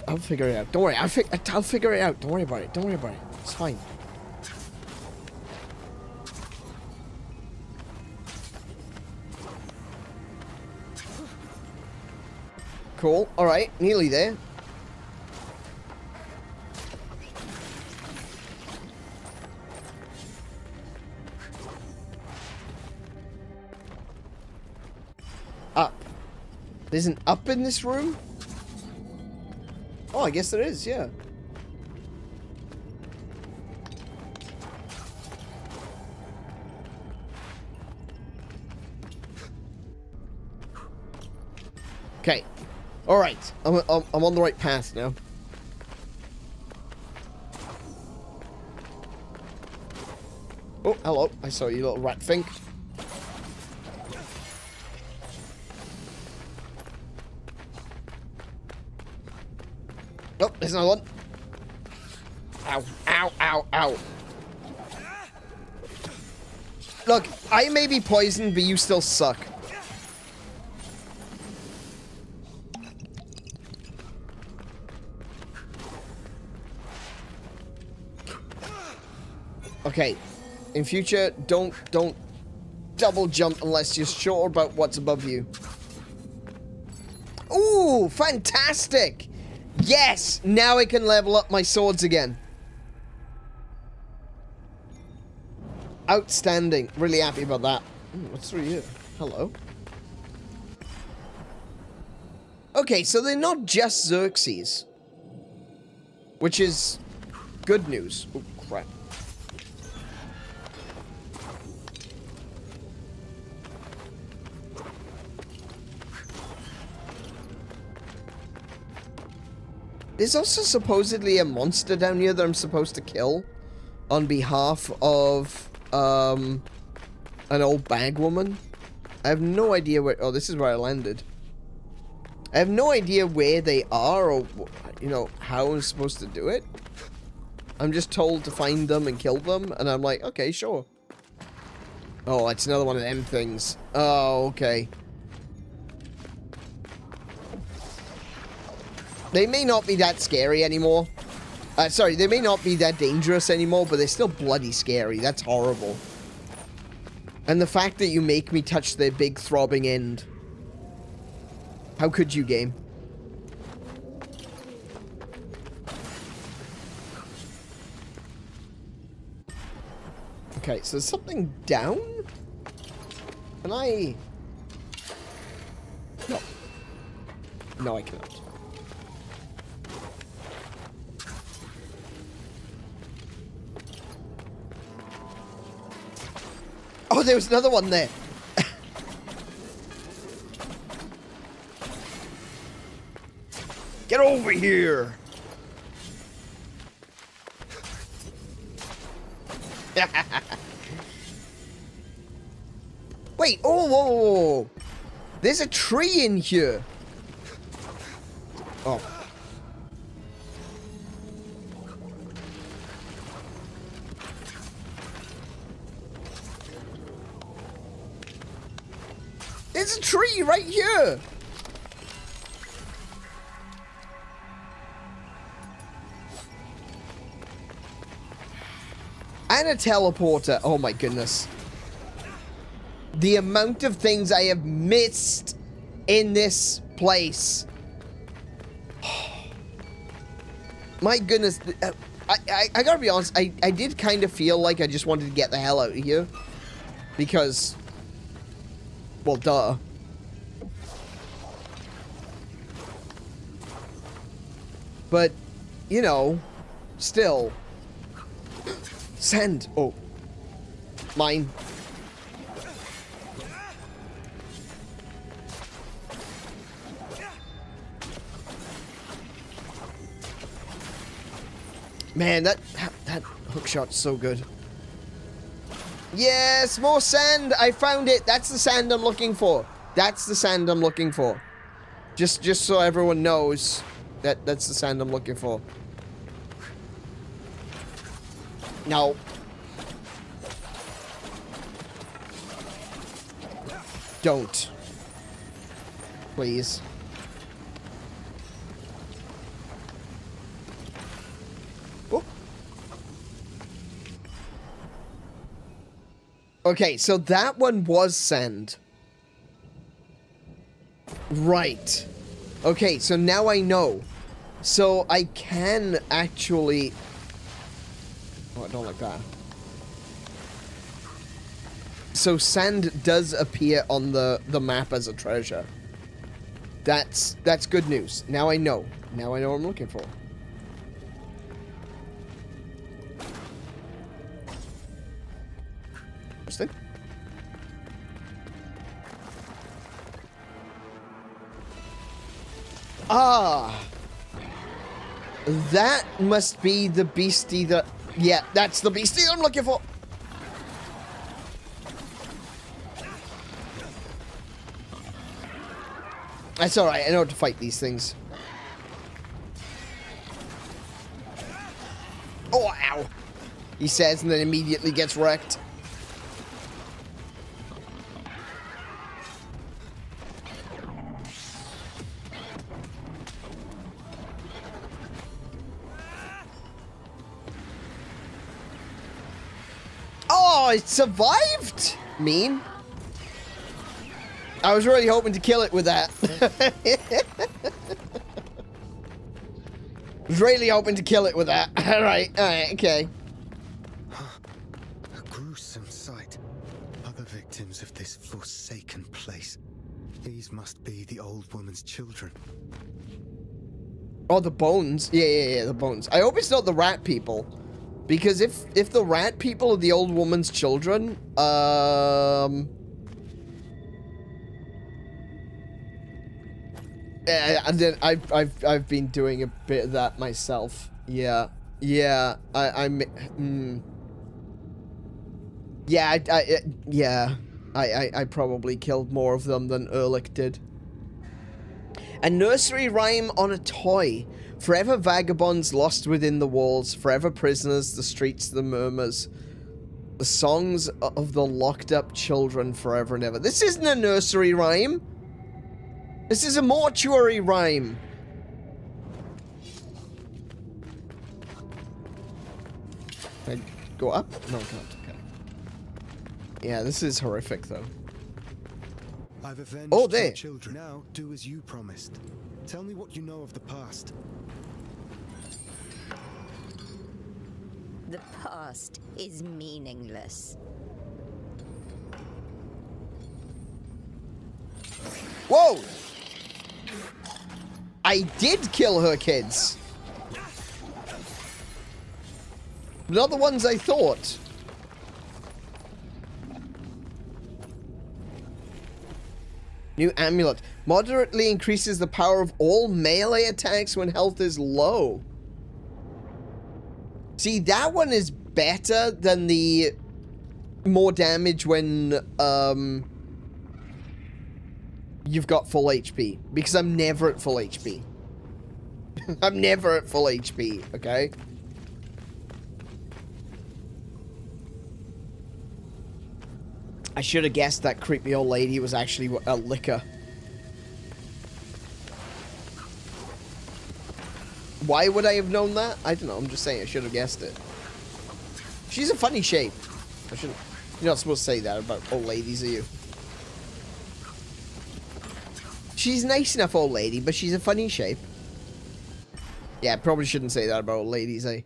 I'll figure it out. Don't worry. I'll figure it out. Don't worry about it. Don't worry about it. It's fine. Cool. All right. Nearly there. Up. There's an up in this room? Oh, I guess there is, yeah. Okay. All right. I'm on the right path now. Oh, hello. I saw you, little rat fink. Oh, there's another one. Ow, ow, ow, ow. Look, I may be poisoned, but you still suck. Okay. In future, don't double jump unless you're sure about what's above you. Ooh, fantastic! Yes! Now I can level up my swords again. Outstanding. Really happy about that. Ooh, what's through here? Hello. Okay, so they're not just Xerxes. Which is good news. Oh, crap. There's also supposedly a monster down here that I'm supposed to kill on behalf of an old bag woman. I have no idea where... Oh, this is where I landed. I have no idea where they are or, you know, how I'm supposed to do it. I'm just told to find them and kill them, and I'm like, okay, sure. Oh, it's another one of them things. Oh, okay. They may not be that scary anymore. Sorry, they may not be that dangerous anymore, but they're still bloody scary. That's horrible. And the fact that you make me touch their big throbbing end. How could you, game? Okay, so there's something down? Can I... No. No, I cannot. Oh, there was another one there. Get over here. Wait, oh, whoa, whoa, whoa. There's a tree in here. Oh. There's a tree right here. And a teleporter. Oh my goodness. The amount of things I have missed in this place. My goodness. I gotta be honest, I did kind of feel like I just wanted to get the hell out of here. Because, well, duh. But, you know, still. Send. Oh. Mine. Man, that hook shot's so good. Yes, more sand. I found it. That's the sand I'm looking for. That's the sand I'm looking for. Just so everyone knows that that's the sand I'm looking for. No. Don't. Please. Oh. Okay, so that one was sand. Right. Okay, so now I know. So I can actually... Oh, I don't like that. So sand does appear on the map as a treasure. That's good news. Now I know. Now I know what I'm looking for. Interesting. Ah! That must be the beastie that... Yeah, that's the beastie I'm looking for! That's alright, I know how to fight these things. Oh, ow! He says and then immediately gets wrecked. Oh, it survived! Mean. I was really hoping to kill it with that. Was really hoping to kill it with that. Alright, okay. A gruesome sight. Other victims of this forsaken place. These must be the old woman's children. Oh, the bones. Yeah, the bones. I hope it's not the rat people. Because if the rat people are the old woman's children, and then I've been doing a bit of that myself. Yeah, I probably killed more of them than Erlich did. A nursery rhyme on a toy. Forever vagabonds lost within the walls, forever prisoners, the streets, the murmurs. The songs of the locked up children forever and ever. This isn't a nursery rhyme. This is a mortuary rhyme. Can I go up? No, I can't. Okay. Yeah, this is horrific though. I've avenged your children. Now do as you promised. Tell me what you know of the past. The past is meaningless. Whoa! I did kill her kids. Not the ones I thought. New amulet. Moderately increases the power of all melee attacks when health is low. See, that one is better than the more damage when you've got full HP. Because I'm never at full HP. I'm never at full HP, okay? I should have guessed that creepy old lady was actually a licker. Why would I have known that? I don't know. I'm just saying I should have guessed it. She's a funny shape. I shouldn't. You're not supposed to say that about old ladies, are you? She's a nice enough old lady, but she's a funny shape. Yeah, probably shouldn't say that about old ladies, eh?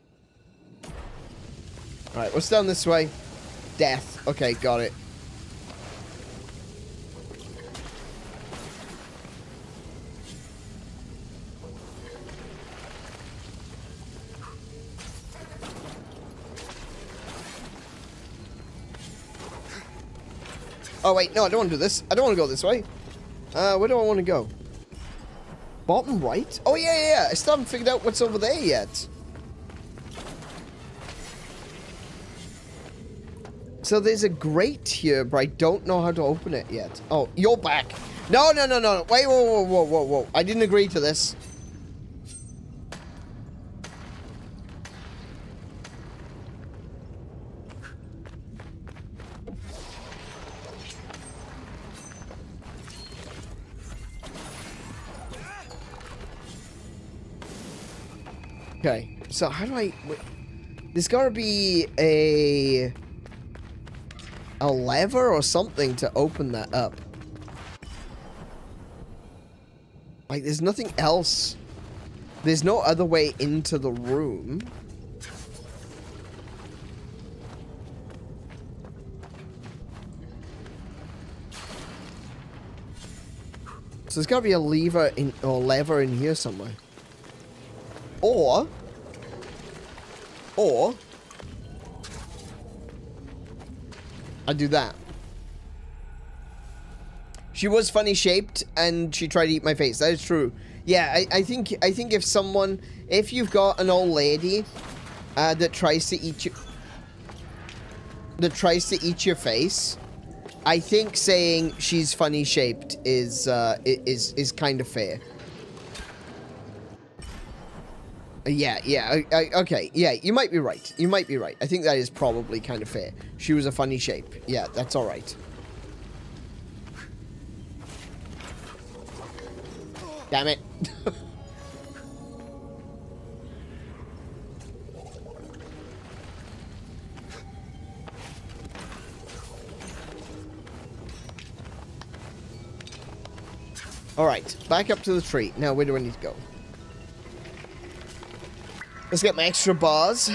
Alright, what's down this way? Death. Okay, got it. Oh, wait, no, I don't want to do this. I don't want to go this way. Where do I want to go? Bottom right? Oh, yeah. I still haven't figured out what's over there yet. So there's a grate here, but I don't know how to open it yet. Oh, you're back. No. Wait, whoa. I didn't agree to this. Okay, so how do I... Wait, there's gotta be a lever or something to open that up. Like, there's nothing else. There's no other way into the room. So there's gotta be a lever in, or lever in here somewhere. Or I do that. She was funny shaped and she tried to eat my face. That is true. Yeah, I think if you've got an old lady that tries to eat your face, I think saying she's funny shaped is kind of fair. Yeah, okay, yeah, you might be right. I think that is probably kind of fair. She was a funny shape. Yeah, that's alright. Damn it. Alright, back up to the tree. Now, where do I need to go? Let's get my extra bars.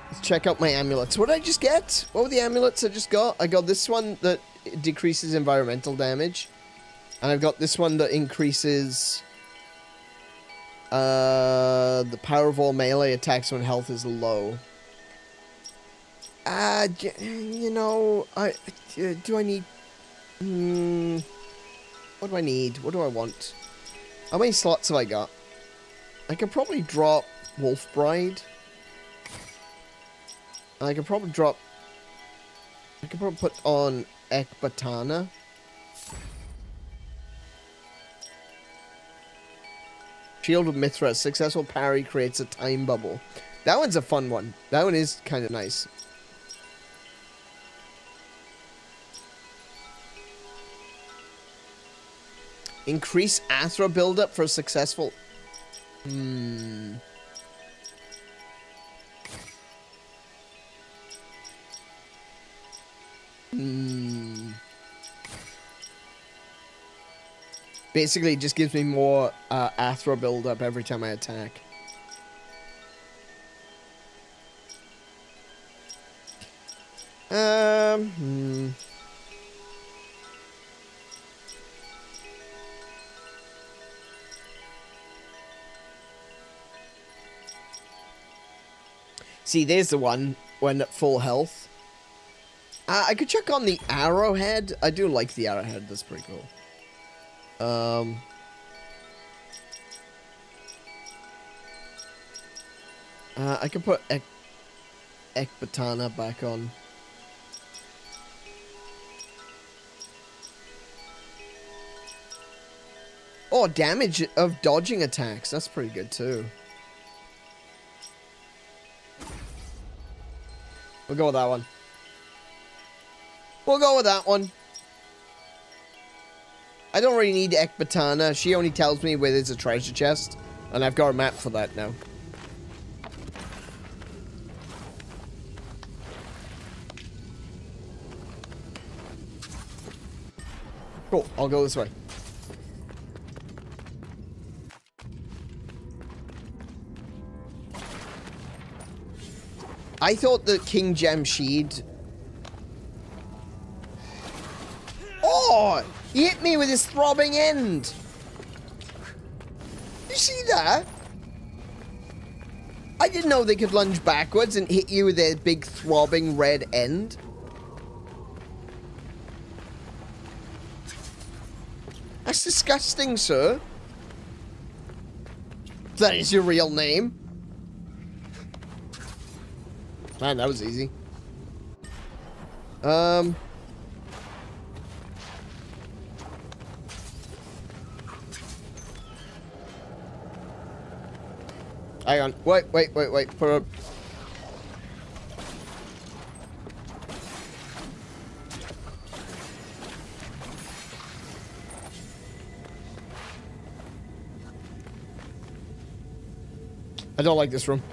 Let's check out my amulets. What did I just get? What were the amulets I just got? I got this one that decreases environmental damage. And I've got this one that increases the power of all melee attacks when health is low. You know, do I need... what do I need? What do I want? How many slots have I got? I could probably drop Wolf Bride. I could probably drop... I could probably put on Ekbatana. Shield of Mithra. Successful parry creates a time bubble. That one's a fun one. That one is kind of nice. Increase Athra buildup for a successful... Basically, it just gives me more Athra buildup every time I attack. See, there's the one when at full health. I could check on the arrowhead. I do like the arrowhead. That's pretty cool. I could put Ekbatana back on. Oh, damage of dodging attacks. That's pretty good too. We'll go with that one. We'll go with that one. I don't really need Ekbatana. She only tells me where there's a treasure chest. And I've got a map for that now. Cool. I'll go this way. I thought that King Jamshid... Oh! He hit me with his throbbing end! You see that? I didn't know they could lunge backwards and hit you with their big throbbing red end. That's disgusting, sir. That is your real name. Man, that was easy. Hang on. Wait. Put up. I don't like this room.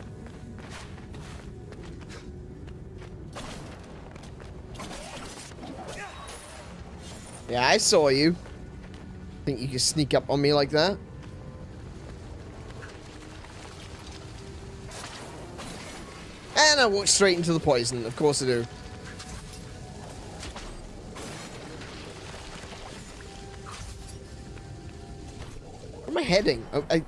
Yeah, I saw you. Think you can sneak up on me like that? And I walk straight into the poison. Of course I do. Where am I heading? I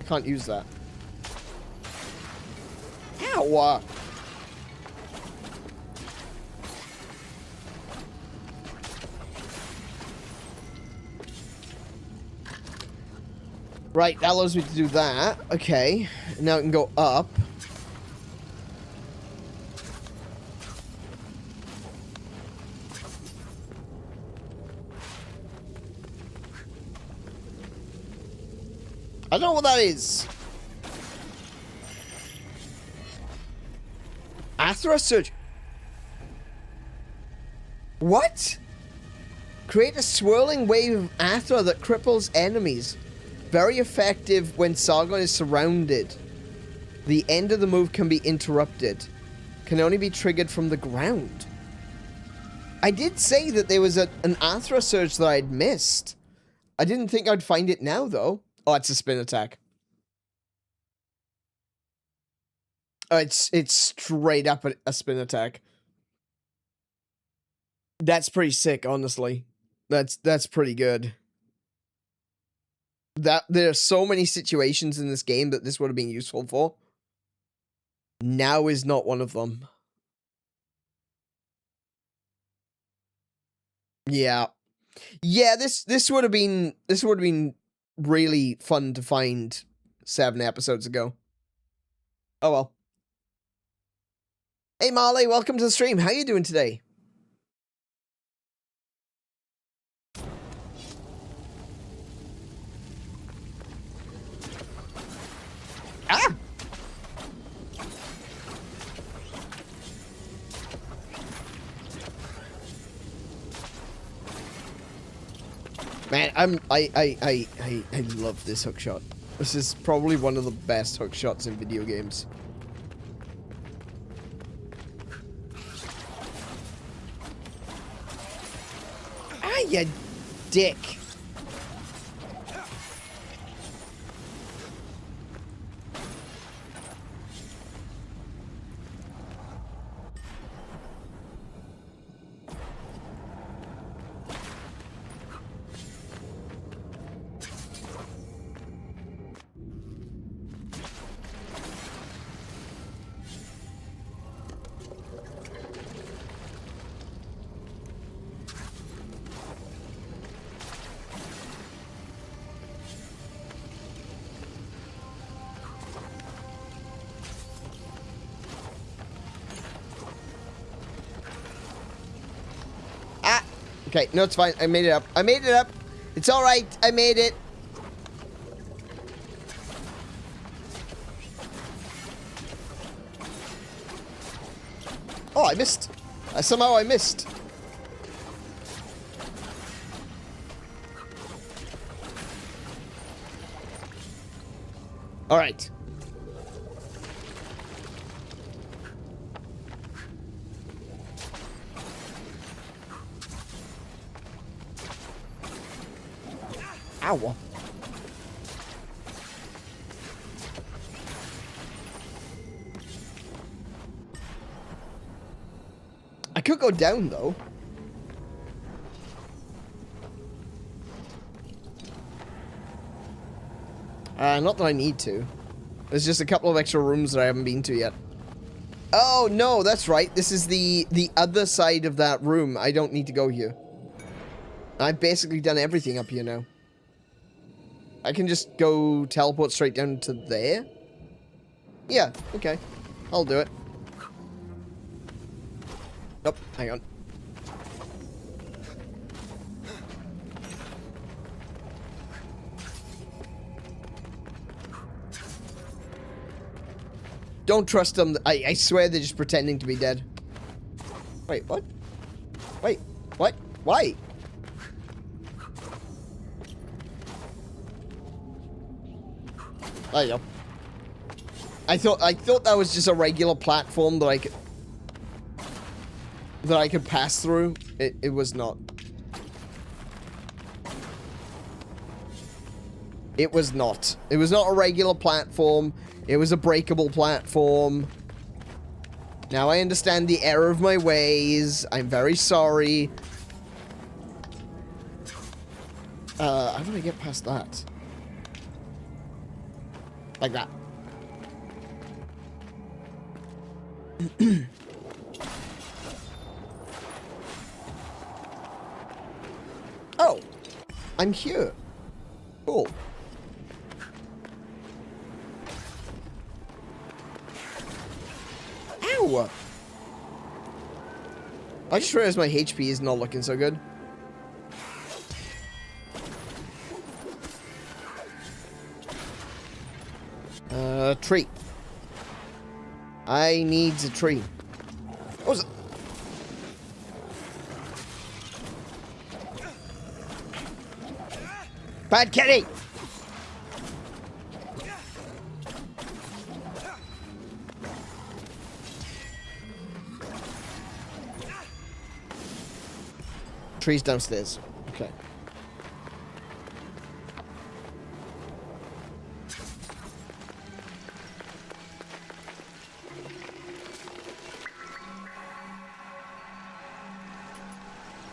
can't use that. Ow! Right, that allows me to do that. Okay. Now I can go up. I don't know what that is. Athra Surge. What? Create a swirling wave of Athra that cripples enemies. Very effective when Sargon is surrounded. The end of the move can be interrupted. Can only be triggered from the ground. I did say that there was an Athra Surge that I'd missed. I didn't think I'd find it now, though. Oh, it's a spin attack. Oh, it's straight up a spin attack. That's pretty sick, honestly. That's pretty good. There are so many situations in this game that this would have been useful for. Now is not one of them. Yeah. Yeah, this would have been really fun to find 7 episodes ago. Oh well. Hey Marley, welcome to the stream. How you doing today? Ah! Man, I love this hookshot. This is probably one of the best hookshots in video games. Ah, you dick. Okay, no, it's fine. I made it up. I made it up. It's alright. I made it. Oh, I missed. Somehow I missed. Alright. Ow. I could go down, though. Not that I need to. There's just a couple of extra rooms that I haven't been to yet. Oh, no, that's right. This is the other side of that room. I don't need to go here. I've basically done everything up here now. I can just go teleport straight down to there? Yeah, okay. I'll do it. Oh, hang on. Don't trust them. I swear they're just pretending to be dead. Wait, what? Wait, what? Why? There you go. I thought that was just a regular platform that I could pass through. It was not. It was not. It was not a regular platform. It was a breakable platform. Now I understand the error of my ways. I'm very sorry. How do I get past that? Like that. Oh, I'm here. Cool. Ow! I just realized my HP is not looking so good. Tree. I need a tree. What was it? Bad kitty! Trees downstairs. Okay.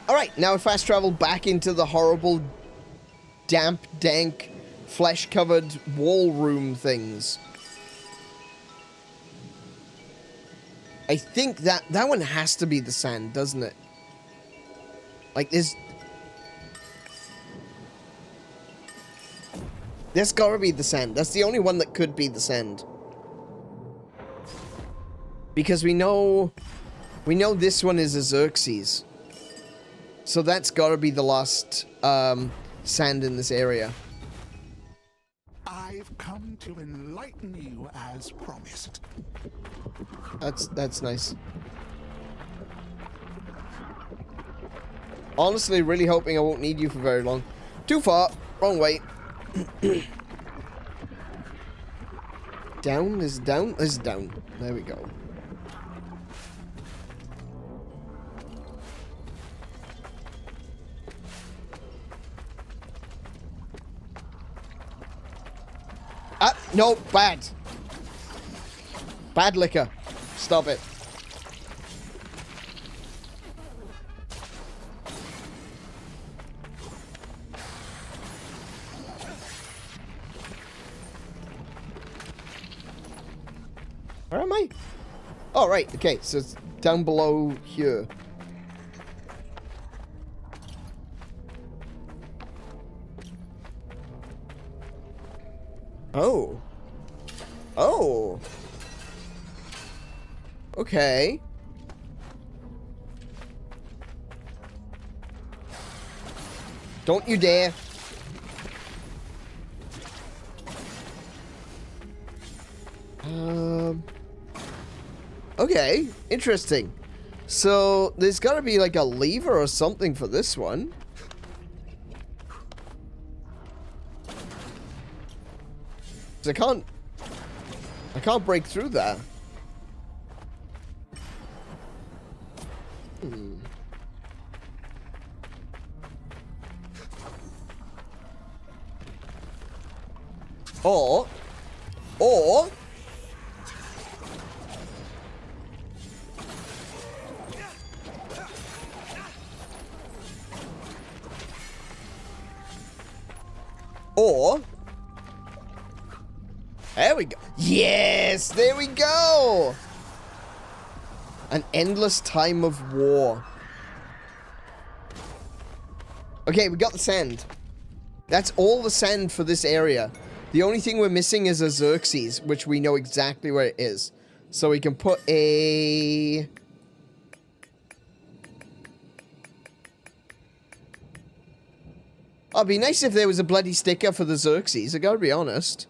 Alright, now I fast travel back into the horrible, damp, dank, flesh-covered wall room things. I think that one has to be the sand, doesn't it? Like, there's gotta be the sand. That's the only one that could be the sand. Because we know this one is a Xerxes. So that's gotta be the last, sand in this area. I've come to enlighten you as promised. That's nice. Honestly, really hoping I won't need you for very long. Too far. Wrong way. Down is down is down. There we go. Ah, no, bad. Bad liquor. Stop it. Where am I? Oh, right. Okay, so it's down below here. Oh. Oh. Okay. Don't you dare. Okay, interesting. So, there's gotta be like a lever or something for this one. I can't break through that. Or... There we go. Yes! There we go! An endless time of war. Okay, we got the sand. That's all the sand for this area. The only thing we're missing is a Xerxes, which we know exactly where it is. So we can put a... Oh, it'd be nice if there was a bloody sticker for the Xerxes, I gotta be honest.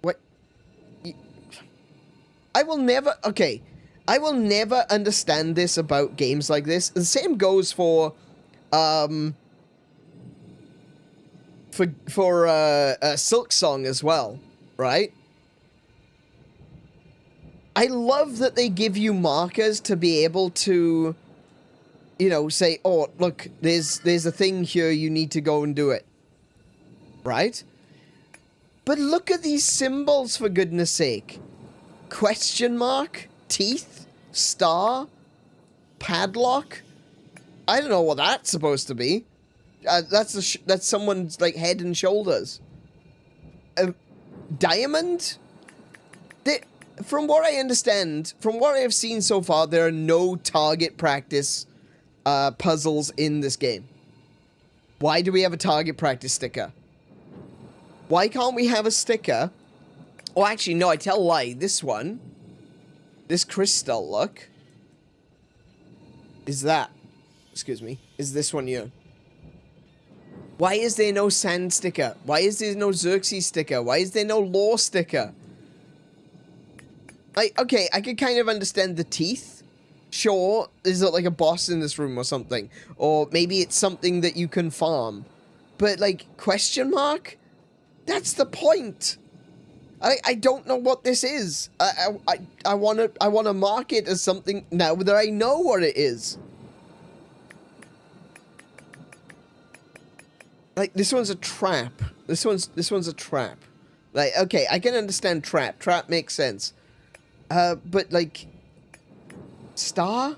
What? I will never... Okay. I will never understand this about games like this. The same goes for... Silk Song as well, right? I love that they give you markers to be able to... You know, say, oh, look, there's a thing here, you need to go and do it. Right? But look at these symbols, for goodness sake. Question mark? Teeth? Star? Padlock? I don't know what that's supposed to be. That's someone's, like, head and shoulders. Diamond? From what I understand, from what I have seen so far, there are no target practice puzzles in this game. Why do we have a target practice sticker? Why can't we have a sticker? Oh, actually, no, I tell a lie. This one, this crystal, look, is that, excuse me, is this one here. Why is there no sand sticker? Why is there no Xerxes sticker? Why is there no law sticker? Okay, I could kind of understand the teeth. Sure, is it like a boss in this room or something? Or maybe it's something that you can farm. But, like, question mark? That's the point. I don't know what this is. I want to mark it as something now that I know what it is. Like, this one's a trap. This one's a trap. Like, okay, I can understand trap. Trap makes sense. But, like... Star?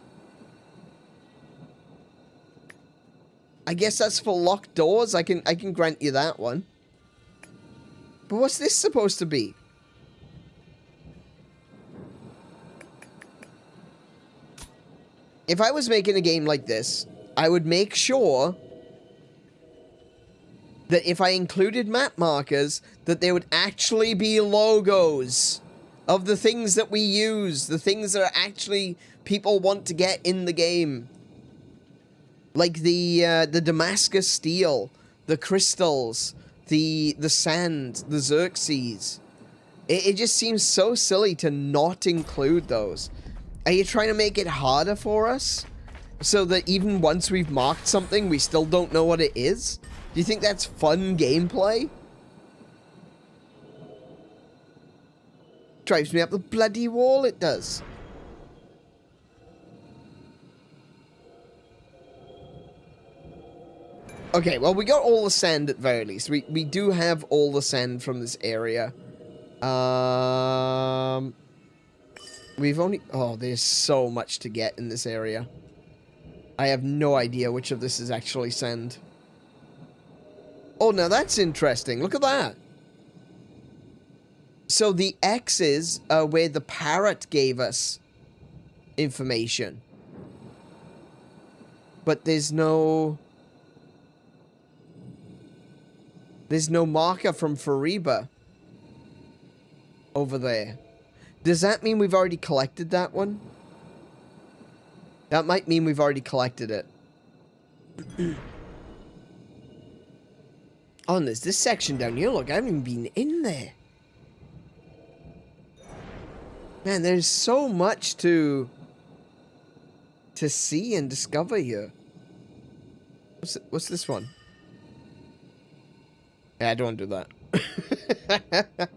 I guess that's for locked doors. I can grant you that one. But what's this supposed to be? If I was making a game like this, I would make sure that if I included map markers, that there would actually be logos of the things that we use, the things that are actually people want to get in the game. Like the Damascus steel, the crystals, the sand, the Xerxes. It just seems so silly to not include those. Are you trying to make it harder for us? So that even once we've marked something, we still don't know what it is? Do you think that's fun gameplay? Drives me up the bloody wall, it does. Okay, well, we got all the sand at very least. We do have all the sand from this area. We've only... Oh, there's so much to get in this area. I have no idea which of this is actually sand. Oh, now that's interesting. Look at that. So the X's are where the parrot gave us information. But there's no... There's no marker from Fariba over there. Does that mean we've already collected that one? That might mean we've already collected it. Oh, and there's this section down here. Look, I haven't even been in there. Man, there's so much to see and discover here. What's this one? Yeah, I don't want to do that.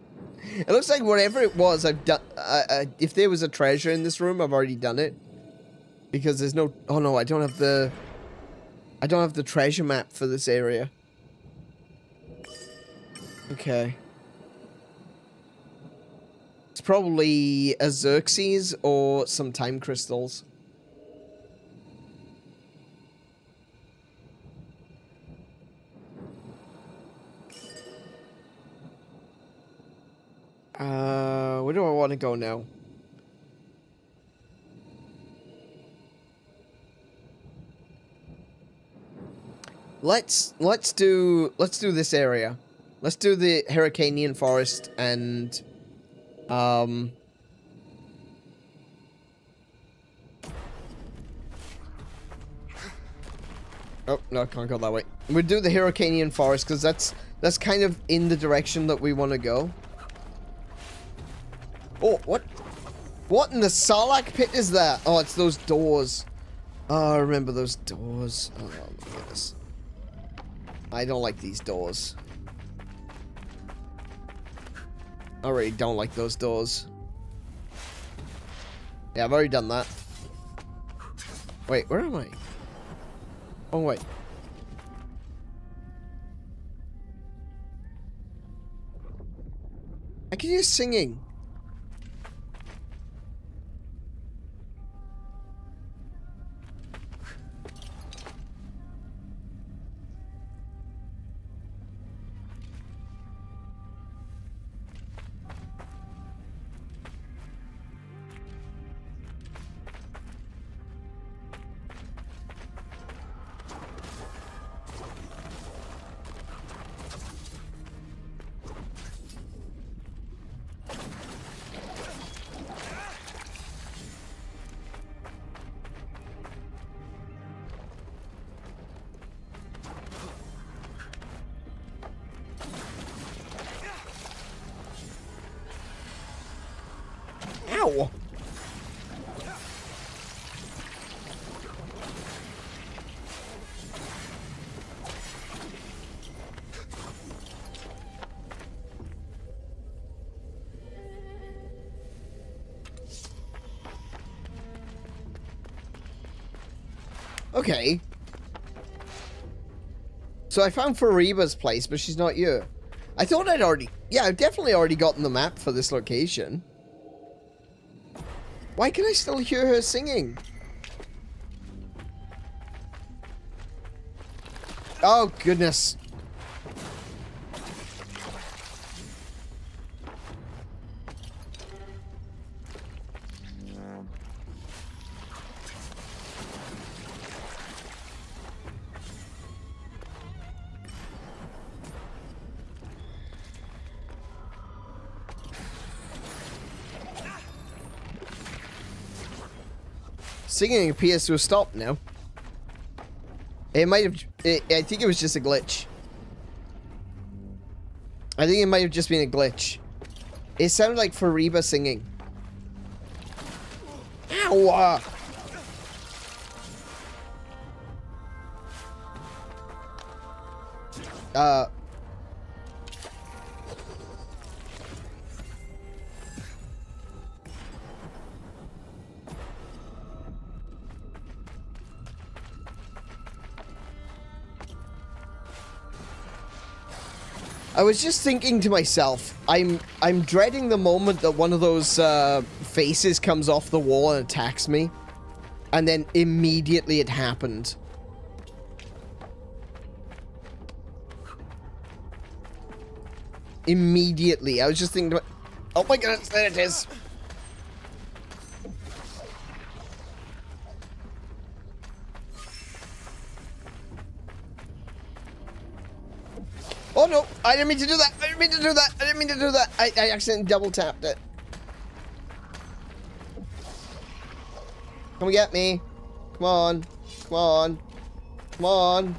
It looks like whatever it was, I've done... if there was a treasure in this room, I've already done it. Because there's no... Oh, no, I don't have the... I don't have the treasure map for this area. Okay. It's probably a Xerxes or some time crystals. Where do I want to go now? Let's do this area. Let's do the Hyrcanian forest and oh no, I can't go that way. We'll do the Hyrcanian forest because that's kind of in the direction that we want to go. Oh, what? What in the Sarlacc pit is that? Oh, it's those doors. Oh, I remember those doors. Oh, look at this. I don't like these doors. I really don't like those doors. Yeah, I've already done that. Wait, where am I? Oh, wait. I can hear singing. Ow! Okay. So I found Fariba's place, but she's not here. I thought I'd already... Yeah, I've definitely already gotten the map for this location. Why can I still hear her singing? Oh, goodness. Singing appears to have stopped now. It might have... I think it was just a glitch. I think it might have just been a glitch. It sounded like Fariba singing. Ow! I was just thinking to myself, I'm dreading the moment that one of those faces comes off the wall and attacks me. And then immediately it happened. Immediately. I was just thinking, oh my goodness, there it is. Oh no, I didn't mean to do that. I didn't mean to do that. I didn't mean to do that. I accidentally double tapped it. Come and get me. Come on. Come on. Come on.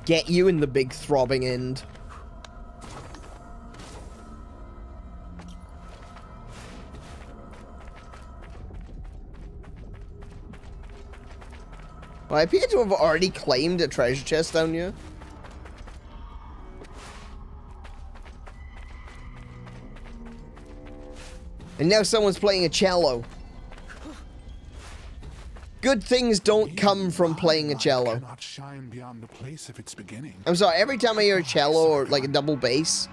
Get you in the big throbbing end. Well, I appear to have already claimed a treasure chest down here. And now someone's playing a cello. Good things don't come from playing a cello. Cannot shine beyond the place of its beginning. I'm sorry, every time I hear a cello or like a double bass,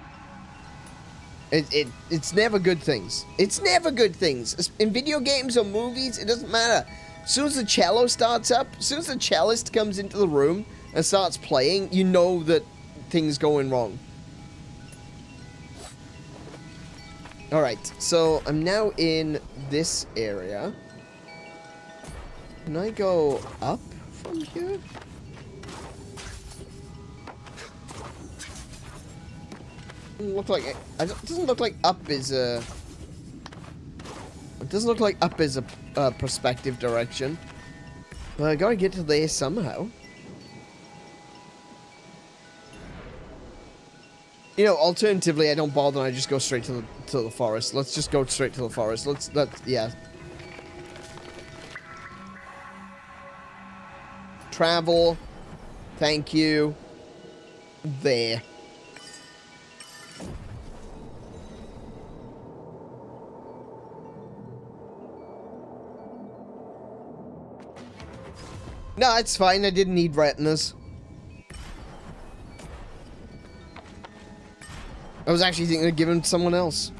it's never good things. It's never good things. In video games or movies, it doesn't matter. As soon as the cello starts up, as soon as the cellist comes into the room and starts playing, you know that things going wrong. Alright, so I'm now in this area. Can I go up from here? Look like it doesn't look like up is a. It doesn't look like up is a perspective direction. But I gotta get to there somehow. You know, alternatively, I don't bother and I just go straight to the forest. Let's just go straight to the forest. Yeah. Travel. Thank you. There. No, it's fine. I didn't need retinas. I was actually thinking of giving someone else.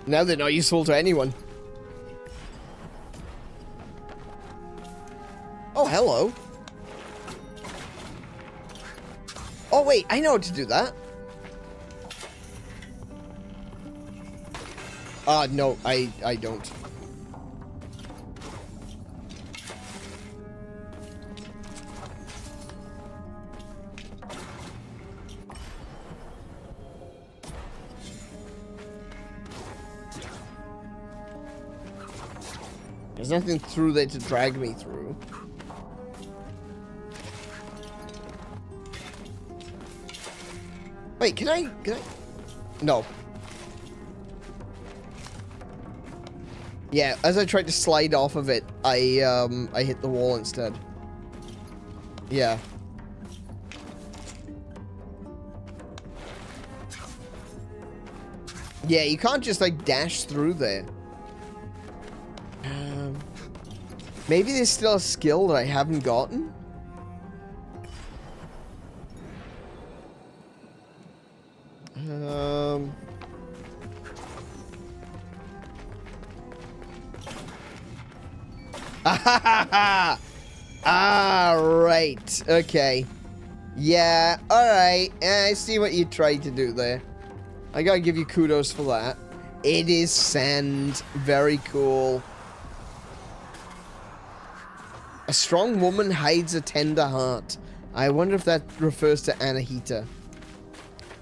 Now they're not useful to anyone. Oh, hello. Oh, wait. I know how to do that. No, I don't. There's nothing through there to drag me through. Wait, can I? No. Yeah, as I tried to slide off of it, I hit the wall instead. Yeah. Yeah, you can't just like dash through there. Maybe there's still a skill that I haven't gotten? Right. Okay. Yeah, alright. I see what you tried to do there. I gotta give you kudos for that. It is sand. Very cool. A strong woman hides a tender heart. I wonder if that refers to Anahita.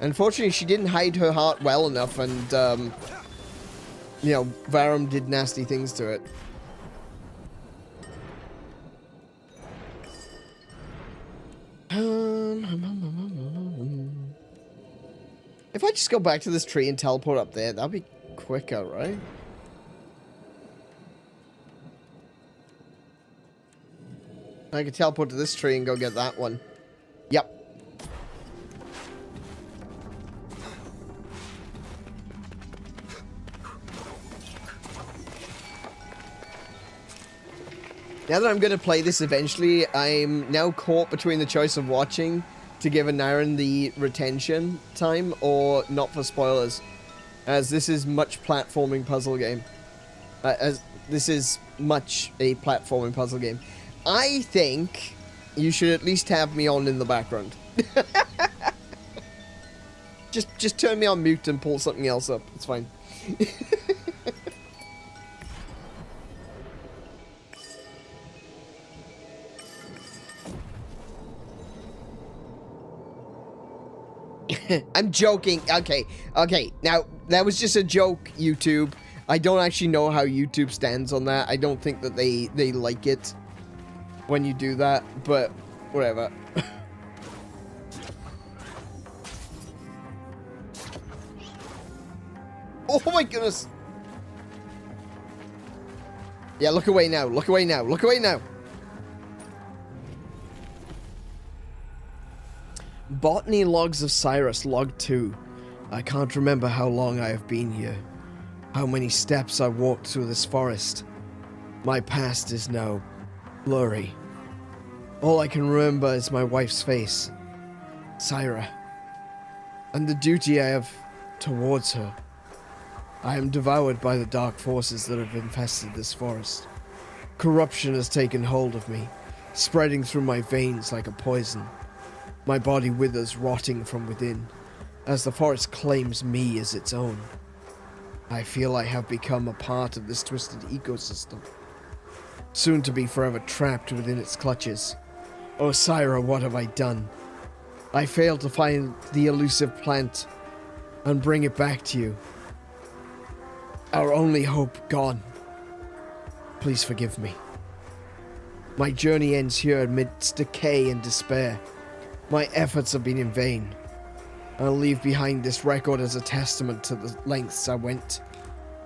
Unfortunately, she didn't hide her heart well enough, and, you know, Varum did nasty things to it. If I just go back to this tree and teleport up there, that'll be quicker, right? I can teleport to this tree and go get that one. Yep. Now that I'm going to play this eventually, I'm now caught between the choice of watching to give Aneurin the retention time or not for spoilers, as this is much platforming puzzle game. This is much a platforming puzzle game. I think you should at least have me on in the background. just turn me on mute and pull something else up. It's fine. I'm joking. Okay. Now, that was just a joke, YouTube. I don't actually know how YouTube stands on that. I don't think that they like it when you do that, but whatever. Oh my goodness. Yeah, look away now. Look away now. Look away now. Botany Logs of Cyrus, Log 2. I can't remember how long I have been here, how many steps I walked through this forest. My past is now blurry. All I can remember is my wife's face, Syra, and the duty I have towards her. I am devoured by the dark forces that have infested this forest. Corruption has taken hold of me, spreading through my veins like a poison. My body withers, rotting from within, as the forest claims me as its own. I feel I have become a part of this twisted ecosystem, soon to be forever trapped within its clutches. Oh, Syra, what have I done? I failed to find the elusive plant and bring it back to you. Our only hope gone. Please forgive me. My journey ends here amidst decay and despair. My efforts have been in vain. I'll leave behind this record as a testament to the lengths I went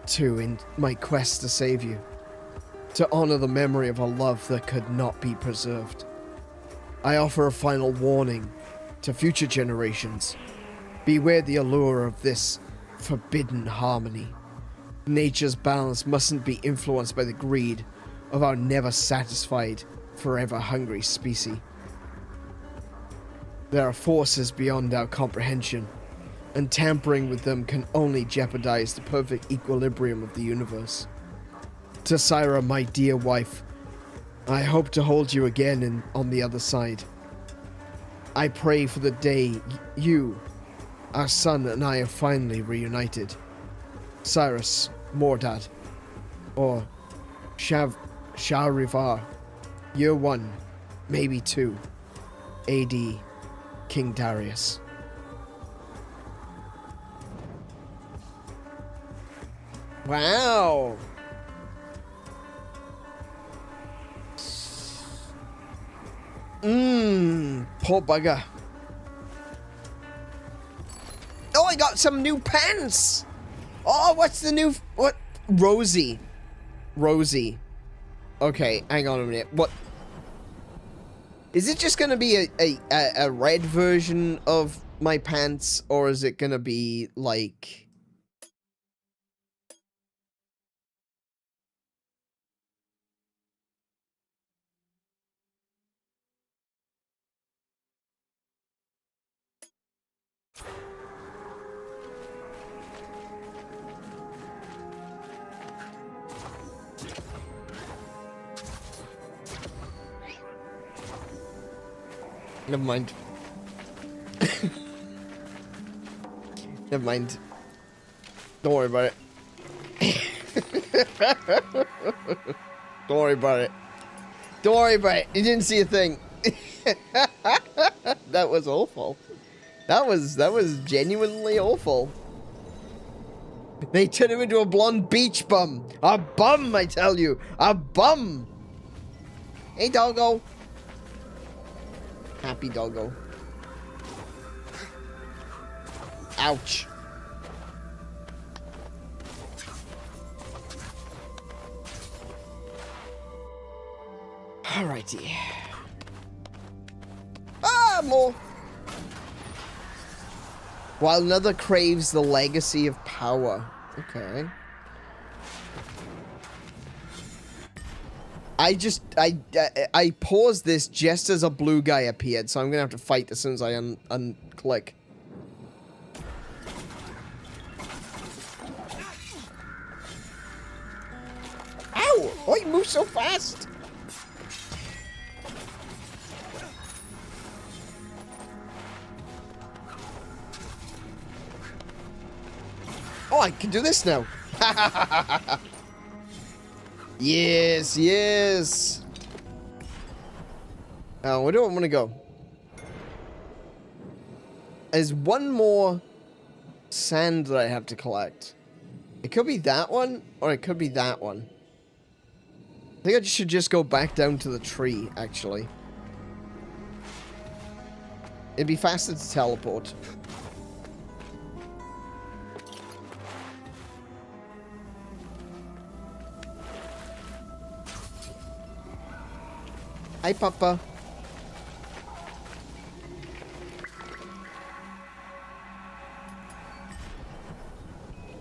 to in my quest to save you, to honor the memory of a love that could not be preserved. I offer a final warning to future generations. Beware the allure of this forbidden harmony. Nature's balance mustn't be influenced by the greed of our never-satisfied, forever-hungry species. There are forces beyond our comprehension, and tampering with them can only jeopardize the perfect equilibrium of the universe. To Syra, my dear wife, I hope to hold you again on the other side. I pray for the day you, our son, and I are finally reunited. Cyrus, Mordad, or Shahrivar, year 1, maybe 2, AD, King Darius. Wow. Poor bugger. Oh, I got some new pants. Oh, what's the new... What? Rosie. Rosie. Okay, hang on a minute. What? Is it just going to be a red version of my pants? Or is it going to be, like... Never mind. Never mind. Don't worry about it. Don't worry about it. Don't worry about it. You didn't see a thing. That was awful. That was genuinely awful. They turned him into a blonde beach bum. A bum, I tell you. A bum. Hey, doggo. Happy doggo. Ouch. Alrighty. Ah, more. While another craves the legacy of power. Okay. I paused this just as a blue guy appeared, so I'm gonna have to fight as soon as I unclick. Ow! Why you move so fast? Oh, I can do this now. Yes, yes. Where do I want to go? There's one more sand that I have to collect. It could be that one, or it could be that one. I think I should just go back down to the tree, actually. It'd be faster to teleport. Hi, Papa.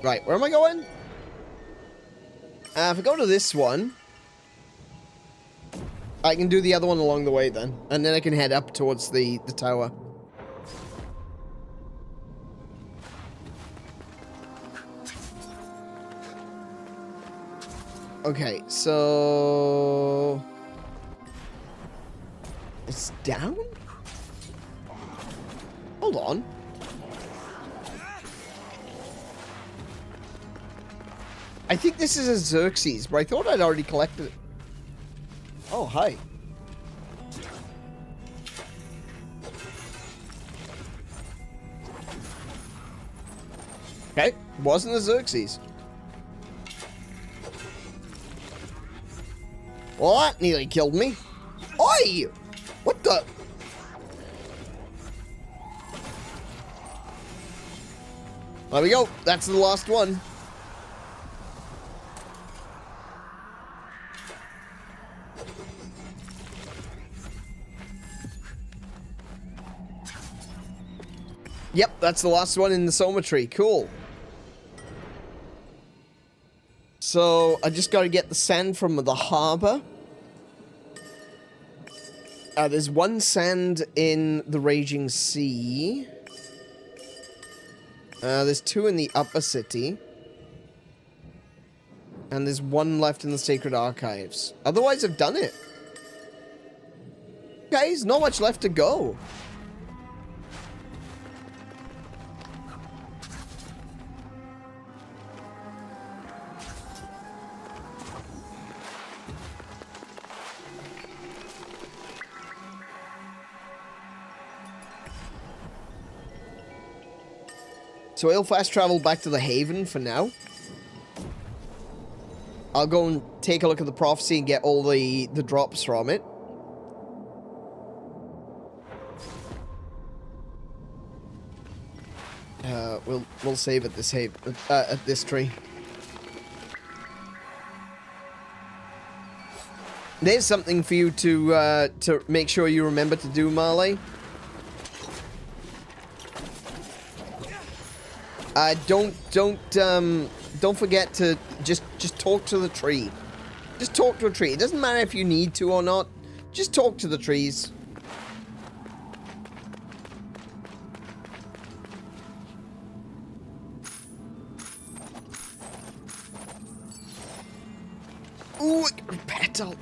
Right, where am I going? If I go to this one, I can do the other one along the way then. And then I can head up towards the tower. Okay, so... It's down? Hold on. I think this is a Xerxes, but I thought I'd already collected it. Oh, hi. Okay, wasn't a Xerxes. Well, that nearly killed me. Oi! What the? There we go. That's the last one. Yep, that's the last one in the Soma tree. Cool. So, I just gotta get the sand from the harbor. There's one sand in the Raging Sea. There's two in the Upper City. And there's one left in the Sacred Archives. Otherwise, I've done it. Guys, not much left to go. So I'll fast travel back to the Haven for now. I'll go and take a look at the prophecy and get all the drops from it. We'll save at this at this tree. There's something for you to make sure you remember to do, Marley. Don't forget to just talk to the tree. Just talk to a tree. It doesn't matter if you need to or not. Just talk to the trees. Ooh, petal.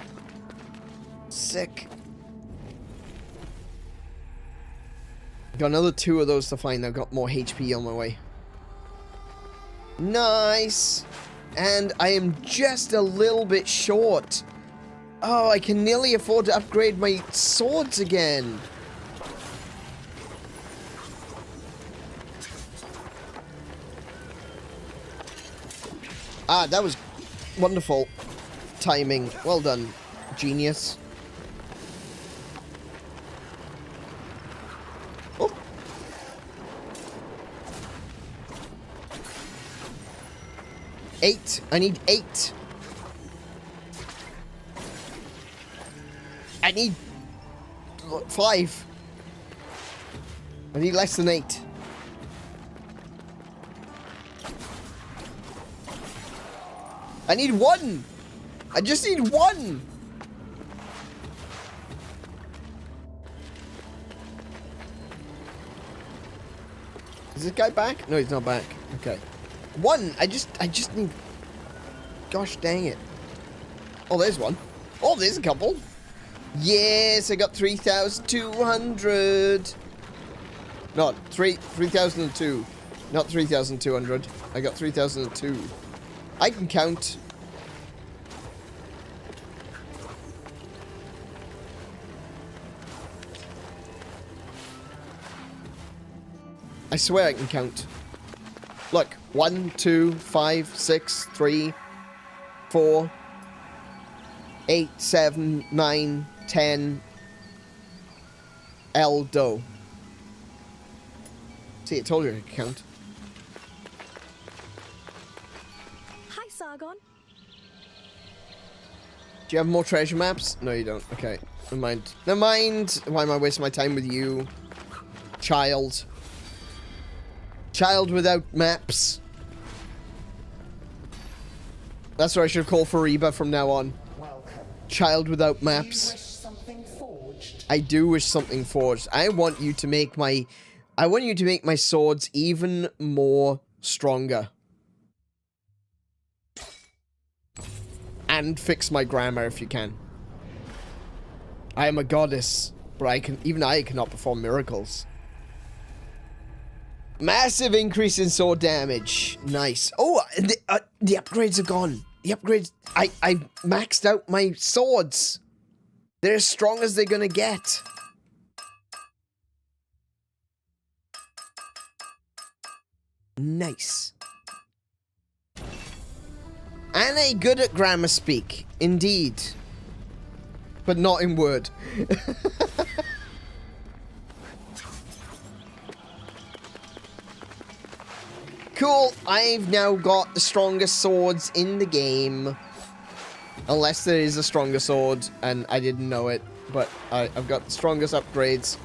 Sick. Got another 2 of those to find. I've got more HP on my way. Nice. And I am just a little bit short. Oh, I can nearly afford to upgrade my swords again. Ah, that was wonderful timing. Well done, genius. Oh. Eight. I need 8. I need 5. I need less than 8. I need 1. I just need 1. Is this guy back? No, he's not back. Okay. 1. I just need. Gosh dang it. Oh, there's one. Oh, there's a couple. Yes, I got 3,200. No, 3,002. Not 3,200. I got 3,002. I can count. I swear I can count. Look, 1, 2, 5, 6, 3, 4, 8, 7, 9, 10. Eldo. See, I told you I could count. Hi, Sargon. Do you have more treasure maps? No, you don't. Okay. Never mind. Never mind. Why am I wasting my time with you? Child. Child without maps. That's what I should call Fariba from now on. Welcome. Child without Do you maps. wish something forged? I do wish something forged. I want you to make my swords even more stronger. And fix my grammar if you can. I am a goddess, but I cannot perform miracles. Massive increase in sword damage. Nice. Oh, the upgrades are gone. The upgrades. I maxed out my swords. They're as strong as they're gonna get. Nice. Anne good at grammar speak, indeed. But not in word. Cool, I've now got the strongest swords in the game. Unless there is a stronger sword, and I didn't know it. But I've got the strongest upgrades.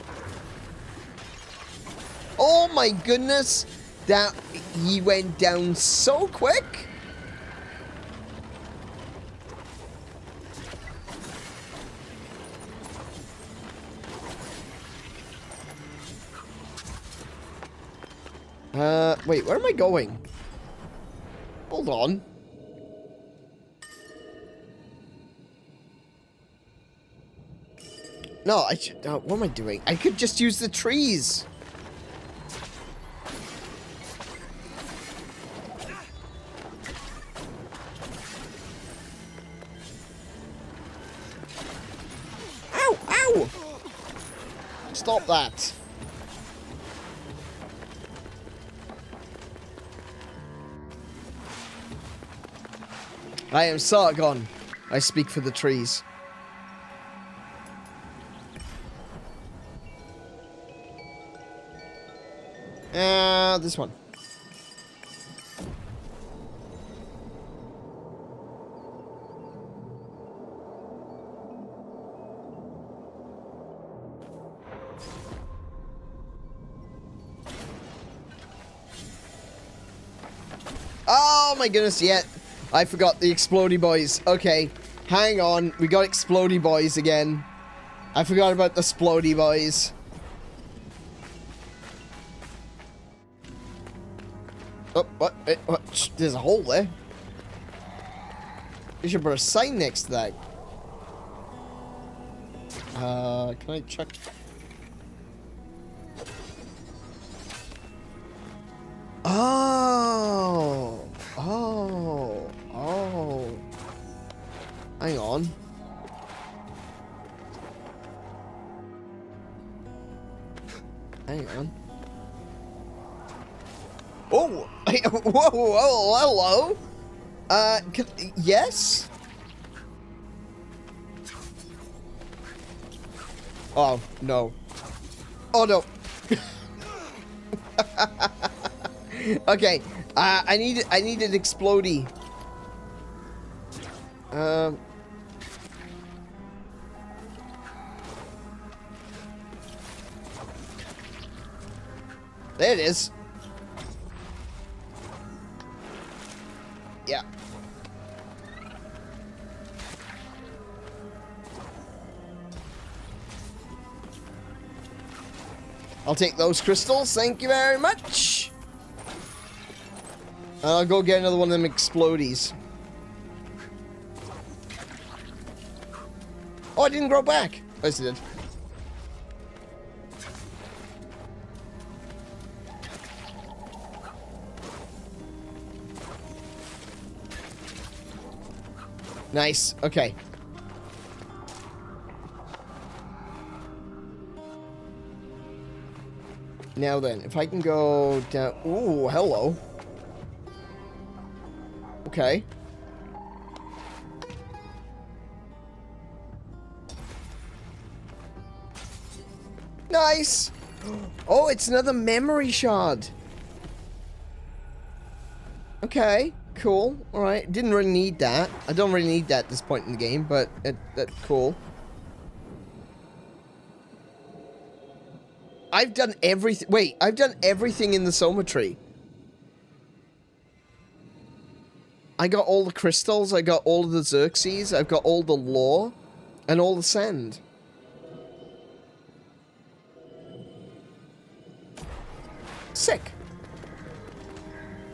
Oh my goodness! That he went down so quick! Wait, where am I going? Hold on. No, I should, what am I doing? I could just use the trees. Ow, ow! Stop that. I am Sargon. I speak for the trees. This one. Oh my goodness, yeah. I forgot the explodey boys. Okay, hang on. We got explodey boys again. I forgot about the splodey boys. Oh, what? What? There's a hole there. You should put a sign next to that. Can I check? Oh. Oh. Oh. Hang on. Hang on. Oh! Whoa, whoa, hello? Yes? Oh, no. Oh, no. Okay, I need an explodey. There it is. Yeah. I'll take those crystals, thank you very much. I'll go get another one of them explodies. Oh, I didn't grow back. Yes, I did. Nice. Okay. Now then, if I can go down... Ooh, hello. Okay. Nice! Oh, it's another memory shard. Okay, cool. Alright, didn't really need that. I don't really need that at this point in the game, but that's cool. I've done everything. Wait, I've done everything in the Soma tree. I got all the crystals, I got all of the Xerxes, I've got all the lore, and all the sand. Sick.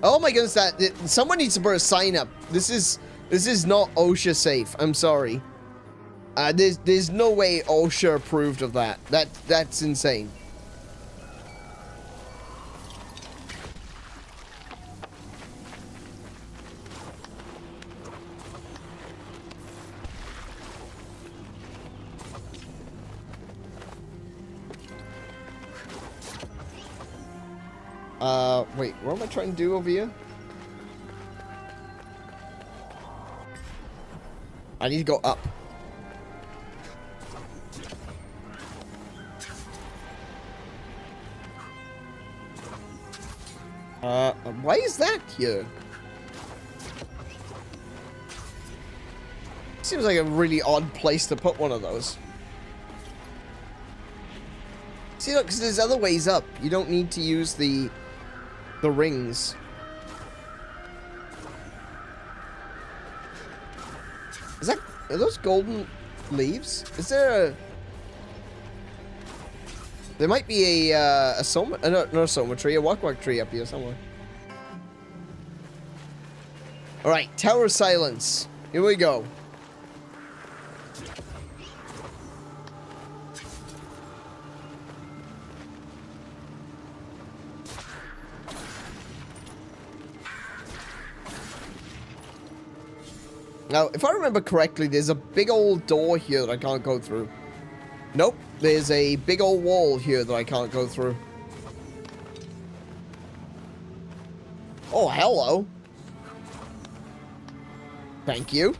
Oh my goodness, someone needs to put a sign up. This is not OSHA safe. I'm sorry. There's no way OSHA approved of that. That's insane. Wait, what am I trying to do over here? I need to go up. Why is that here? Seems like a really odd place to put one of those. See, look, because there's other ways up. You don't need to use the rings. Are those golden leaves? Is there a... There might be a soma... not a soma tree, a walk tree up here somewhere. Alright, Tower of Silence. Here we go. Now, if I remember correctly, there's a big old door here that I can't go through. Nope, there's a big old wall here that I can't go through. Oh, hello. Thank you.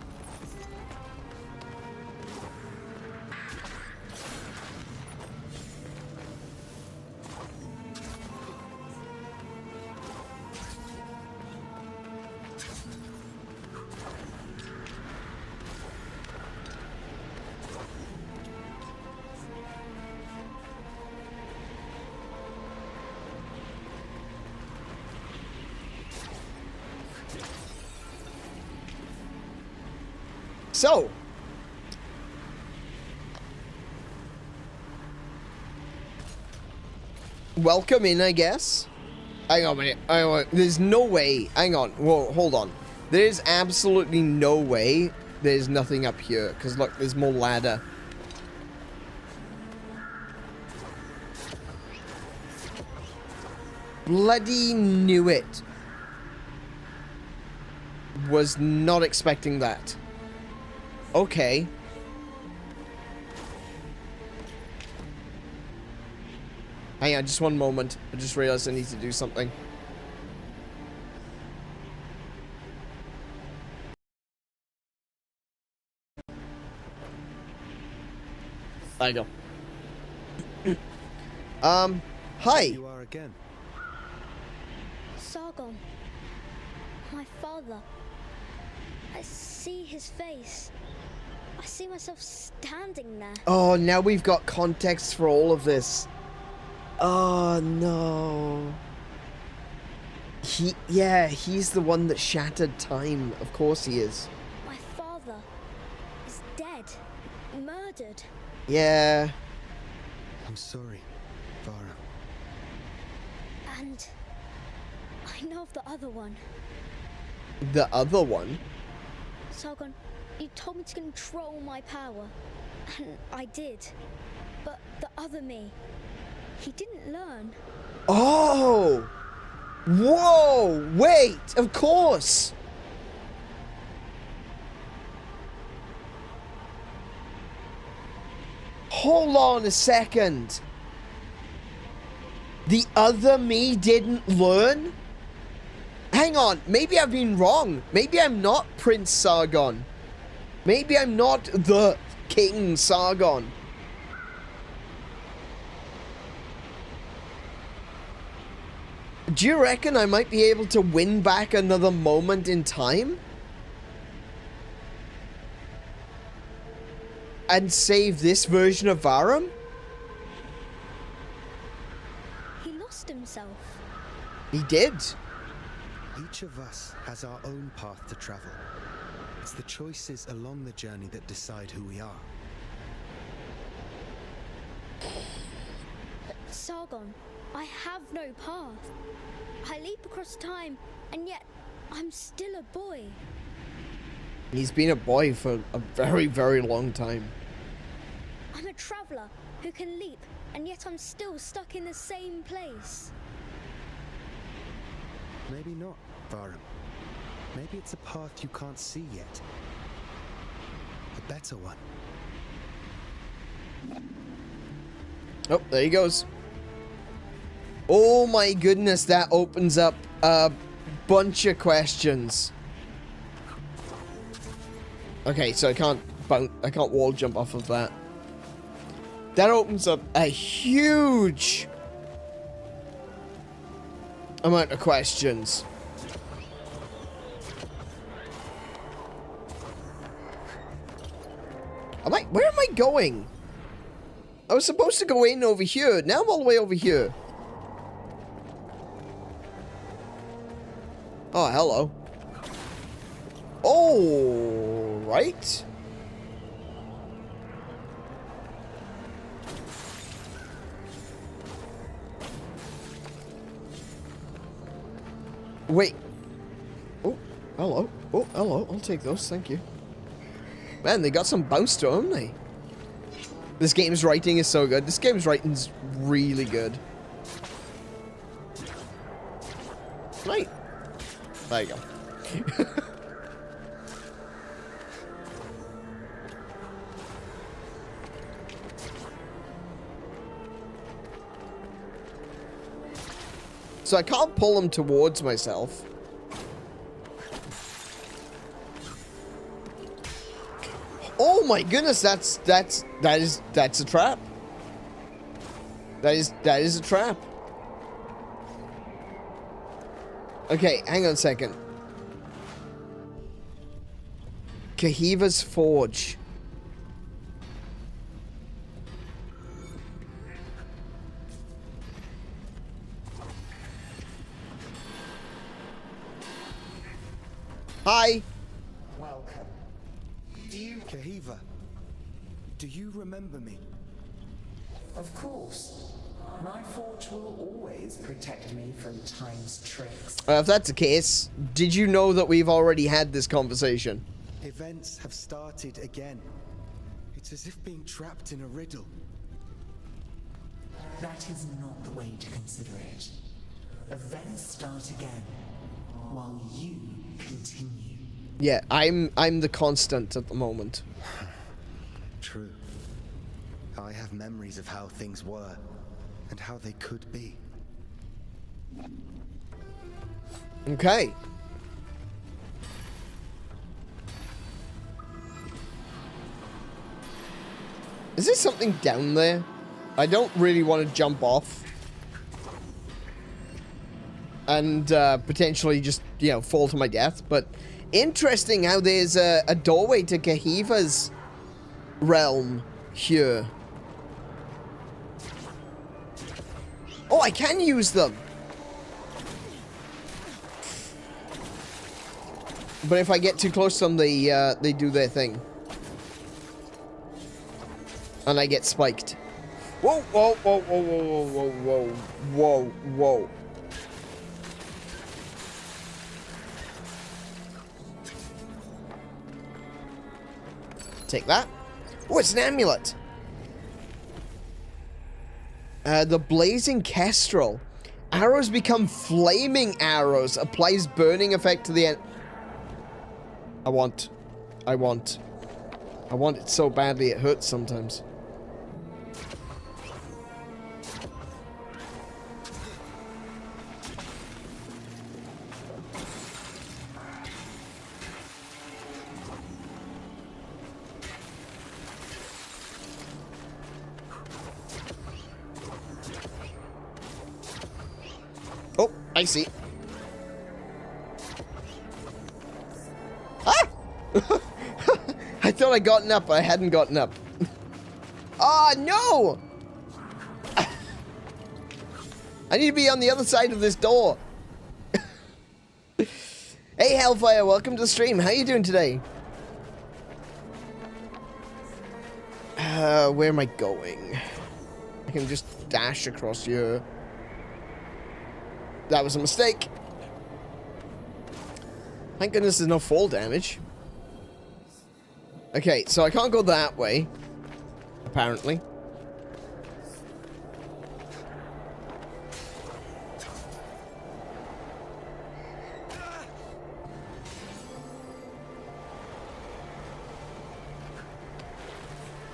So, welcome in, I guess. Hang on a minute. Hang on. There's no way. Hang on. Whoa, hold on. There's absolutely no way there's nothing up here. Because, look, there's more ladder. Bloody knew it. Was not expecting that. Okay. Hang on, just one moment. I just realized I need to do something. There you go. Hi. You are again. Sargon. My father. I see his face. I see myself standing there. Oh, now we've got context for all of this. Oh, no. He's the one that shattered time. Of course he is. My father is dead. Murdered. Yeah. I'm sorry, Vara. And I know of the other one. The other one? Sargon, you told me to control my power. And I did. But the other me, he didn't learn. Oh! Whoa! Wait! Of course! Hold on a second. The other me didn't learn? Hang on, maybe I've been wrong. Maybe I'm not Prince Sargon. Maybe I'm not the King Sargon. Do you reckon I might be able to win back another moment in time? And save this version of Varum? He lost himself. He did. Each of us has our own path to travel. It's the choices along the journey that decide who we are. Sargon, I have no path. I leap across time, and yet I'm still a boy. He's been a boy for a very, very long time. I'm a traveler who can leap, and yet I'm still stuck in the same place. Maybe not, Varum. Maybe it's a path you can't see yet. A better one. Oh, there he goes. Oh my goodness, that opens up a bunch of questions. Okay, so I can't wall jump off of that. That opens up a huge amount of questions. Where am I going? I was supposed to go in over here. Now I'm all the way over here. Oh, hello. Oh, right. Wait. Oh, hello. Oh, hello. I'll take those. Thank you. Man, they got some bounce to them, haven't they? This game's writing is so good. This game's writing's really good. Right. There you go. So I can't pull them towards myself. Oh my goodness, that's a trap. That is a trap. Okay, hang on a second. Kahiva's Forge. Hi. Welcome. Kahiva, do you remember me? Of course. My forge will always protect me from time's tricks. If that's the case, did you know that we've already had this conversation? Events have started again. It's as if being trapped in a riddle. That is not the way to consider it. Events start again, while you continue. Yeah, I'm the constant at the moment. True. I have memories of how things were, and how they could be. Okay. Is there something down there? I don't really want to jump off. And potentially just, you know, fall to my death. But interesting how there's a doorway to Kahiva's realm here. Oh, I can use them. But if I get too close to them, they do their thing. And I get spiked. Whoa, whoa, whoa, whoa, whoa, whoa, whoa, whoa, whoa. Take that. Oh, it's an amulet. The blazing kestrel. Arrows become flaming arrows. Applies burning effect to the end. I want it so badly it hurts sometimes. Oh, I see. Ah! I thought I gotten up, I hadn't gotten up. Ah, no! I need to be on the other side of this door. Hey, Hellfire, welcome to the stream. How you doing today? Where am I going? I can just dash across here. That was a mistake. Thank goodness there's no fall damage. Okay, so I can't go that way. Apparently.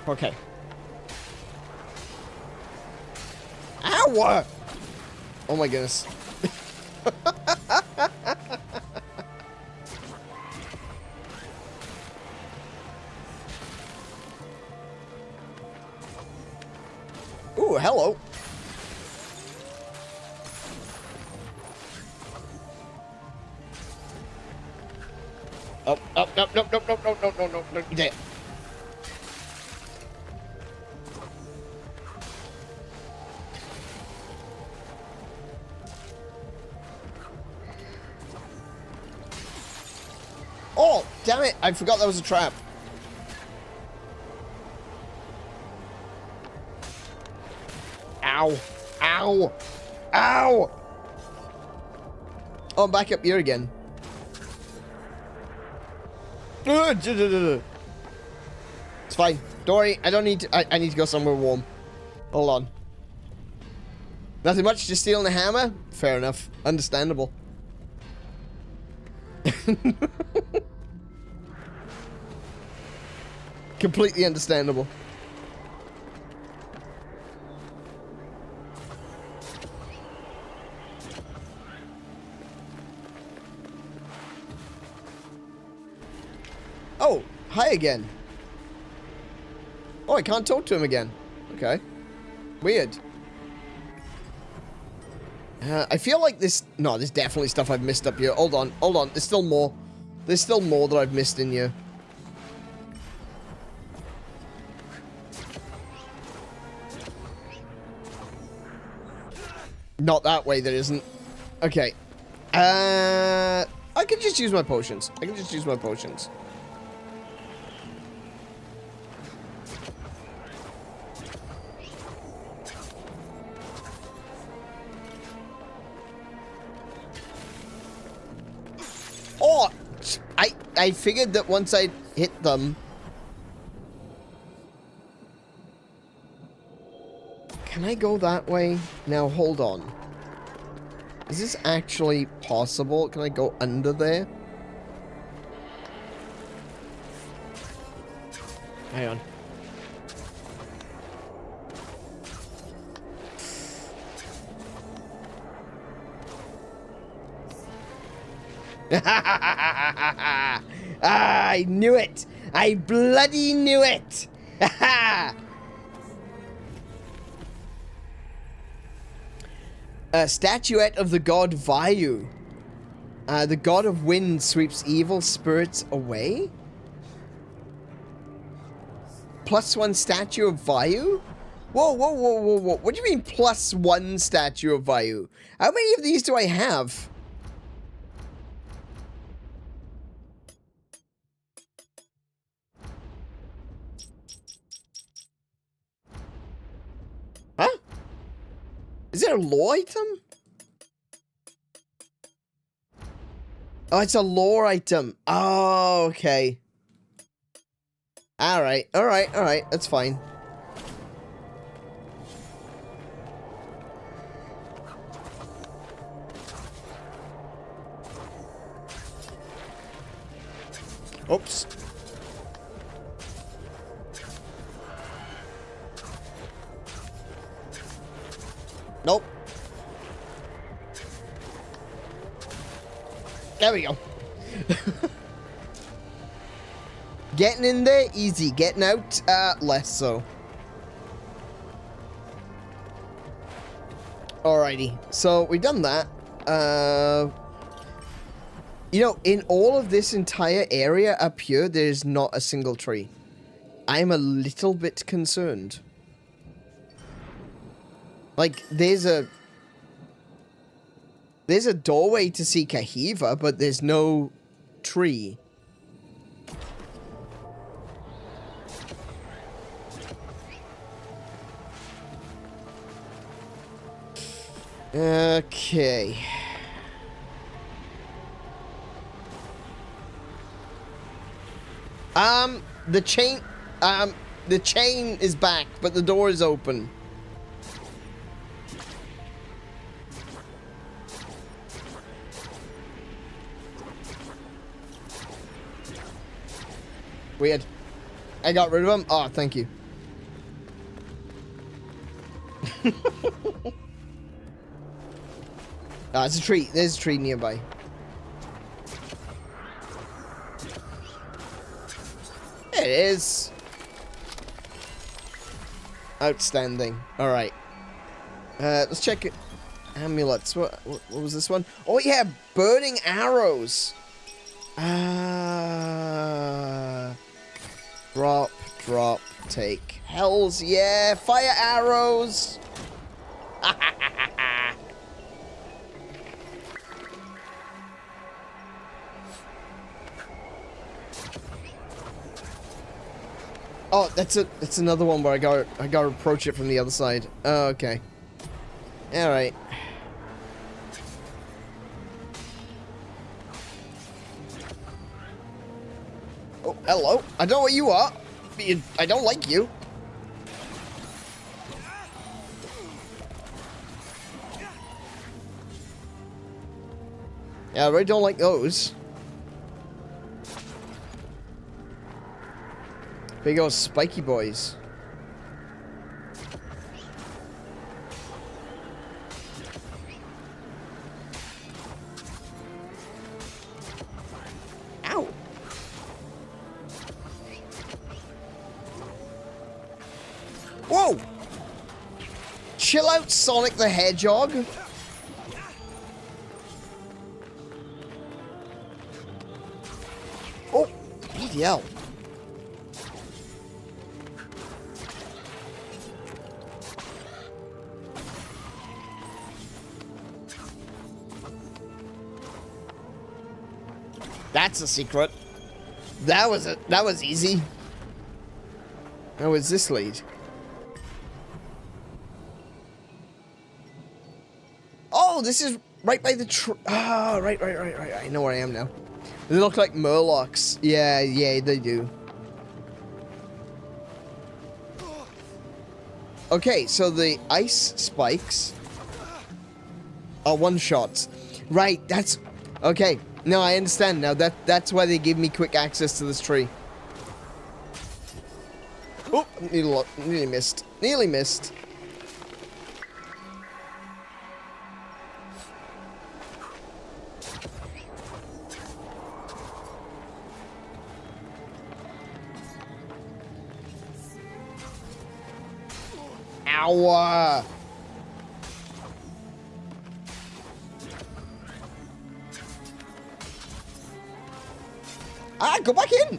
Okay. Ow! Oh my goodness. Ooh, hello. Oh, no, no, no, no, no, no, no, no, no, there. Oh, damn it. I forgot that was a trap. Ow. Ow. Ow. Oh, I'm back up here again. It's fine. Don't worry. I don't need to. I need to go somewhere warm. Hold on. Nothing much. Just stealing a hammer? Fair enough. Understandable. Completely understandable. Oh, hi again. Oh, I can't talk to him again. Okay. Weird. I feel like this... No, there's definitely stuff I've missed up here. Hold on, hold on. There's still more. There's still more that I've missed in here. Not that way, there isn't. Okay. I can just use my potions. I can just use my potions. Oh! I figured that once I hit them... Can I go that way? Now, hold on. Is this actually possible? Can I go under there? Hang on. I knew it! I bloody knew it! A statuette of the god Vayu. The god of wind sweeps evil spirits away? +1 statue of Vayu? Whoa, whoa, whoa, whoa, whoa. What do you mean +1 statue of Vayu? How many of these do I have? Huh? Is there a lore item? Oh, it's a lore item. Oh, okay. Alright, alright, alright. That's fine. Oops. Nope. There we go. Getting in there, easy. Getting out, less so. Alrighty. So, we've done that. You know, in all of this entire area up here, there's not a single tree. I'm a little bit concerned. Like, there's a... There's a doorway to see Kahiva, but there's no tree. Okay. The chain is back, but the door is open. Weird. I got rid of him. Oh, thank you. Ah, it's a tree. There's a tree nearby. There it is. Outstanding. All right. Let's check it. Amulets. What was this one? Oh yeah, burning arrows. Drop, take. Hells yeah, fire arrows. Oh, that's another one where I gotta approach it from the other side. Oh, okay. All right. Oh, hello. I don't know what you are. I don't like you. Yeah, I really don't like those. Big old spiky boys. Ow. Whoa! Chill out, Sonic the Hedgehog. Oh, BDL. That's a secret. That was easy. Now where's this lead? Oh, this is right by the right. I know where I am now. They look like murlocs. Yeah, they do. Okay, so the ice spikes are one shots. Right, that's okay. No, I understand now. That's why they give me quick access to this tree. Oh, nearly missed. Nearly missed. Ow! Ah, go back in!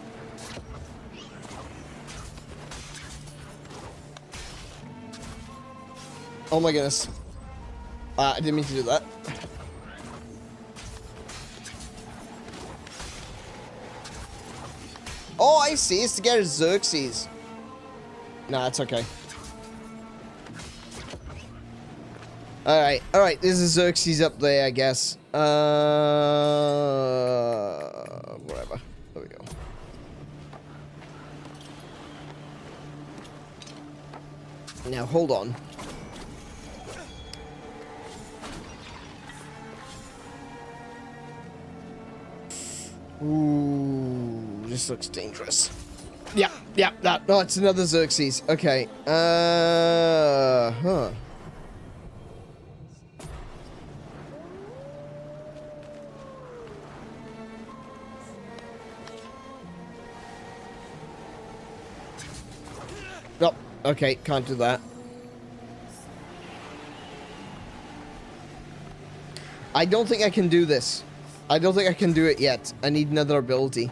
Oh my goodness. I didn't mean to do that. Oh, I see. It's to get a Xerxes. Nah, it's okay. Alright, there's a Xerxes up there, I guess. Whatever. There we go. Now, hold on. Ooh, this looks dangerous. Yeah, no, it's another Xerxes. Okay, huh. Oh, okay, can't do that. I don't think I can do this. I don't think I can do it yet. I need another ability.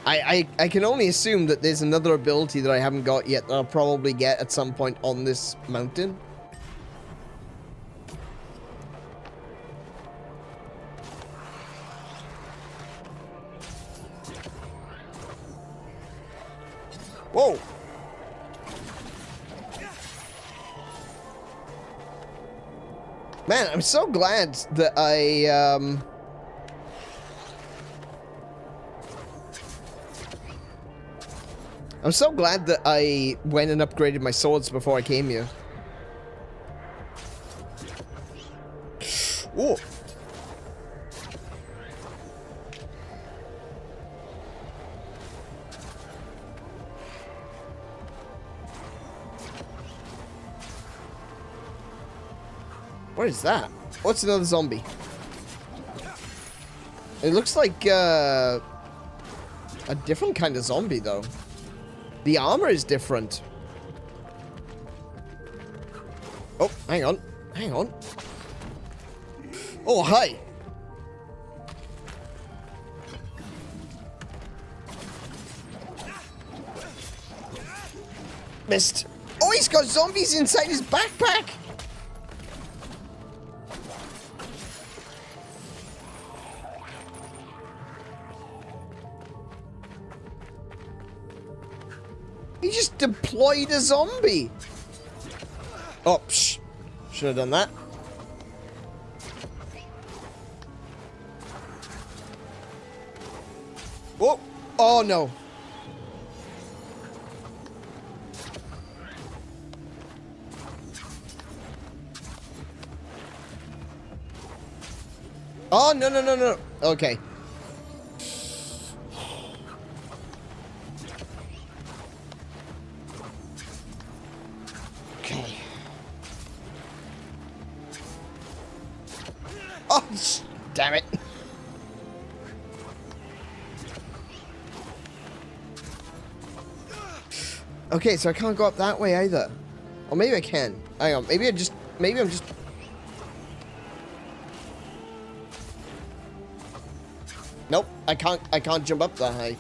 I can only assume that there's another ability that I haven't got yet that I'll probably get at some point on this mountain. Whoa! Man, I'm so glad that I'm so glad that I went and upgraded my swords before I came here. Whoa. What is that? What's another zombie? It looks like a different kind of zombie, though. The armor is different. Oh, hang on. Hang on. Oh, hi. Missed. Oh, he's got zombies inside his backpack. He just deployed a zombie. Oh, psh. Should have done that. Whoa. Oh, no. Oh, no, no, no, no. Okay. Okay. Oh, damn it. Okay, so I can't go up that way either. Or maybe I can. Hang on. Maybe I'm just... Nope, I can't jump up that high.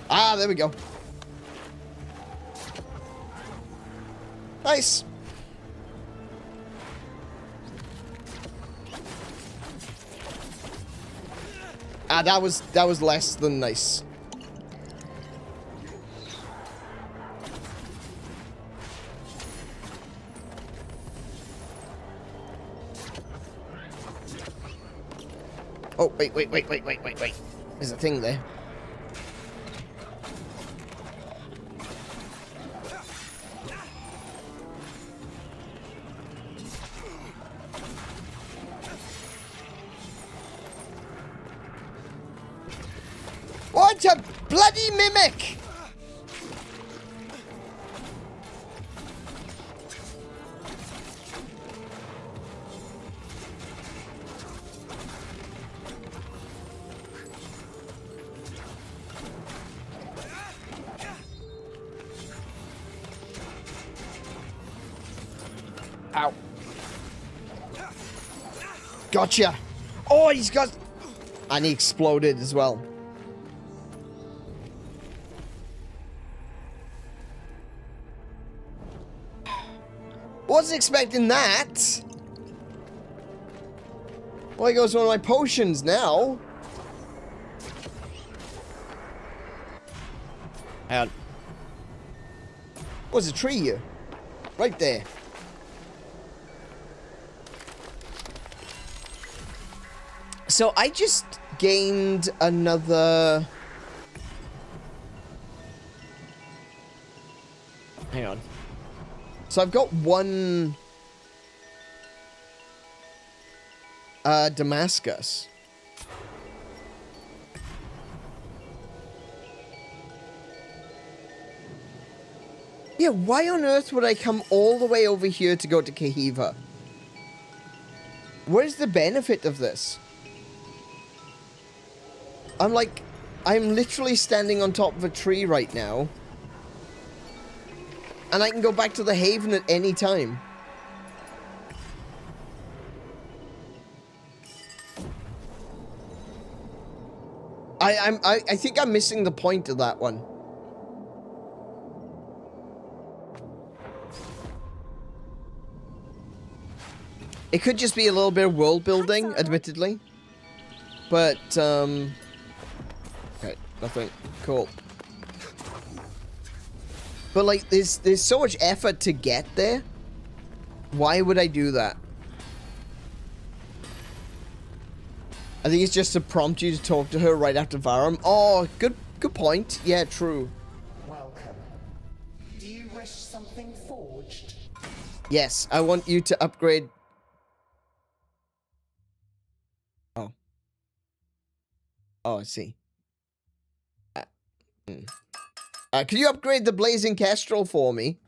Ah, there we go. Nice. Ah, that was less than nice. Oh, wait. There's a thing there. What a bloody mimic! Ow. Gotcha. Oh, he's got... And he exploded as well. Wasn't expecting that. Well, here goes one of my potions now. Hang on. What's a tree here? Right there. So I just gained another... Hang on. So I've got one... Damascus. Yeah, why on earth would I come all the way over here to go to Kahiva? What is the benefit of this? I'm literally standing on top of a tree right now. And I can go back to the haven at any time. I think I'm missing the point of that one. It could just be a little bit of world building, admittedly. But, okay, nothing. Cool. But, like, there's so much effort to get there. Why would I do that? I think it's just to prompt you to talk to her right after Varum. Oh, good point. Yeah, true. Welcome. Do you wish something forged? Yes, I want you to upgrade. Oh. Oh, I see. Can you upgrade the Blazing Kestrel for me?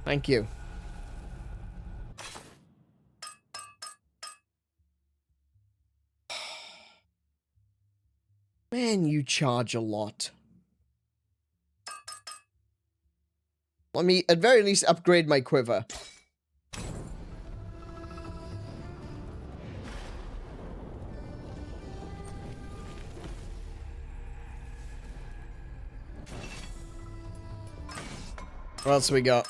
Thank you. Man, you charge a lot. Let me, at very least, upgrade my quiver. What else we got?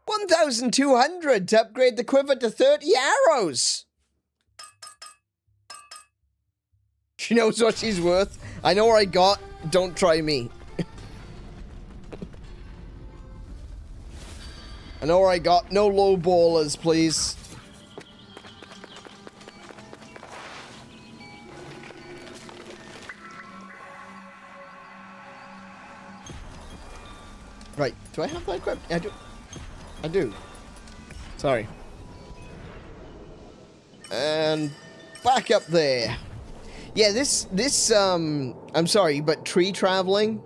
1,200 to upgrade the quiver to 30 arrows. She knows what she's worth. I know where I got. Don't try me. I know where I got. No low ballers, please. Right. Do I have that equipped? I do. I do. Sorry. And back up there. Yeah, I'm sorry, but tree traveling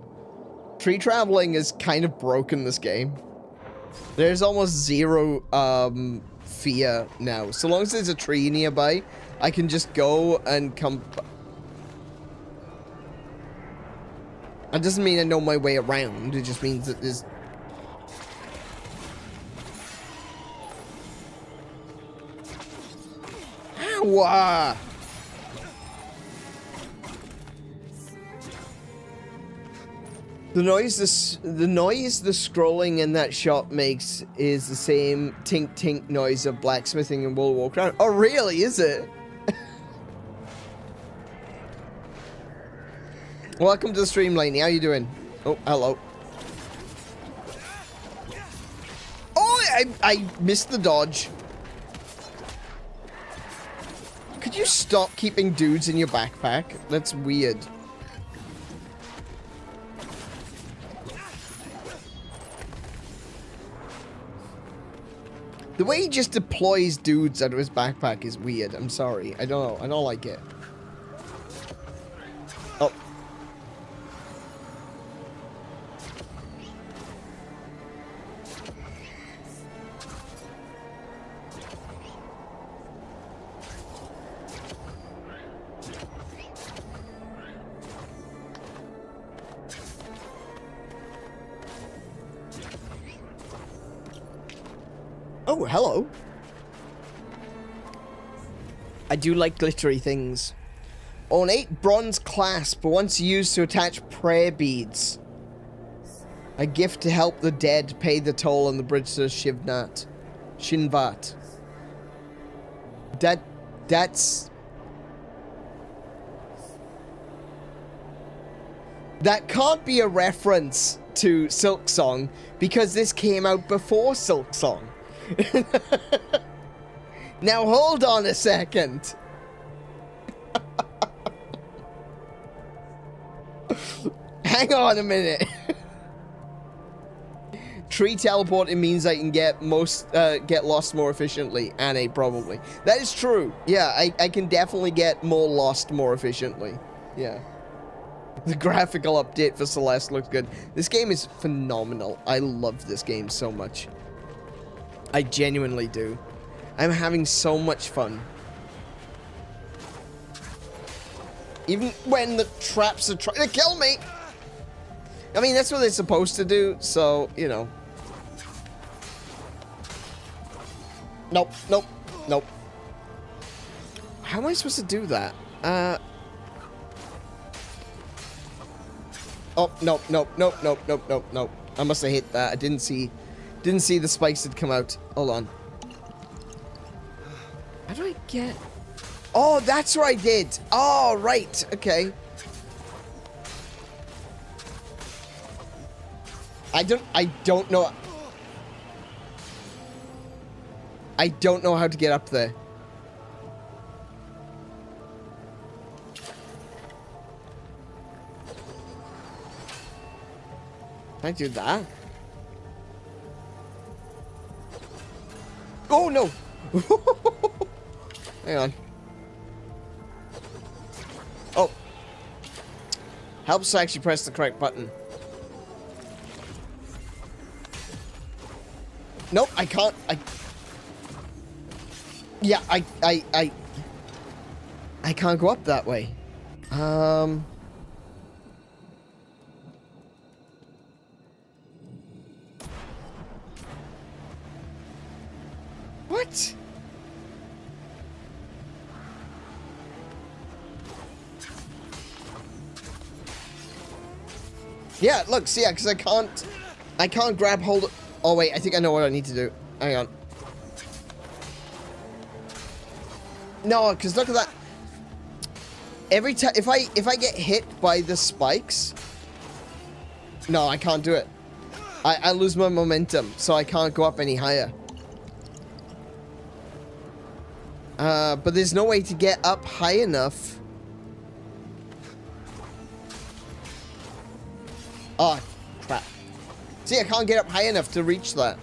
is kind of broken this game. There's almost zero, fear now. So long as there's a tree nearby, I can just go and come. That doesn't mean I know my way around. It just means that there's... Ow! The noise the scrolling in that shop makes is the same tink tink noise of blacksmithing in World of Warcraft. Oh, really? Is it? Welcome to the stream, Lainey. How you doing? Oh, hello. Oh, I missed the dodge. Could you stop keeping dudes in your backpack? That's weird. The way he just deploys dudes out of his backpack is weird. I'm sorry. I don't know. I don't like it. Oh. Oh, hello. I do like glittery things. Ornate bronze clasp, once used to attach prayer beads. A gift to help the dead pay the toll on the bridge to Shinvat. That's... That can't be a reference to Silk Song, because this came out before Silk Song. Now hold on a second. Hang on a minute. Tree teleporting means I can get lost more efficiently. Anne, probably. That is true. Yeah, I can definitely get more lost more efficiently. Yeah. The graphical update for Celeste looks good. This game is phenomenal. I love this game so much. I genuinely do. I'm having so much fun. Even when the traps are trying to kill me. I mean, that's what they're supposed to do, so, you know. Nope, nope, nope. How am I supposed to do that? Oh, nope, nope, nope, nope, nope, nope, nope. I must have hit that. I didn't see the spikes had come out. Hold on. How do I get... Oh, that's what I did. Oh, right. Okay. I don't know. I don't know how to get up there. Can I do that? Oh, no. Hang on. Oh. Helps to actually press the correct button. Nope, I can't. Yeah, I can't go up that way. What? Yeah, look, see, yeah, because I can't grab hold of... Oh, wait, I think I know what I need to do. Hang on. No, because look at that. Every time, if I get hit by the spikes... No, I can't do it. I lose my momentum, so I can't go up any higher. But there's no way to get up high enough. Oh, crap. See, I can't get up high enough to reach that.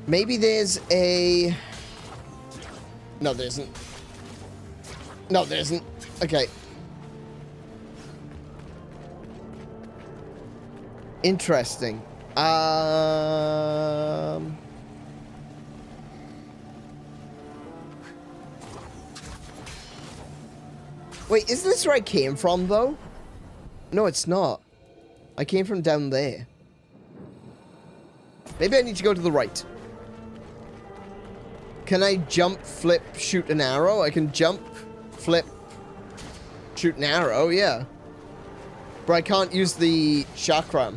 Maybe there's a... No, there isn't. No, there isn't. Okay. Interesting. Wait, is this where I came from, though? No, it's not. I came from down there. Maybe I need to go to the right. Can I jump, flip, shoot an arrow? I can jump, flip, shoot an arrow, yeah. But I can't use the chakram.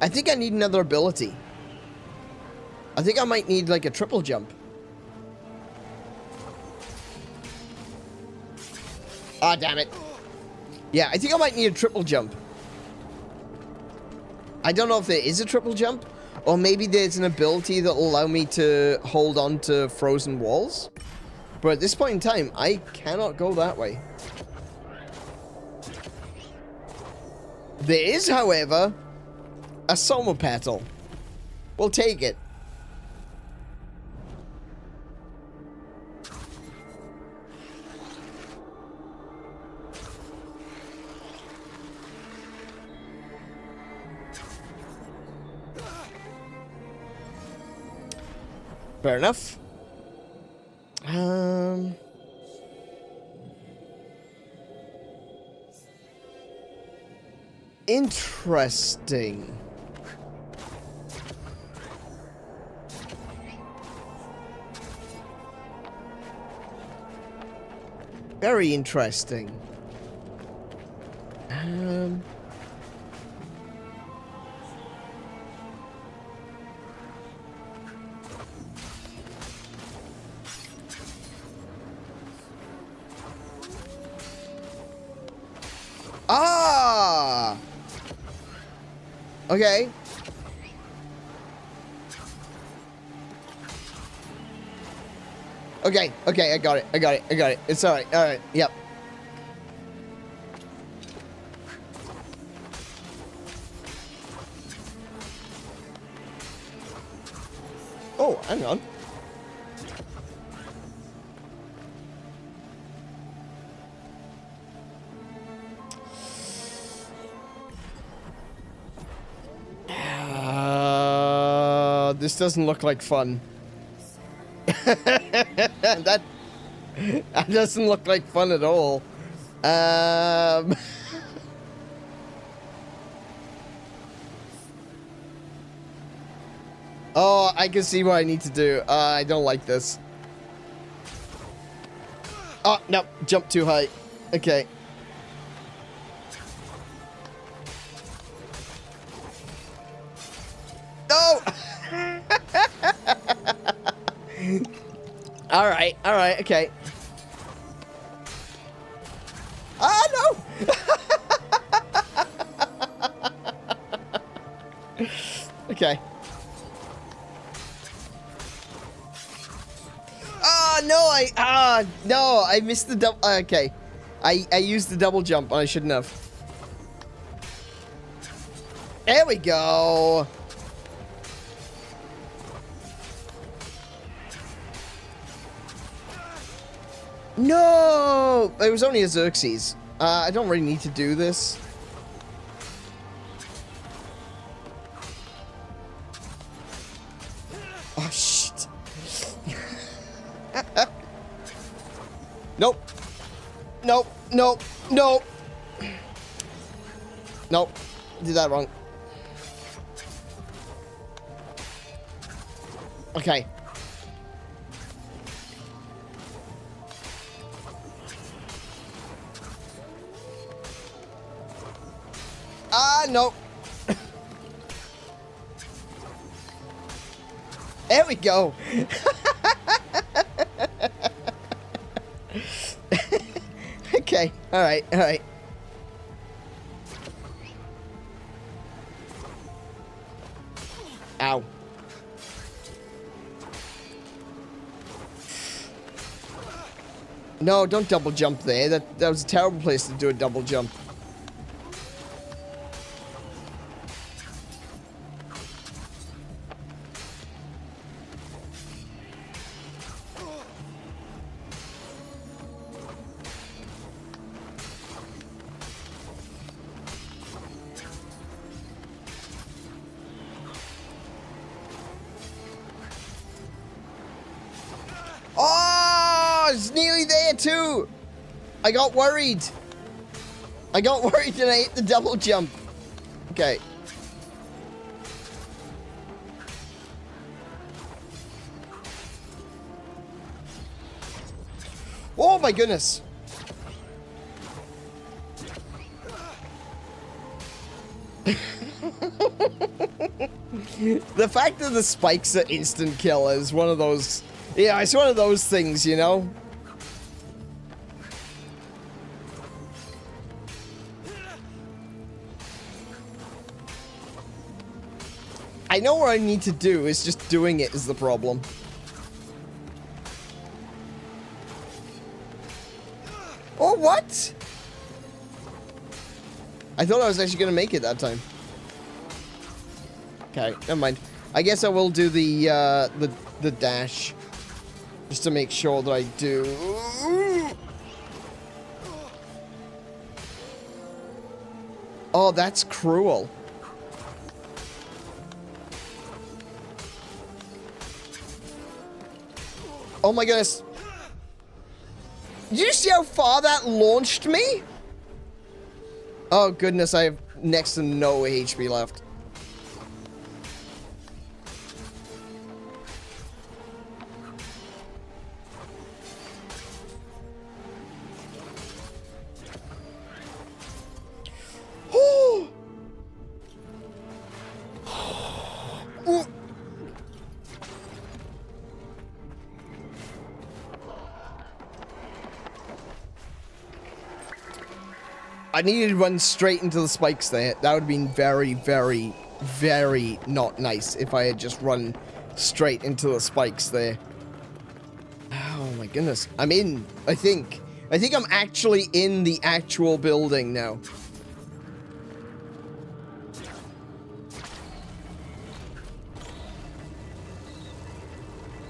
I think I need another ability. I think I might need, like, a triple jump. Ah, damn it. Yeah, I think I might need a triple jump. I don't know if there is a triple jump, or maybe there's an ability that will allow me to hold on to frozen walls. But at this point in time, I cannot go that way. There is, however... a Soma petal. We'll take it. Fair enough. Interesting. Very interesting. Ah! Okay. Okay, okay, I got it, I got it, I got it. It's alright, yep. Oh, hang on. this doesn't look like fun. That doesn't look like fun at all. Oh, I can see what I need to do. I don't like this. Oh, no. Jump too high. Okay. No! Alright, okay. Ah, no! Okay. Oh, no, I missed the double. Okay. I used the double jump, and I shouldn't have. There we go. No! It was only a Xerxes. I don't really need to do this. Oh, shit. Nope. Nope. Nope. Nope. Nope. Did that wrong. Okay. No. There we go. Okay. All right. Ow. No, don't double jump there. That was a terrible place to do a double jump. Too. I got worried. And I hit the double jump. Okay. Oh my goodness. The fact that the spikes are instant kill is one of those... Yeah, it's one of those things, you know? I know what I need to do, it's just doing it is the problem. Oh, what? I thought I was actually going to make it that time. Okay, never mind. I guess I will do the dash. Just to make sure that I do. Oh, that's cruel. Oh my goodness. Did you see how far that launched me? Oh goodness, I have next to no HP left. I needed to run straight into the spikes there. That would have been very, very, very not nice if I had just run straight into the spikes there. Oh my goodness. I'm in, I think. I think I'm actually in the actual building now.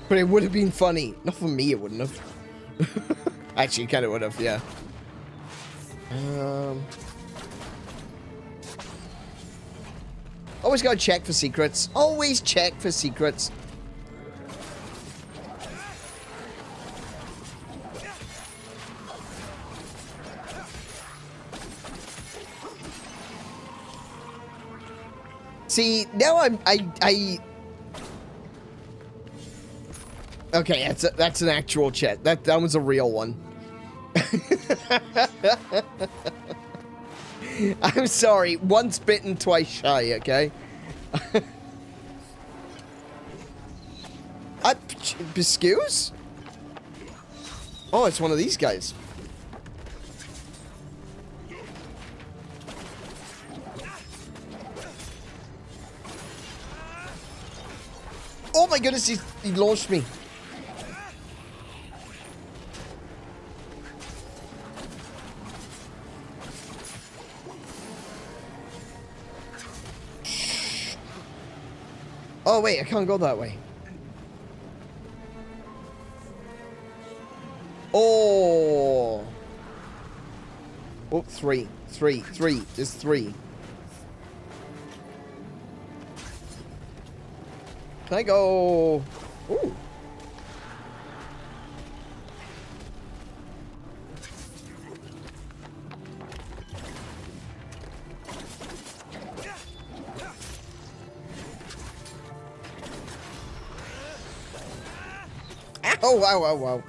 But it would have been funny. Not for me, it wouldn't have. Actually, it kind of would have, yeah. Always gotta check for secrets. Always check for secrets. See, now I okay, that's an actual check. That was a real one. I'm sorry. Once bitten, twice shy, okay? Excuse? Oh, it's one of these guys. Oh my goodness, he launched me. Oh wait, I can't go that way. Oh. Oh, three. There's three. Can I go? Ooh. Oh, wow.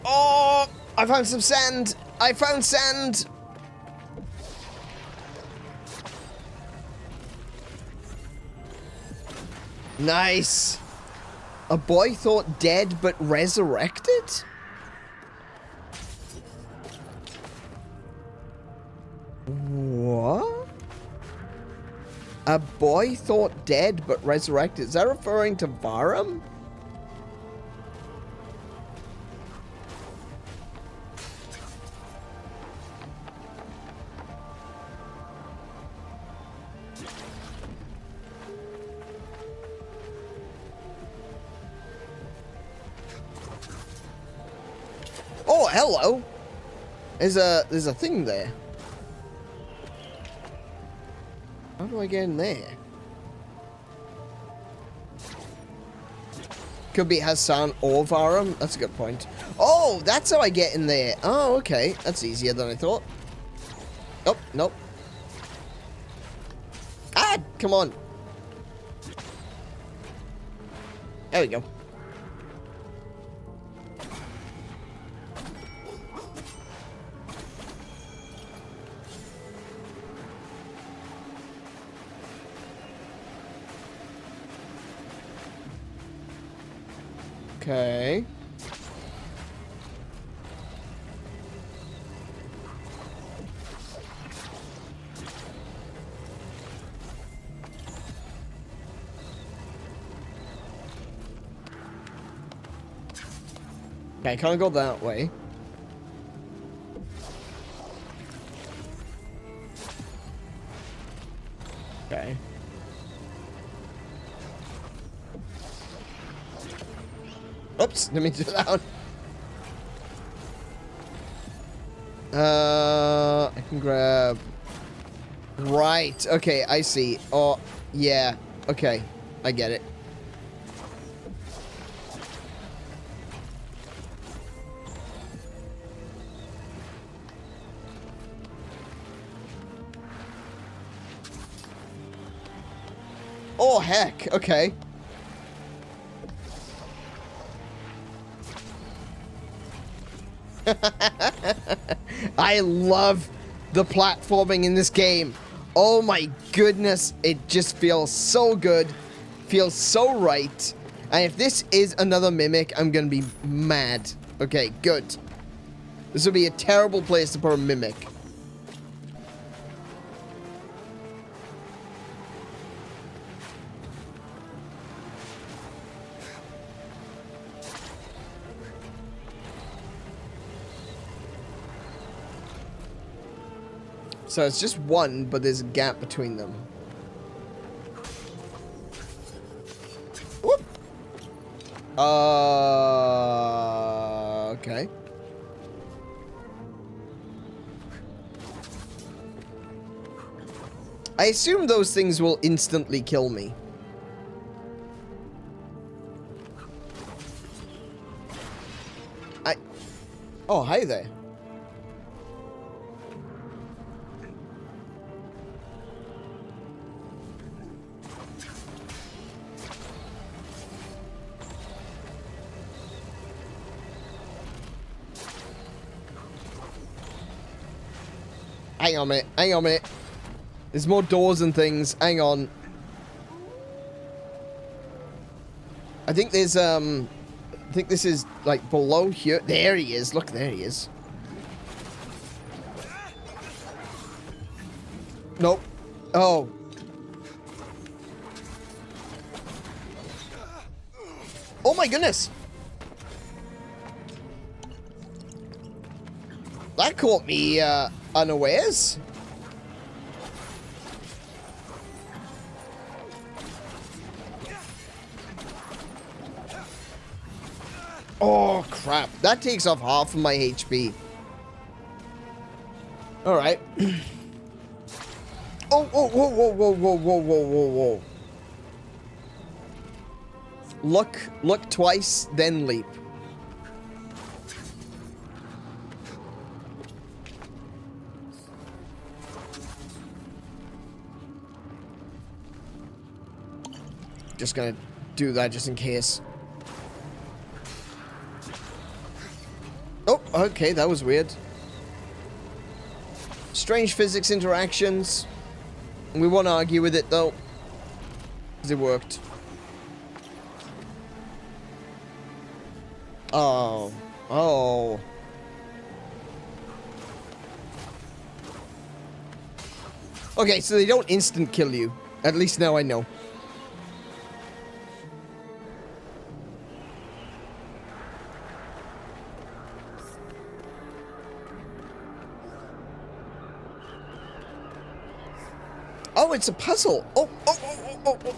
Oh, I found some sand. I found sand. Nice. A boy thought dead but resurrected? What? A boy thought dead but resurrected. Is that referring to Varum? Oh, hello. There's a thing there. How do I get in there? Could be Ghassan or Varum. That's a good point. Oh, that's how I get in there. Oh, okay. That's easier than I thought. Oh, nope. Ah, come on. There we go. Okay. Okay, can't go that way. Okay. Oops, let me do that one. I can grab... Right, okay, I see. Oh, yeah, okay, I get it. Oh, heck, okay. I love the platforming in this game. Oh my goodness, it just feels so good. Feels so right. And if this is another Mimic, I'm gonna be mad. Okay, good. This would be a terrible place to put a Mimic. So it's just one, but there's a gap between them. Okay. I assume those things will instantly kill me. Oh, hi there. Hang on a minute, hang on a minute. There's more doors and things. Hang on. I think there's, I think this is, like, below here. There he is. Look, there he is. Nope. Oh. Oh my goodness. That caught me, unawares. Oh, crap. That takes off half of my HP. Alright. Oh, whoa, whoa, whoa, whoa, whoa, whoa, whoa, whoa, whoa. Look twice, then leap. Just gonna do that just in case. Oh, okay, that was weird. Strange physics interactions. We won't argue with it, though. Because it worked. Oh. Oh. Okay, so they don't instant kill you. At least now I know. Oh, it's a puzzle. Oh, oh, oh, oh, oh, oh.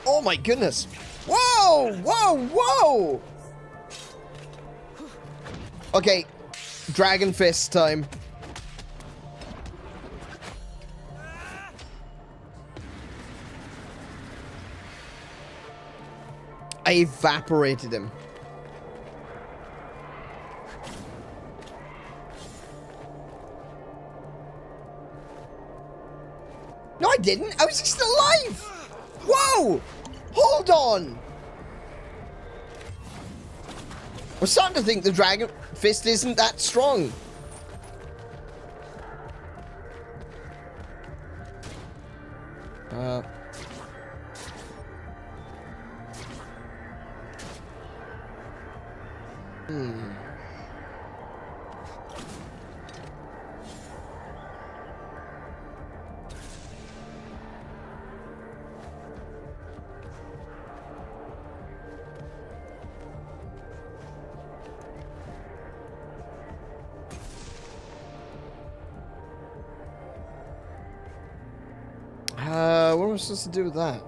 Oh my goodness. Whoa, whoa, whoa. Okay, Dragon Fist time. I evaporated him. No, I didn't. I was just alive. Whoa! Hold on. I'm starting to think the Dragon Fist isn't that strong. What am I supposed to do with that?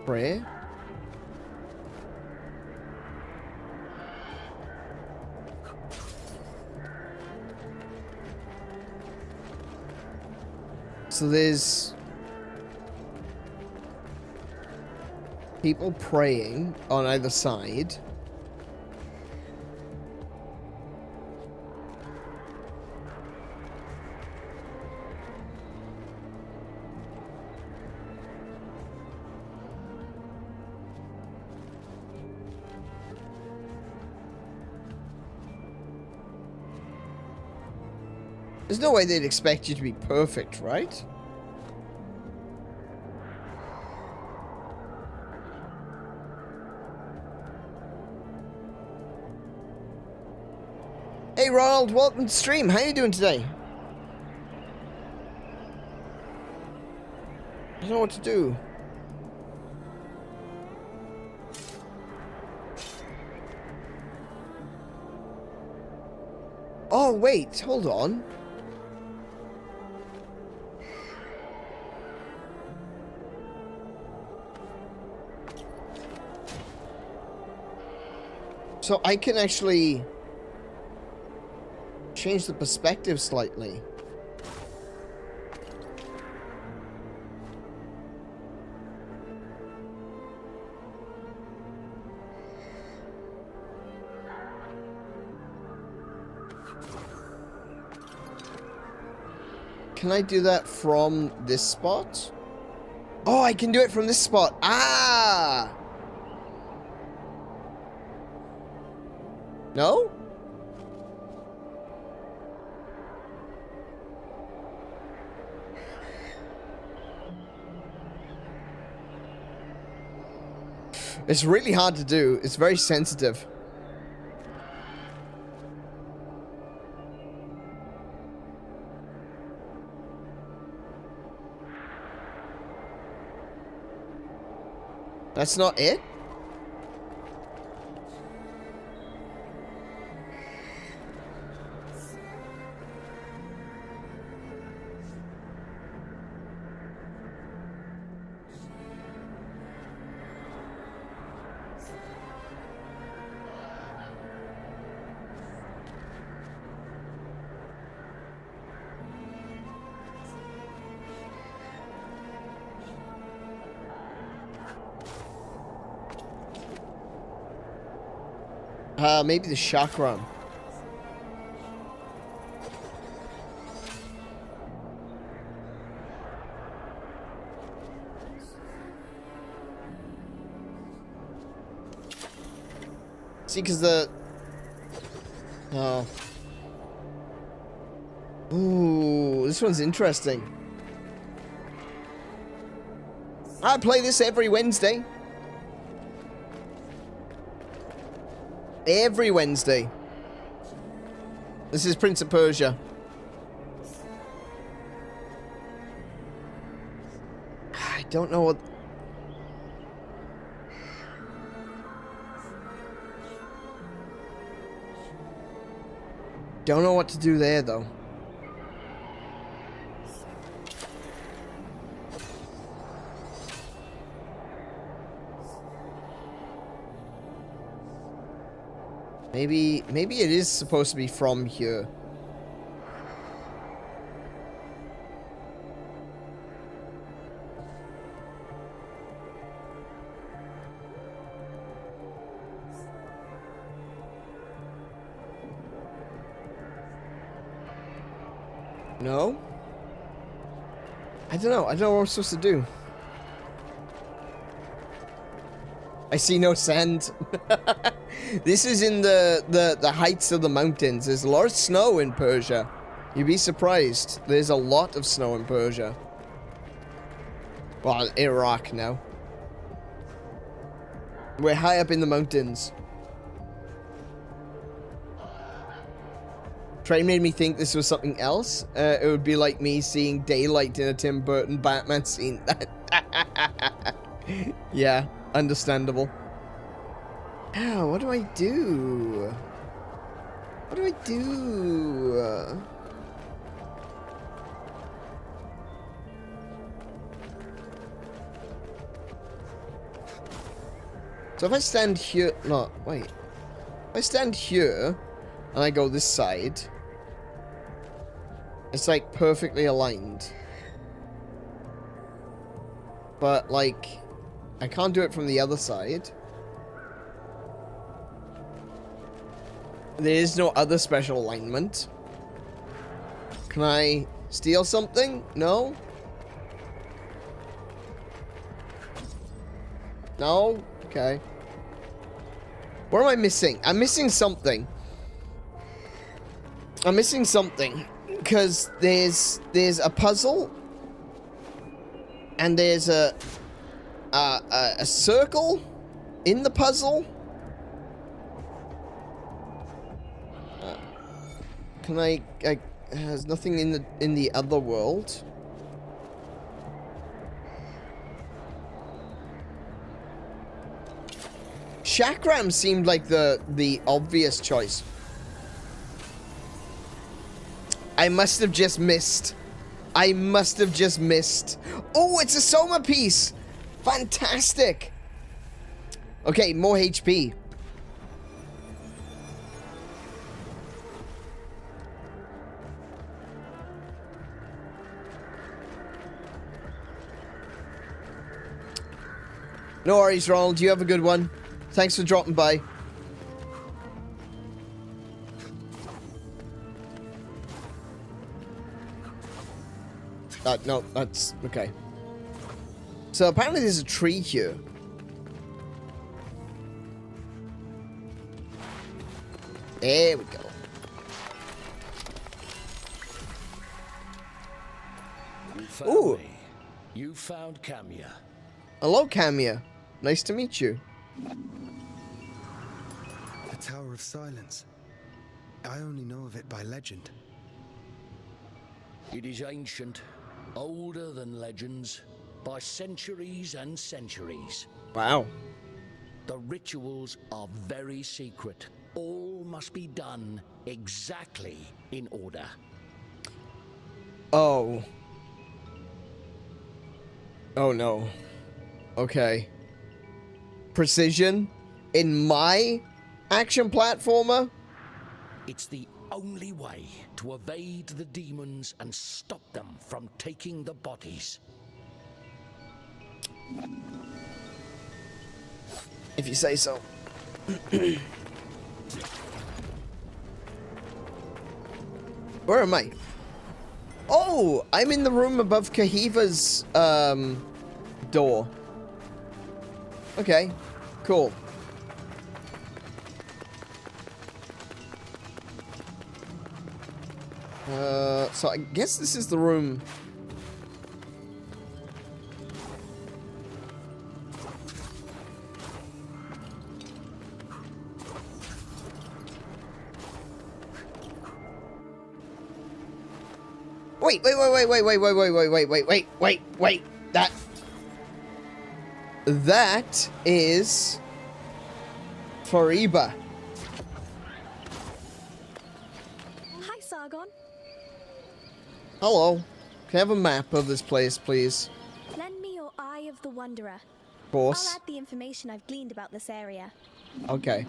Prayer? So there's People praying on either side. There's no way they'd expect you to be perfect, right? Hey Ronald, welcome to stream. How you doing today? I don't know what to do. Oh wait, hold on. So I can actually change the perspective slightly. Can I do that from this spot? Oh, I can do it from this spot. Ah! No? It's really hard to do. It's very sensitive. That's not it? Maybe the chakram. See, because the... Oh. Ooh, this one's interesting. I play this every Wednesday. Every Wednesday. This is Prince of Persia. I don't know what... Don't know what to do there, though. Maybe it is supposed to be from here. No? I don't know. I don't know what I'm supposed to do. I see no sand. This is in the heights of the mountains. There's a lot of snow in Persia. You'd be surprised. There's a lot of snow in Persia. Well, Iraq now. We're high up in the mountains. Trey made me think this was something else. It would be like me seeing daylight in a Tim Burton Batman scene. Yeah, understandable. Oh, what do I do? What do I do? So if I stand here... No, wait. If I stand here, and I go this side, it's like perfectly aligned. But like, I can't do it from the other side. There is no other special alignment. Can I steal something? No? No? Okay. What am I missing? I'm missing something. I'm missing something. Because there's a puzzle. And there's a circle in the puzzle. Can I there's nothing in the other world. Chakram seemed like the obvious choice. I must have just missed. I must have just missed. Oh, it's a Soma piece. Fantastic. Okay, more HP. No worries, Ronald. You have a good one. Thanks for dropping by. No, that's... okay. So apparently there's a tree here. There we go. You found Ooh. me. You found Camia. Hello, Camia. Nice to meet you. The Tower of Silence. I only know of it by legend. It is ancient, older than legends, by centuries and centuries. Wow. The rituals are very secret. All must be done exactly in order. Oh. Oh no. Okay. Precision in my action platformer? It's the only way to evade the demons and stop them from taking the bodies. If you say so. Where am I? Oh, I'm in the room above Kahiva's door. Okay, cool. So I guess this is the room. Wait. That is Fariba. Hi, Sargon. Hello. Can I have a map of this place, please? Lend me your Eye of the Wanderer. Of course. I'll add the information I've gleaned about this area. Okay.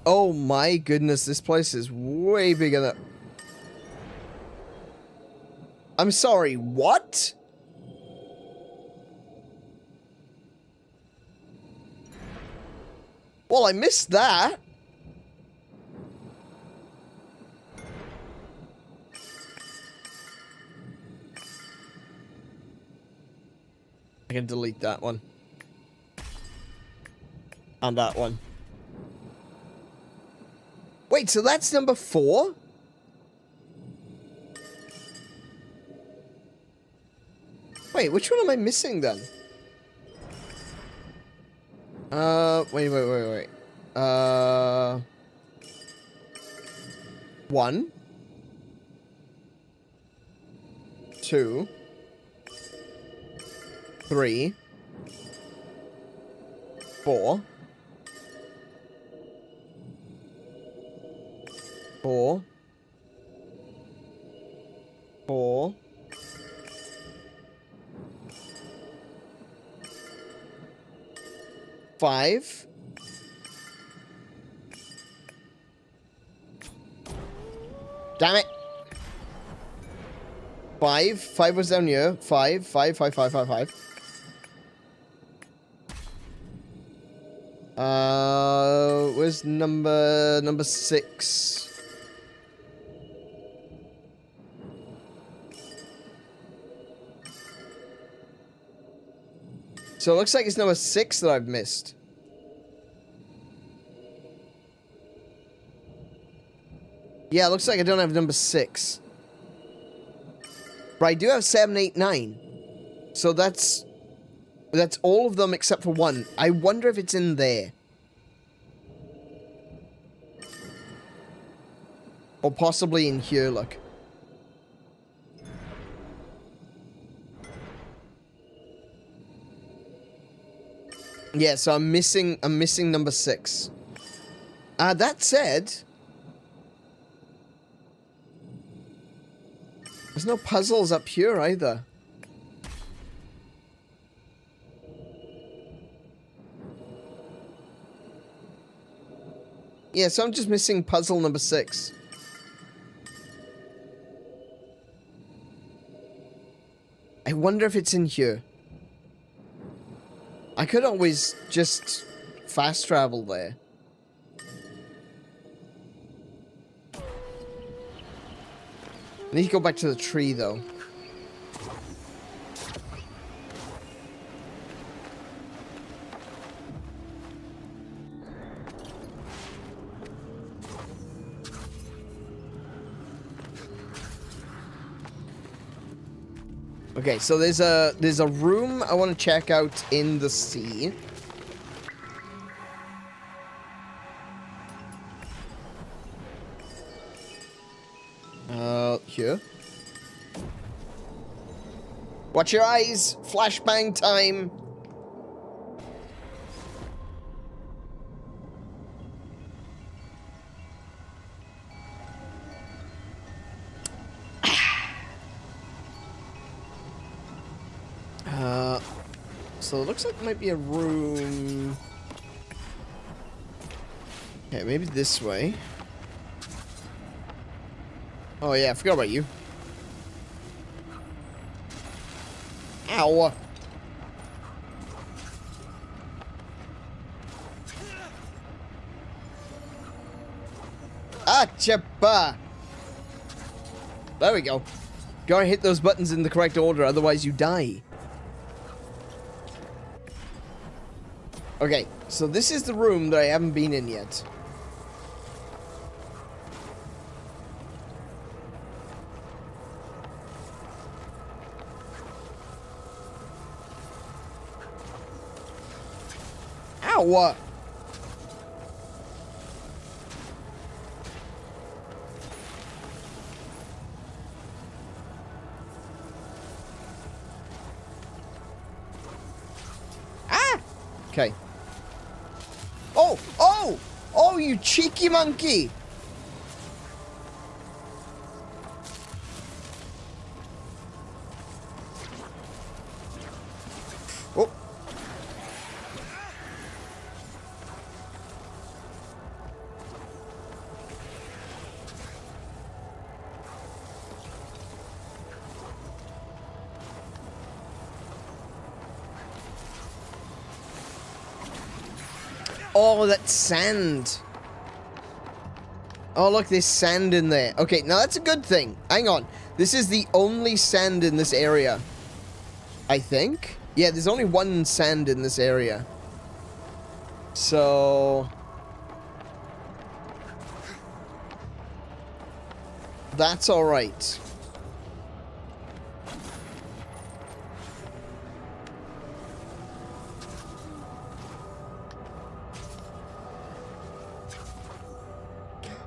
Oh my goodness, this place is way bigger than... I'm sorry, what? Well, I missed that. I can delete that one. And that one. Wait, so that's number 4? Wait, which one am I missing then? Wait. 1, 2, 3, 4, 4, 4, 5, Damn it. 5. 5 was down here. 5. 5, 5, 5, 5, 5. Where's number 6? So it looks like it's number 6 that I've missed. Yeah, it looks like I don't have number 6. But I do have 7, 8, 9. So that's all of them except for 1. I wonder if it's in there. Or possibly in here, look. Yeah, so I'm missing number 6. That said, there's no puzzles up here either. Yeah, so I'm just missing puzzle number 6. I wonder if it's in here. I could always just fast travel there. I need to go back to the tree, though. Okay, so there's a room I want to check out in the sea. Here. Watch your eyes! Flashbang time! So it looks like there might be a room. Okay, maybe this way. Oh yeah, I forgot about you. Ow! Achapa! There we go. Gotta hit those buttons in the correct order, otherwise you die. Okay, so this is the room that I haven't been in yet. Ow! Ah! Okay. Oh! Oh! Oh, you cheeky monkey! Oh. Oh, that's sand. Oh, look, there's sand in there. Okay, now that's a good thing. Hang on. This is the only sand in this area. I think? Yeah, there's only one sand in this area. So... that's alright.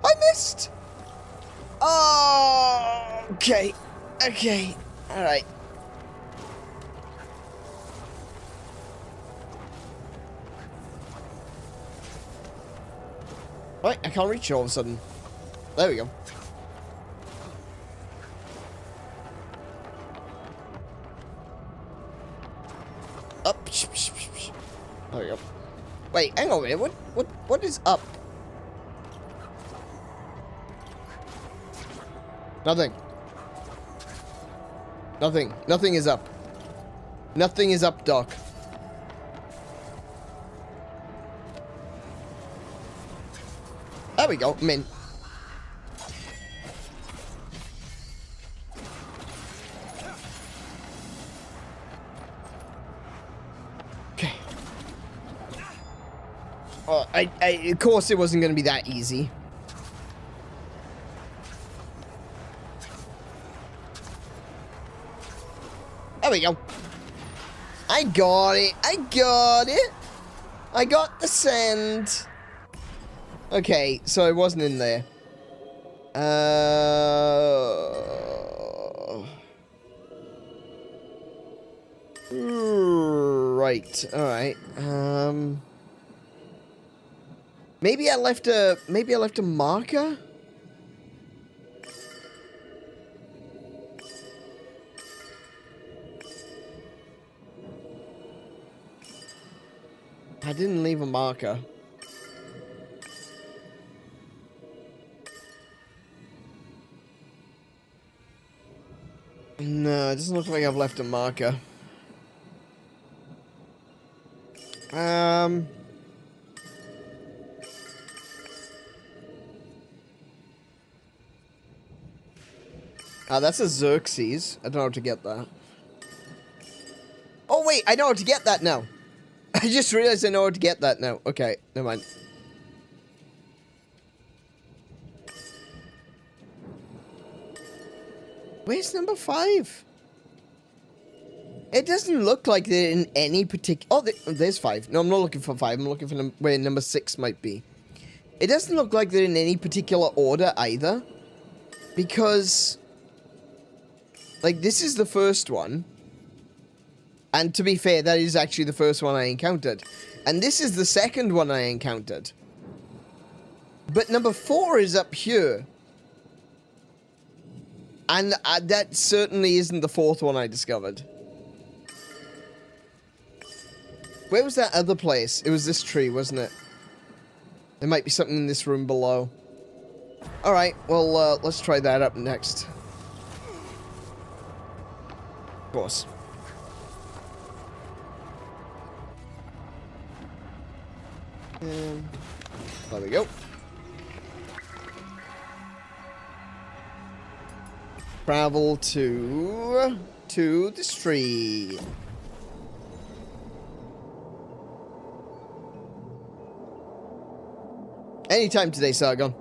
I missed! Oh, okay. Okay. Alright. Wait, I can't reach it all of a sudden. There we go. Up. There we go. Wait, hang on a minute. What is up? Nothing. Nothing. Nothing is up. Nothing is up, Doc. There we go. I'm in. Okay. Oh, of course it wasn't going to be that easy. There we go. I got it. I got it. I got the sand. Okay, so it wasn't in there. Right. All right. Maybe I left a marker. I didn't leave a marker. No, it doesn't look like I've left a marker. That's a Xerxes. I don't know how to get that. Oh, wait, I know how to get that now. I just realized I know how to get that now. Okay, never mind. Where's number 5? It doesn't look like they're in any particular... Oh, there's 5. No, I'm not looking for 5. I'm looking for where number 6 might be. It doesn't look like they're in any particular order either. Because... like, this is the first one. And to be fair, that is actually the first one I encountered. And this is the second one I encountered. But number 4 is up here. And that certainly isn't the 4th one I discovered. Where was that other place? It was this tree, wasn't it? There might be something in this room below. Alright, well, let's try that up next. Of course. There we go. Travel to this tree. Anytime today, Sargon.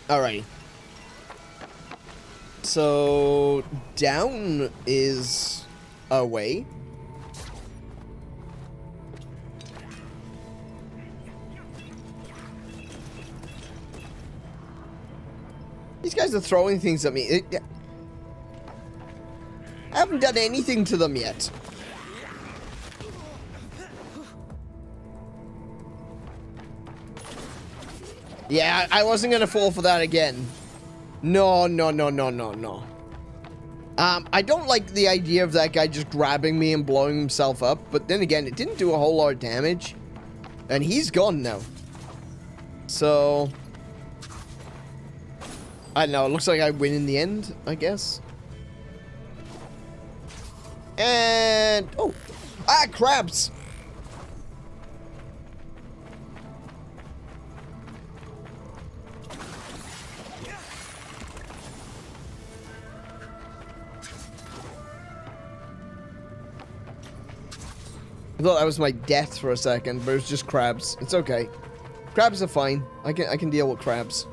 Alrighty. So, down is a way. These guys are throwing things at me. I haven't done anything to them yet. Yeah, I wasn't gonna fall for that again. No, no, no, no, no, no. I don't like the idea of that guy just grabbing me and blowing himself up, but then again, it didn't do a whole lot of damage. And he's gone now. So... I don't know, it looks like I win in the end, I guess. And... oh! Ah, crabs! I thought that was my death for a second, but it was just crabs. It's okay. Crabs are fine. I can deal with crabs.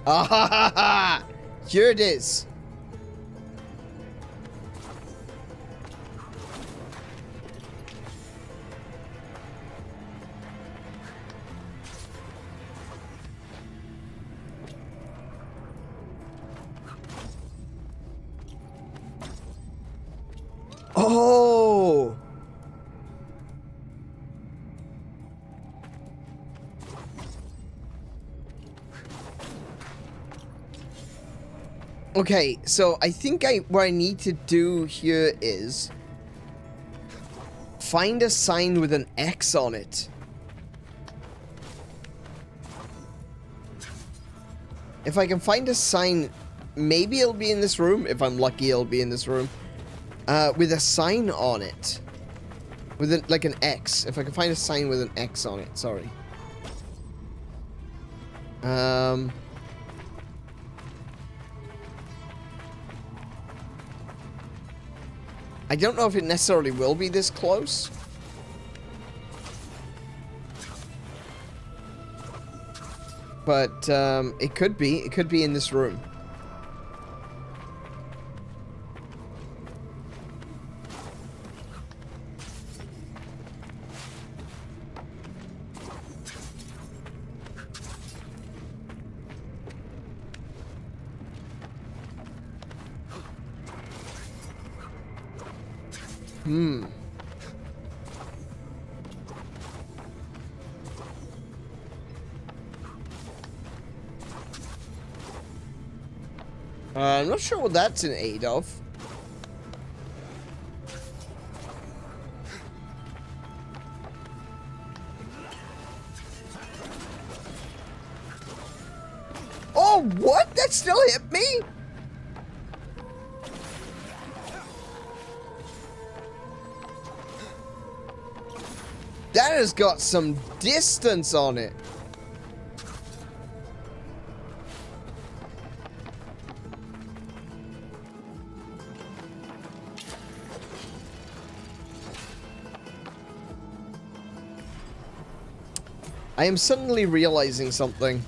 Ah ha ha ha! Here it is. Oh! Okay, so I think what I need to do here is find a sign with an X on it. If I can find a sign, maybe it'll be in this room. If I'm lucky, it'll be in this room. With a sign on it. With like an X. If I can find a sign with an X on it, sorry. I don't know if it necessarily will be this close. But, it could be. It could be in this room. I'm not sure what that's in aid of. Oh, what? That still hit me? That has got some distance on it. I am suddenly realizing something.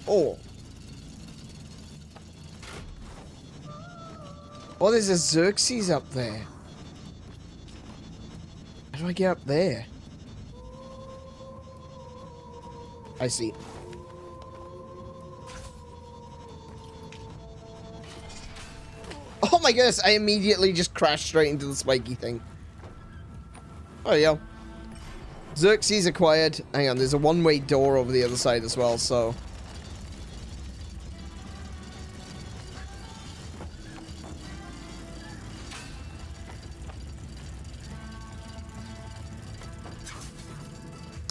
Oh. Oh, there's a Xerxes up there. How do I get up there? I see. Oh my goodness, I immediately just crashed straight into the spiky thing. Oh yeah. Xerxes acquired. Hang on, there's a one-way door over the other side as well, so...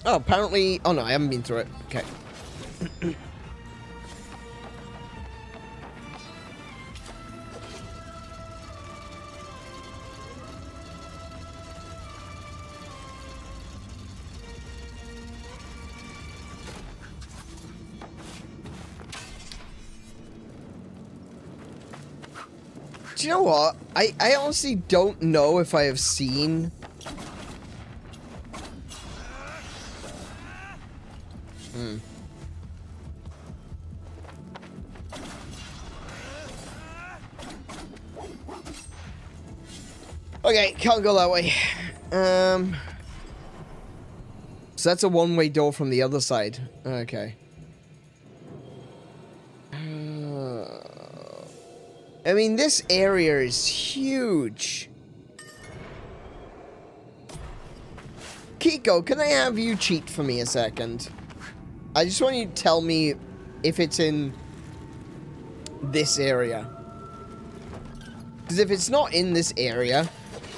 Oh, apparently... Oh no, I haven't been through it. Okay. Do you know what? I honestly don't know if I have seen... Okay, can't go that way. So that's a one-way door from the other side. Okay. I mean, this area is huge. Kiko, can I have you cheat for me a second? I just want you to tell me if it's in this area. Because if it's not in this area,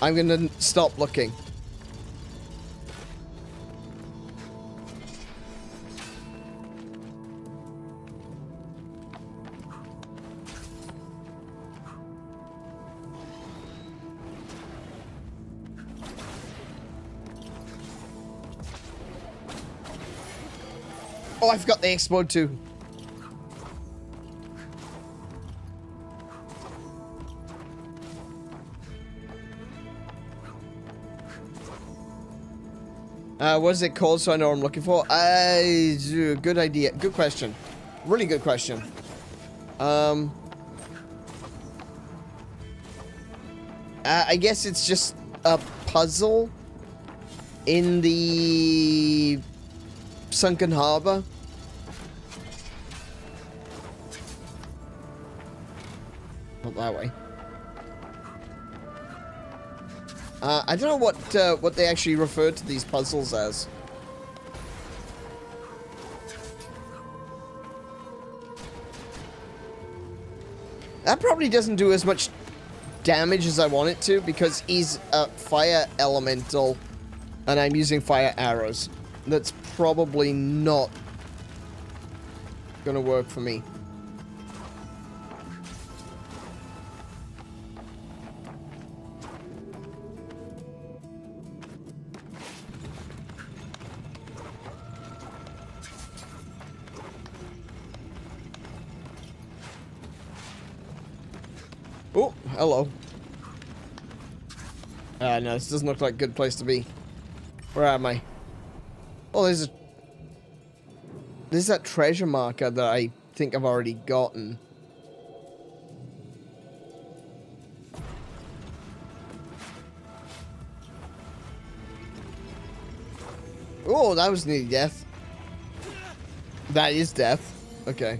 I'm gonna stop looking. Oh, I forgot they explode too. What is it called so I know what I'm looking for? Good idea. Good question. Really good question. I guess it's just a puzzle in the sunken harbor. Not that way. I don't know what they actually refer to these puzzles as. That probably doesn't do as much damage as I want it to because he's a fire elemental and I'm using fire arrows. That's probably not gonna work for me. Oh, hello. No, this doesn't look like a good place to be. Where am I? Oh, there's that treasure marker that I think I've already gotten. Oh, that was nearly death. That is death. Okay.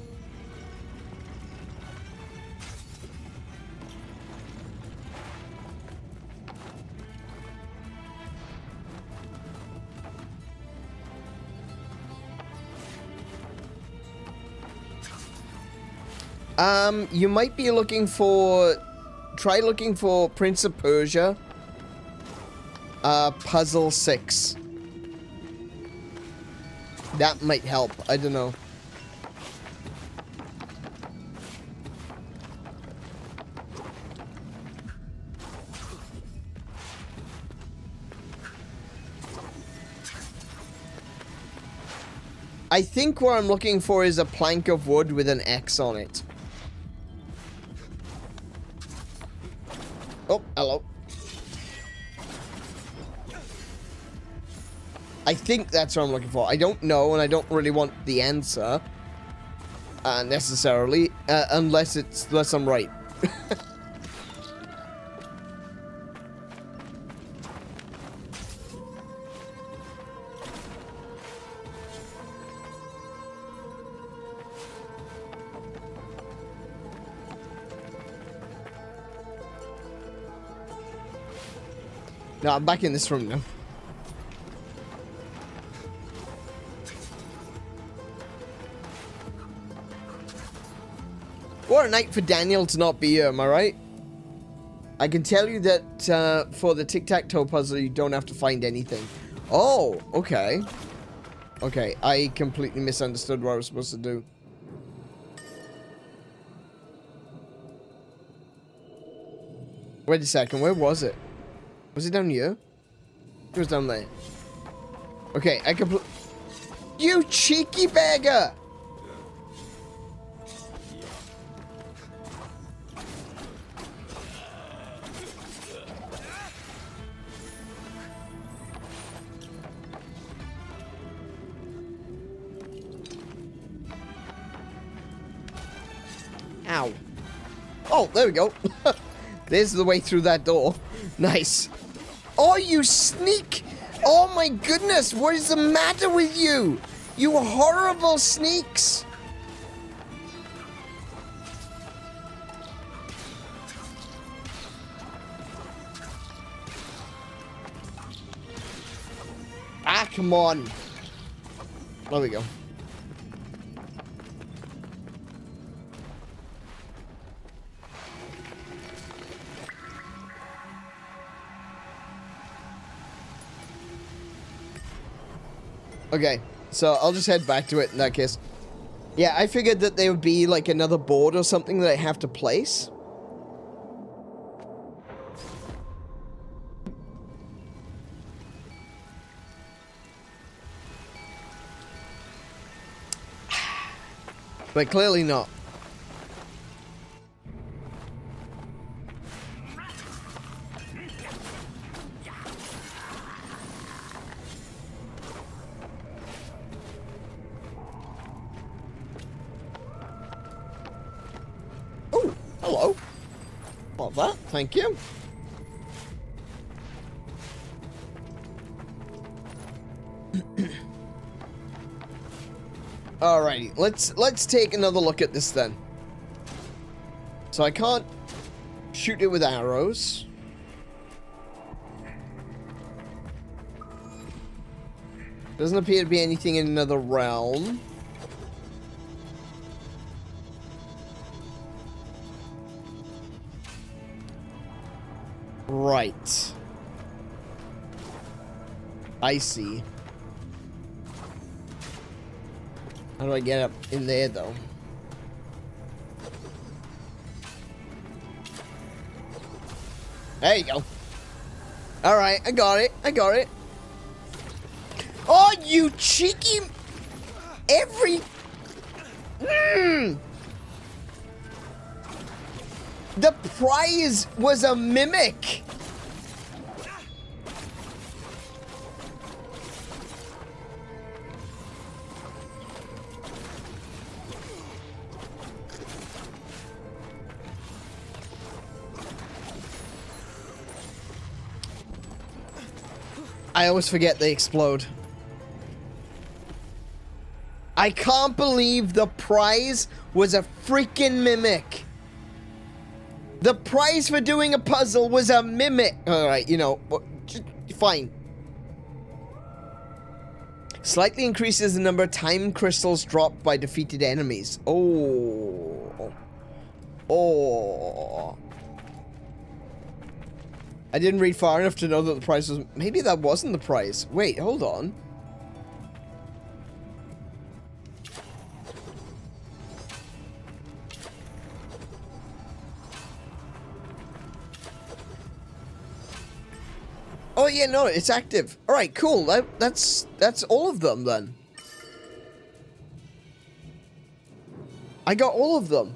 You might be looking for... Try looking for Prince of Persia. Puzzle 6. That might help. I don't know. I think what I'm looking for is a plank of wood with an X on it. Oh, hello. I think that's what I'm looking for. I don't know, and I don't really want the answer necessarily, unless I'm right. No, I'm back in this room now. What a night for Daniel to not be here, am I right? I can tell you that for the tic-tac-toe puzzle, you don't have to find anything. Oh, okay. Okay, I completely misunderstood what I was supposed to do. Wait a second, where was it? Was it down here? It was down there. Okay, I completely... You cheeky beggar! Ow. Oh, there we go. There's the way through that door. Nice. Oh, you sneak! Oh my goodness, what is the matter with you? You horrible sneaks! Ah, come on. There we go. Okay, so I'll just head back to it in that case. Yeah, I figured that there would be like another board or something that I have to place. But clearly not. Oh, hello. Love that, thank you. Alrighty, let's take another look at this then. So I can't shoot it with arrows. Doesn't appear to be anything in another realm. Right. I see. How do I get up in there, though? There you go. Alright, I got it. I got it. Oh, you cheeky... The prize was a mimic. I always forget they explode. I can't believe the prize was a freaking mimic. The prize for doing a puzzle was a mimic. Alright, you know, fine. Slightly increases the number of time crystals dropped by defeated enemies. Oh. Oh. I didn't read far enough to know that the prize was... Maybe that wasn't the prize. Wait, hold on. Oh yeah, no, it's active. All right, cool. That's all of them then. I got all of them.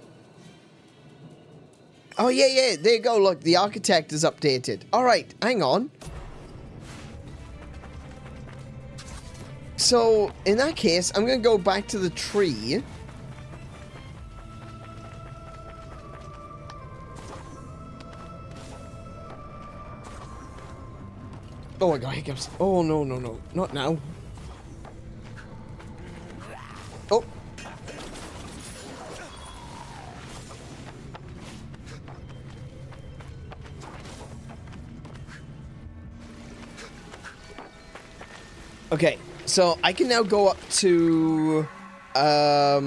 Oh yeah, yeah. There you go. Look, the architect is updated. All right, hang on. So in that case, I'm gonna go back to the tree. Oh my god, here comes. Oh, no, no, no. Not now. Oh. Okay, so I can now go up to... I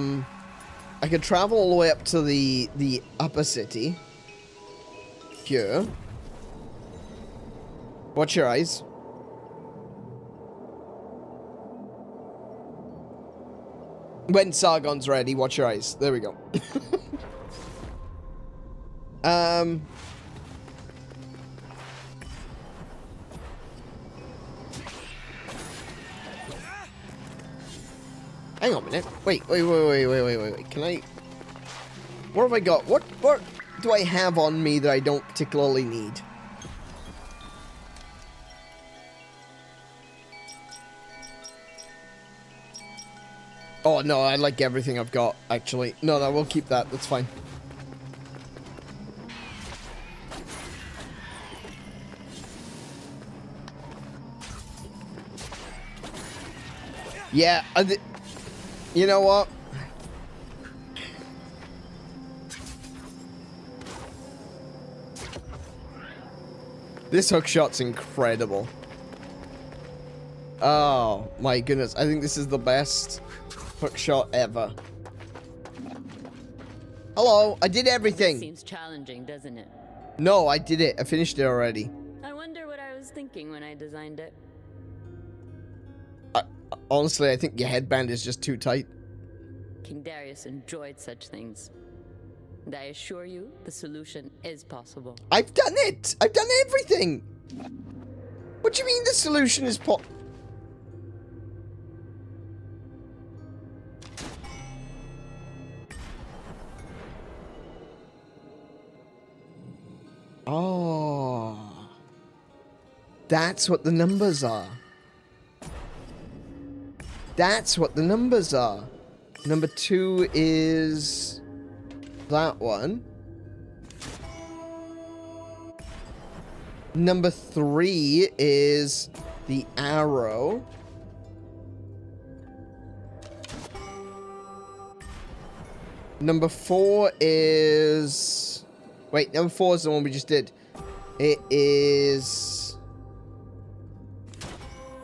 can travel all the way up to the upper city. Here. Watch your eyes. When Sargon's ready, watch your eyes. There we go. Hang on a minute. Wait. Can I... What have I got? What do I have on me that I don't particularly need? Oh, no, I like everything I've got, actually. No, we'll keep that. That's fine. Yeah, you know what? This hook shot's incredible. Oh, my goodness. I think this is the best hook shot ever. Hello, I did everything. Seems challenging, doesn't it? No, I did it. I finished it already. I wonder what I was thinking when I designed it. Honestly, I think your headband is just too tight. King Darius enjoyed such things. And I assure you, the solution is possible. I've done it! I've done everything! What do you mean the solution is Oh. That's what the numbers are. That's what the numbers are. Number 2 is that one. Number 3 is the arrow. Number 4 is... Wait, number 4 is the one we just did. It is...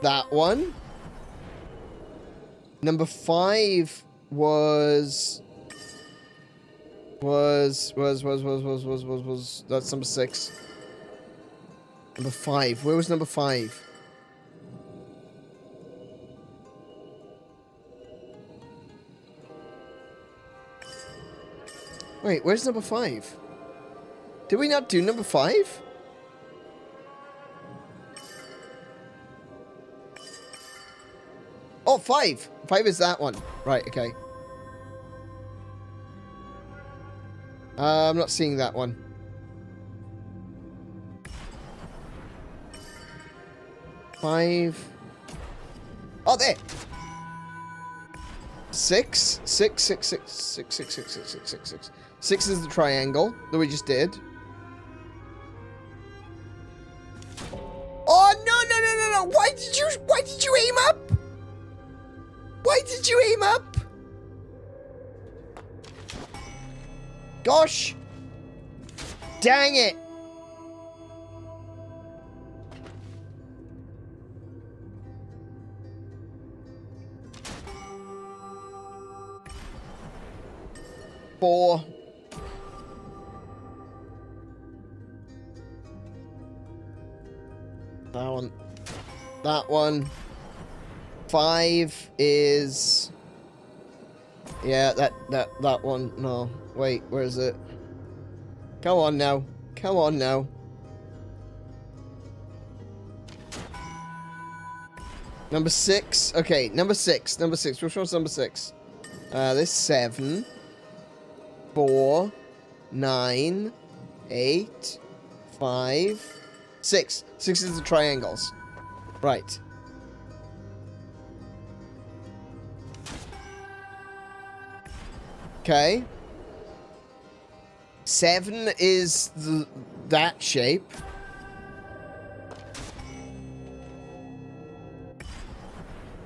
that one. Number 5 was that's number 6. Number 5. Where was number 5? Wait, where's number 5? Did we not do number 5? Oh, 5. 5 is that one. Right, okay. I'm not seeing that one. Five. Oh, there. 6. 6, 6, 6, 6, 6, 6, 6, 6, 6, 6. 6 is the triangle that we just did. Oh, no. Why did you aim up? Why did you aim up? Gosh. Dang it. Four. That one. That one. 5 is... Yeah, that one. No. Wait, where is it? Come on now. Come on now. Number 6. Okay, number 6. Number 6. Which one's number 6? This 7. 4. 9. 8. 5. 6. 6 is the triangles. Right. Okay. 7 is that shape.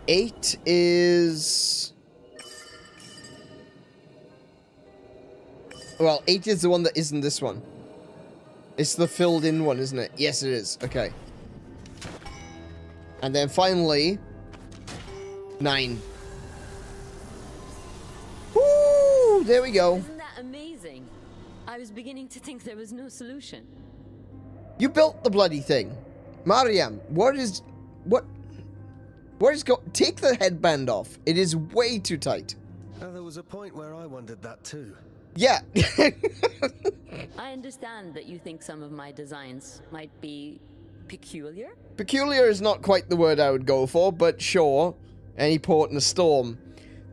8 is... Well, 8 is the one that isn't this one. It's the filled in one, isn't it? Yes, it is. Okay. And then finally... 9. Woo! There we go. Isn't that amazing? I was beginning to think there was no solution. You built the bloody thing. Mariam, what is take the headband off. It is way too tight. Now, there was a point where I wondered that too. Yeah. I understand that you think some of my designs might be peculiar. Peculiar is not quite the word I would go for, but sure. Any port in a storm.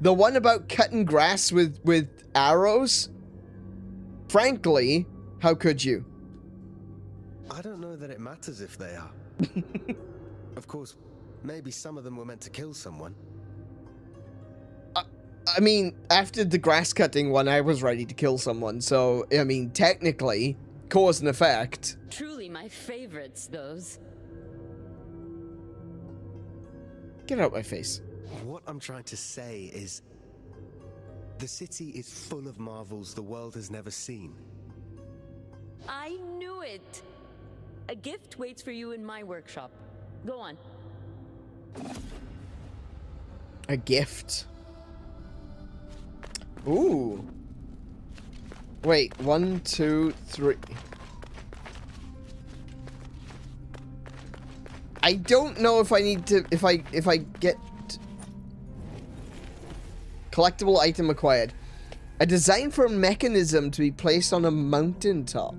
The one about cutting grass with arrows? Frankly, how could you? I don't know that it matters if they are. Of course, maybe some of them were meant to kill someone. I mean, after the grass cutting one, I was ready to kill someone. So, I mean, technically, cause and effect. Truly my favorites, those. Get out my face. What I'm trying to say is, the city is full of marvels the world has never seen. I knew it. A gift waits for you in my workshop. Go on. A gift. Ooh. Wait, 1, 2, 3. I don't know if I need to, if I get collectible item acquired. A design for a mechanism to be placed on a mountaintop.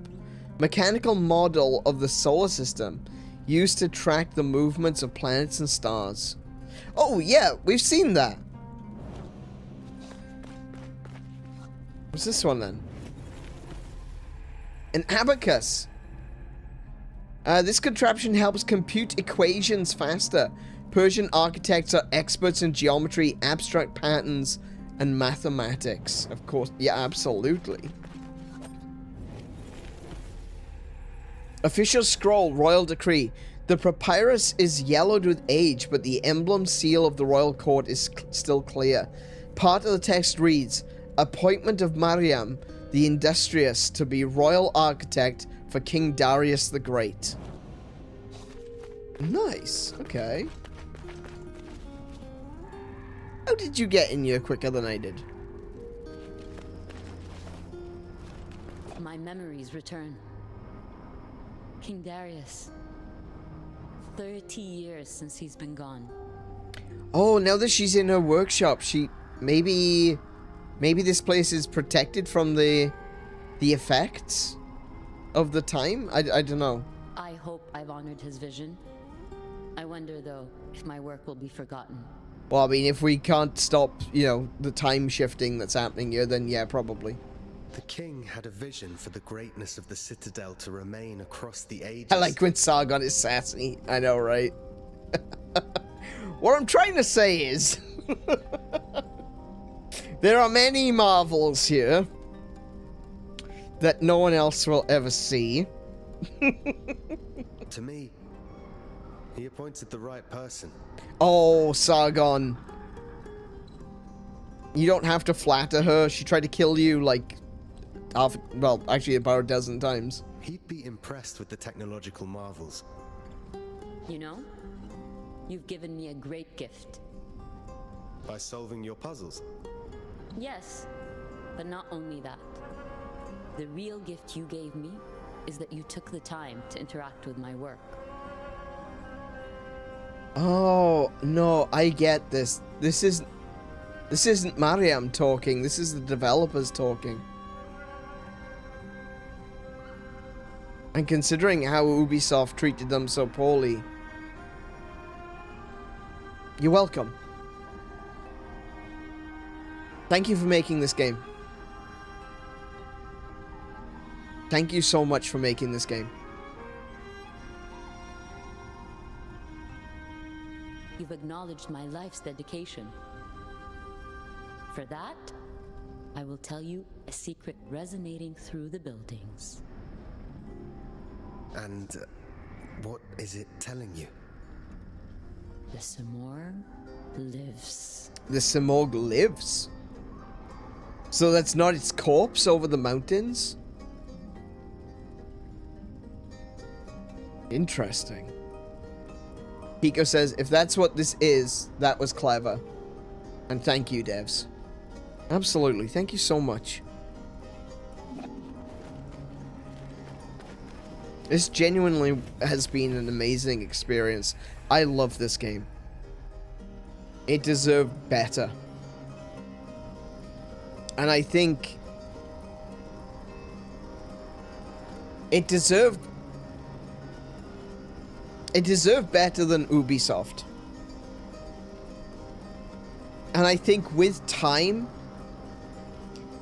Mechanical model of the solar system used to track the movements of planets and stars. Oh yeah, we've seen that. What's this one then? An abacus. This contraption helps compute equations faster. Persian architects are experts in geometry, abstract patterns, and mathematics. Of course, yeah, absolutely. Official scroll, royal decree. The papyrus is yellowed with age, but the emblem seal of the royal court is still clear. Part of the text reads, appointment of Mariam, the industrious, to be royal architect for King Darius the Great. Nice. Okay. How did you get in here quicker than I did? My memories return. King Darius. 30 years since he's been gone. Oh, now that she's in her workshop, maybe this place is protected from the effects of the time? I don't know. I hope I've honored his vision. I wonder, though, if my work will be forgotten. Well, I mean, if we can't stop, you know, the time shifting that's happening here, then yeah, probably. The king had a vision for the greatness of the citadel to remain across the ages. I like when Sargon is sassy. I know, right? What I'm trying to say is... there are many marvels here that no one else will ever see. To me, he appointed the right person. Oh, Sargon. You don't have to flatter her. She tried to kill you like well, actually about a dozen times. He'd be impressed with the technological marvels. You know, you've given me a great gift. By solving your puzzles. Yes, but not only that. The real gift you gave me is that you took the time to interact with my work. Oh, no, I get this. This isn't Mariam talking. This is the developers talking. And considering how Ubisoft treated them so poorly. You're welcome. Thank you for making this game. Thank you so much for making this game. You've acknowledged my life's dedication. For that, I will tell you a secret resonating through the buildings. And what is it telling you? The Simorg lives. The Simorg lives? So that's not its corpse over the mountains? Interesting. Pico says, if that's what this is, that was clever. And thank you, devs. Absolutely, thank you so much. This genuinely has been an amazing experience. I love this game. It deserved better. And I think it deserved better than Ubisoft. And I think with time,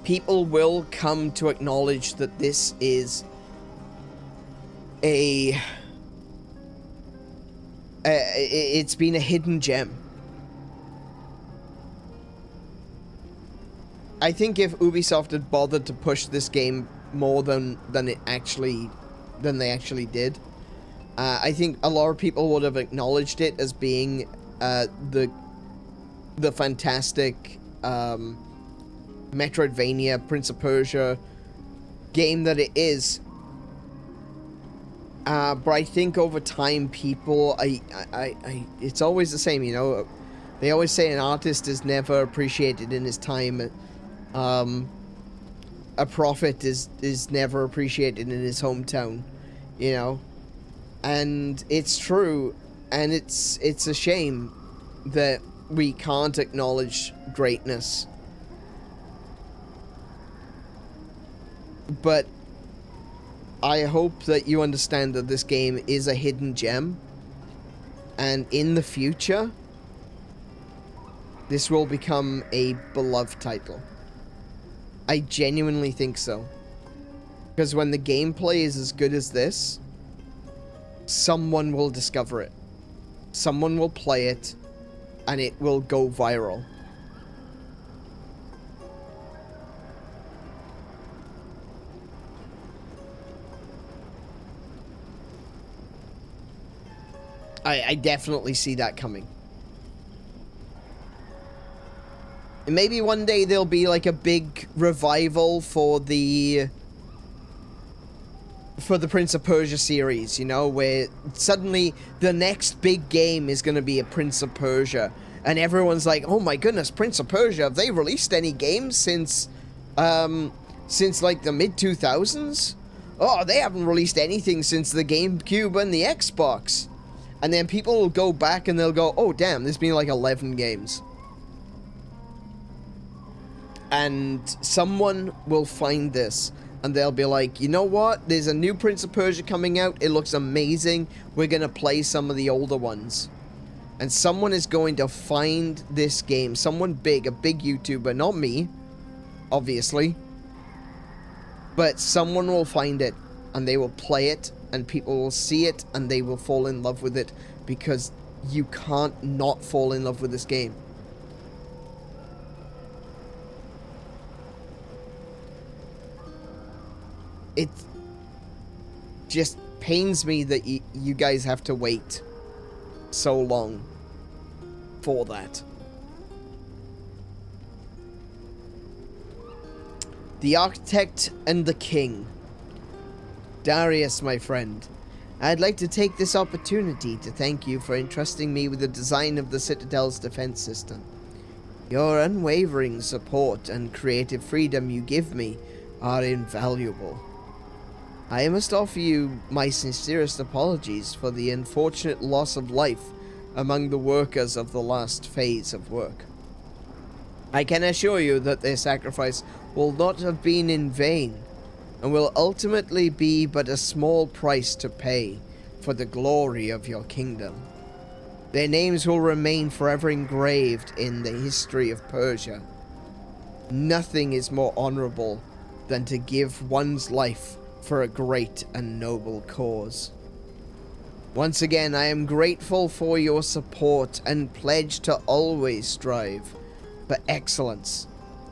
people will come to acknowledge that this is it's been a hidden gem. I think if Ubisoft had bothered to push this game more than they actually did, I think a lot of people would have acknowledged it as being the fantastic Metroidvania, Prince of Persia game that it is. But I think over time, people, it's always the same, you know. They always say an artist is never appreciated in his time. A prophet is never appreciated in his hometown, you know. And it's true, and it's a shame that we can't acknowledge greatness. But I hope that you understand that this game is a hidden gem, and in the future, this will become a beloved title. I genuinely think so. Because when the gameplay is as good as this, someone will discover it. Someone will play it, and it will go viral. I definitely see that coming. And maybe one day there'll be like a big revival for the Prince of Persia series, you know, where suddenly the next big game is going to be a Prince of Persia. And everyone's like, oh my goodness, Prince of Persia, have they released any games since like the mid-2000s? Oh, they haven't released anything since the GameCube and the Xbox. And then people will go back and they'll go, oh damn, there's been like 11 games. And someone will find this and they'll be like, you know what? There's a new Prince of Persia coming out. It looks amazing. We're going to play some of the older ones. And someone is going to find this game. Someone big, a big YouTuber, not me, obviously. But someone will find it and they will play it and people will see it and they will fall in love with it because you can't not fall in love with this game. It just pains me that you guys have to wait so long for that. The Architect and the King. Darius, my friend, I'd like to take this opportunity to thank you for entrusting me with the design of the Citadel's defense system. Your unwavering support and creative freedom you give me are invaluable. I must offer you my sincerest apologies for the unfortunate loss of life among the workers of the last phase of work. I can assure you that their sacrifice will not have been in vain, and will ultimately be but a small price to pay for the glory of your kingdom. Their names will remain forever engraved in the history of Persia. Nothing is more honorable than to give one's life for a great and noble cause. Once again, I am grateful for your support and pledge to always strive for excellence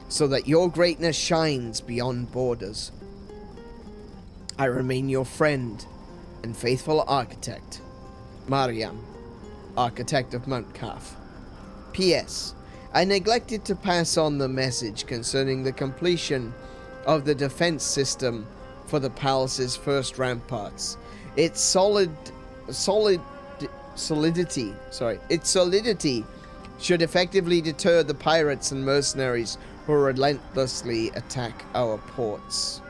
so that your greatness shines beyond borders. I remain your friend and faithful architect, Mariam, Architect of Mount Qaf. P.S. I neglected to pass on the message concerning the completion of the defense system for the palace's first ramparts. Its solidity should effectively deter the pirates and mercenaries who relentlessly attack our ports.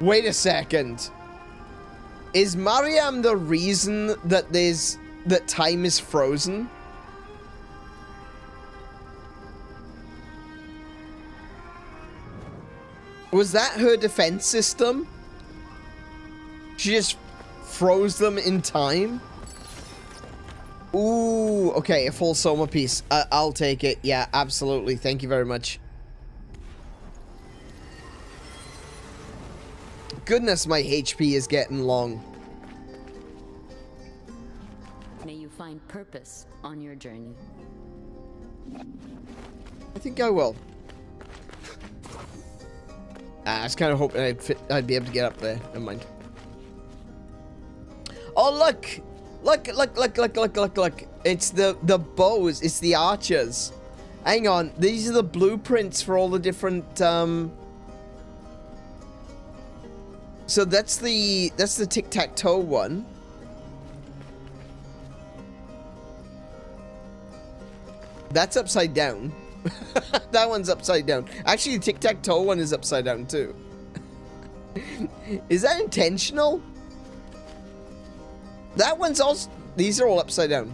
Wait a second. Is Mariam the reason that time is frozen? Was that her defense system? She just froze them in time? Ooh, okay, a full Soma piece. I'll take it. Yeah, absolutely. Thank you very much. Goodness, my HP is getting long. May you find purpose on your journey. I think I will. I was kind of hoping I'd be able to get up there. Never mind. Oh, look! Look! It's the bows. It's the archers. Hang on. These are the blueprints for all the different, So that's the tic-tac-toe one. That's upside down. That one's upside down. Actually, the tic-tac-toe one is upside down too. Is that intentional? That one's also... These are all upside down.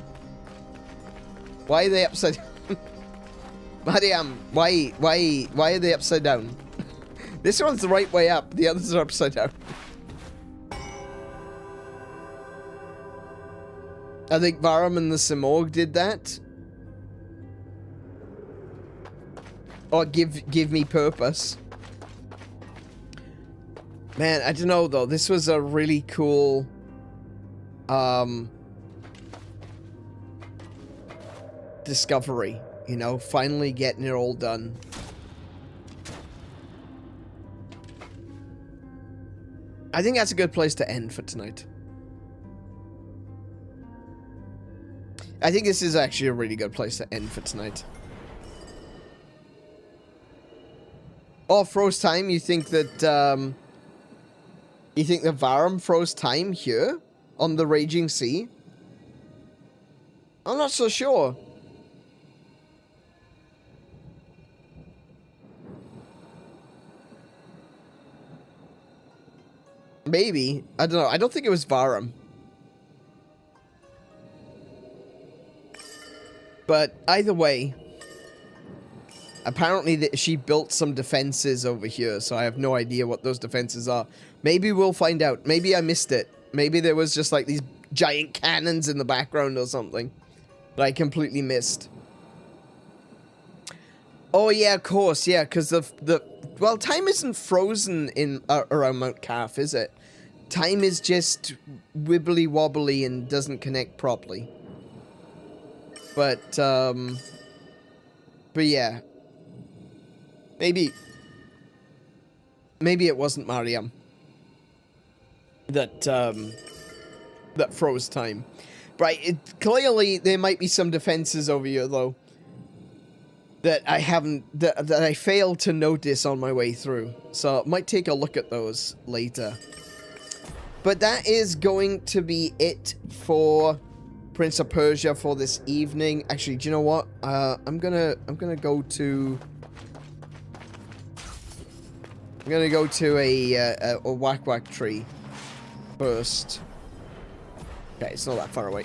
Why are they upside down? Mariam, why are they upside down? This one's the right way up. The others are upside down. I think Varum and the Simorg did that. Or give me purpose. Man, I don't know though. This was a really cool discovery, you know, finally getting it all done. I think that's a good place to end for tonight. I think this is actually a really good place to end for tonight. Oh, froze time? You think that, you think the Varum froze time here? on the raging sea? I'm not so sure. Maybe. I don't know. I don't think it was Varum. But either way, apparently she built some defenses over here, so I have no idea what those defenses are. Maybe we'll find out. Maybe I missed it. Maybe there was just like these giant cannons in the background or something that I completely missed. Oh yeah, of course, yeah, because well, time isn't frozen in around Mount Qaf, is it? Time is just wibbly wobbly and doesn't connect properly. But yeah, maybe it wasn't Mariam that froze time. Right? Clearly, there might be some defenses over here though that I haven't that I failed to notice on my way through. So I might take a look at those later. But that is going to be it for Prince of Persia for this evening. Actually, do you know what? I'm gonna go to a whack whack tree first. Okay, it's not that far away.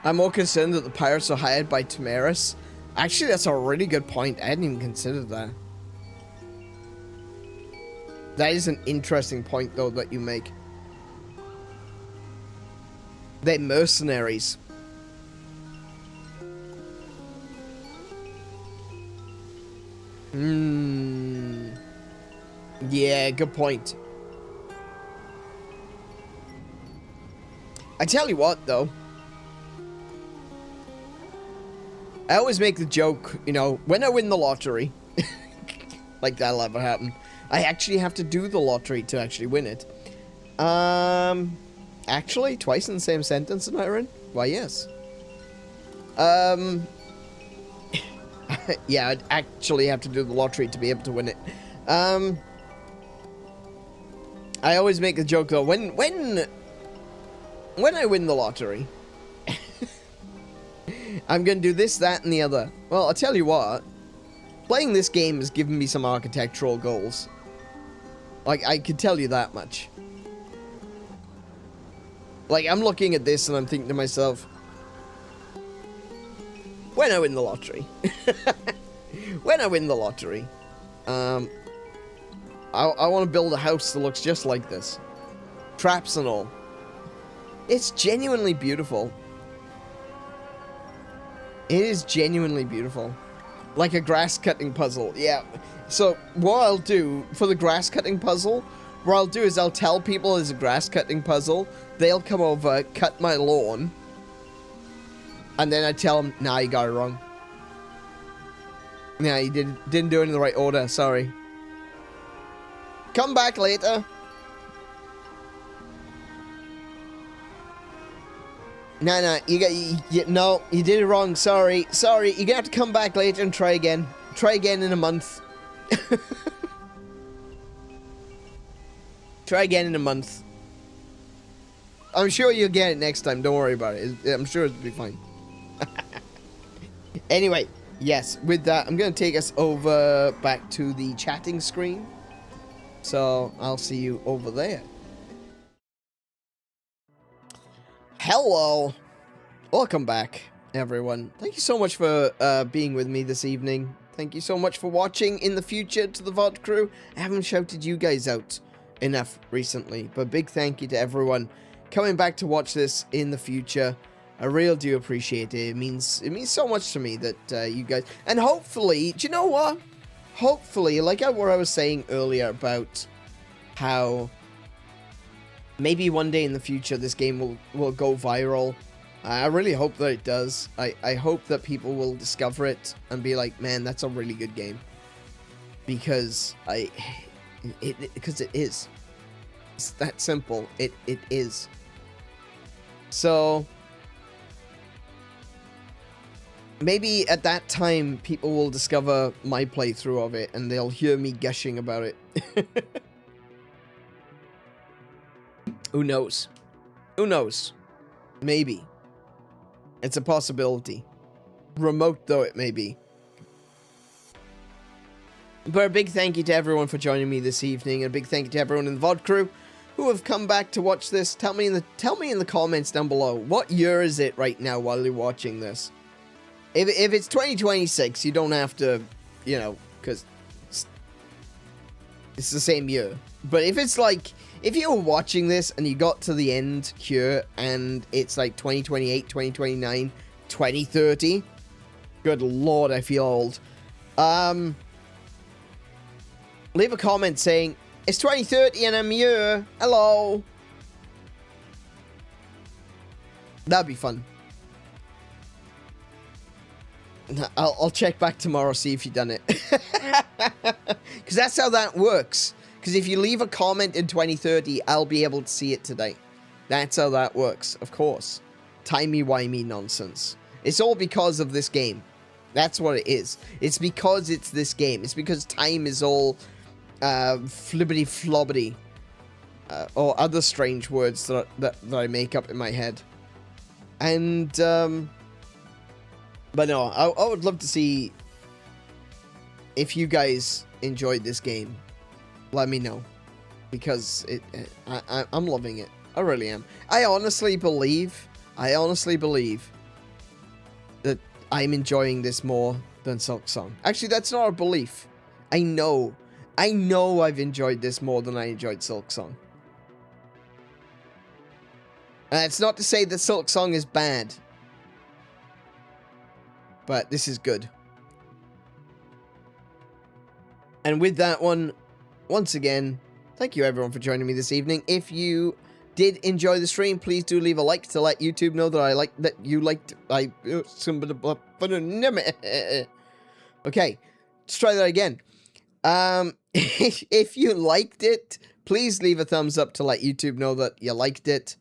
I'm more concerned that the pirates are hired by Thomirys. Actually, that's a really good point. I hadn't even considered that. That is an interesting point, though, that you make. They're mercenaries. Yeah, good point. I tell you what, though. I always make the joke, you know, when I win the lottery, like that'll ever happen, I actually have to do the lottery to actually win it. Actually, twice in the same sentence, Aneurin? Why, yes. Yeah, I'd actually have to do the lottery to be able to win it. I always make the joke, though, when I win the lottery, I'm going to do this, that, and the other. Well, I'll tell you what. Playing this game has given me some architectural goals. Like, I can tell you that much. Like, I'm looking at this and I'm thinking to myself, when I win the lottery. When I win the lottery. I want to build a house that looks just like this. Traps and all. It's genuinely beautiful. It is genuinely beautiful. Like a grass cutting puzzle. Yeah. So what I'll do for the grass cutting puzzle, what I'll do is I'll tell people it's a grass cutting puzzle. They'll come over, cut my lawn. And then I tell them, nah, you got it wrong. Nah, you didn't do it in the right order. Sorry. Come back later. No, no, you did it wrong. Sorry. You're gonna have to come back later and try again. Try again in a month. Try again in a month. I'm sure you'll get it next time. Don't worry about it. I'm sure it'll be fine. Anyway, yes, with that, I'm gonna take us over back to the chatting screen. So, I'll see you over there. Hello! Welcome back, everyone. Thank you so much for being with me this evening. Thank you so much for watching in the future to the VOD crew. I haven't shouted you guys out enough recently, but big thank you to everyone coming back to watch this in the future. I really do appreciate it. It means so much to me that you guys... And hopefully, do you know what? Hopefully, like what I was saying earlier about how... maybe one day in the future, this game will go viral. I really hope that it does. I hope that people will discover it and be like, man, that's a really good game. Because because it is. It's that simple. It is. So maybe at that time people will discover my playthrough of it and they'll hear me gushing about it. Who knows? Who knows? Maybe. It's a possibility. Remote though it may be. But a big thank you to everyone for joining me this evening, and a big thank you to everyone in the VOD crew who have come back to watch this. Tell me in the comments down below, what year is it right now while you're watching this? If it's 2026, you don't have to, you know, because it's the same year. But if it's like, if you were watching this and you got to the end here and it's like 2028, 2029, 2030, good lord, I feel old. Leave a comment saying, it's 2030 and I'm here. Hello. That'd be fun. I'll check back tomorrow, see if you've done it. Because that's how that works. Because if you leave a comment in 2030, I'll be able to see it today. That's how that works, of course. Timey-wimey nonsense. It's all because of this game. That's what it is. It's because it's this game. It's because time is all flibbity-flobbity. Or other strange words that I make up in my head. And, but no, I would love to see if you guys enjoyed this game. Let me know, because I'm loving it. I really am. I honestly believe that I'm enjoying this more than Silk Song. Actually, that's not a belief. I know I've enjoyed this more than I enjoyed Silk Song. And it's not to say that Silk Song is bad, but this is good. And with that one, once again, thank you everyone for joining me this evening. If you did enjoy the stream, please do leave a like to let YouTube know that you liked. Okay, let's try that again. If you liked it, please leave a thumbs up to let YouTube know that you liked it.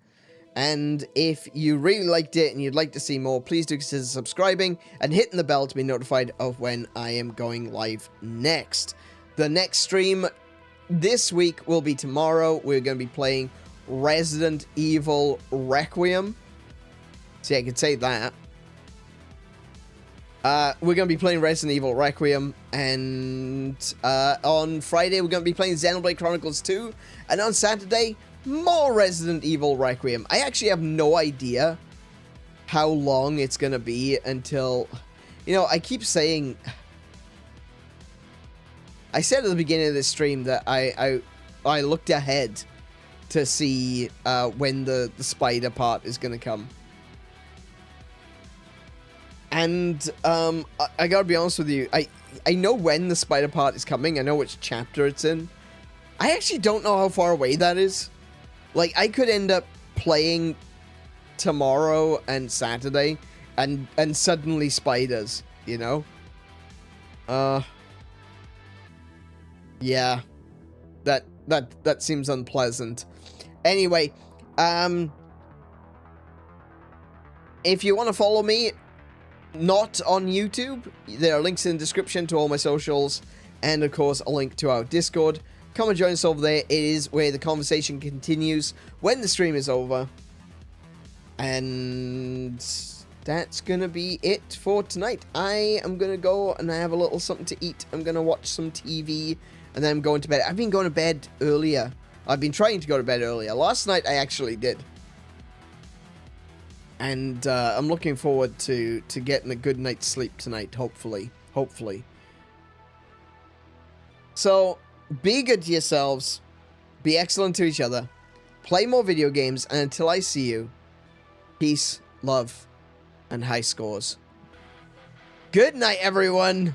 And if you really liked it and you'd like to see more, please do consider subscribing and hitting the bell to be notified of when I am going live next. The next stream this week will be tomorrow. We're going to be playing Resident Evil Requiem. See, I could say that. We're going to be playing Resident Evil Requiem, and on Friday we're going to be playing Xenoblade Chronicles 2, and on Saturday, more Resident Evil Requiem. I actually have no idea how long it's going to be until, you know, I keep saying, I said at the beginning of this stream that I looked ahead to see when the spider part is going to come. And I gotta be honest with you, I know when the spider part is coming. I know which chapter it's in. I actually don't know how far away that is. Like, I could end up playing tomorrow and Saturday and suddenly spiders, you know? Yeah. That seems unpleasant. Anyway, if you want to follow me, not on YouTube, there are links in the description to all my socials, and of course a link to our Discord. Come and join us over there. It is where the conversation continues when the stream is over. And that's gonna be it for tonight. I am gonna go and I have a little something to eat. I'm gonna watch some TV, and then I'm going to bed. I've been going to bed earlier. I've been trying to go to bed earlier. Last night I actually did. And I'm looking forward to getting a good night's sleep tonight, hopefully. Hopefully. So, be good to yourselves. Be excellent to each other. Play more video games. And until I see you, peace, love, and high scores. Good night, everyone.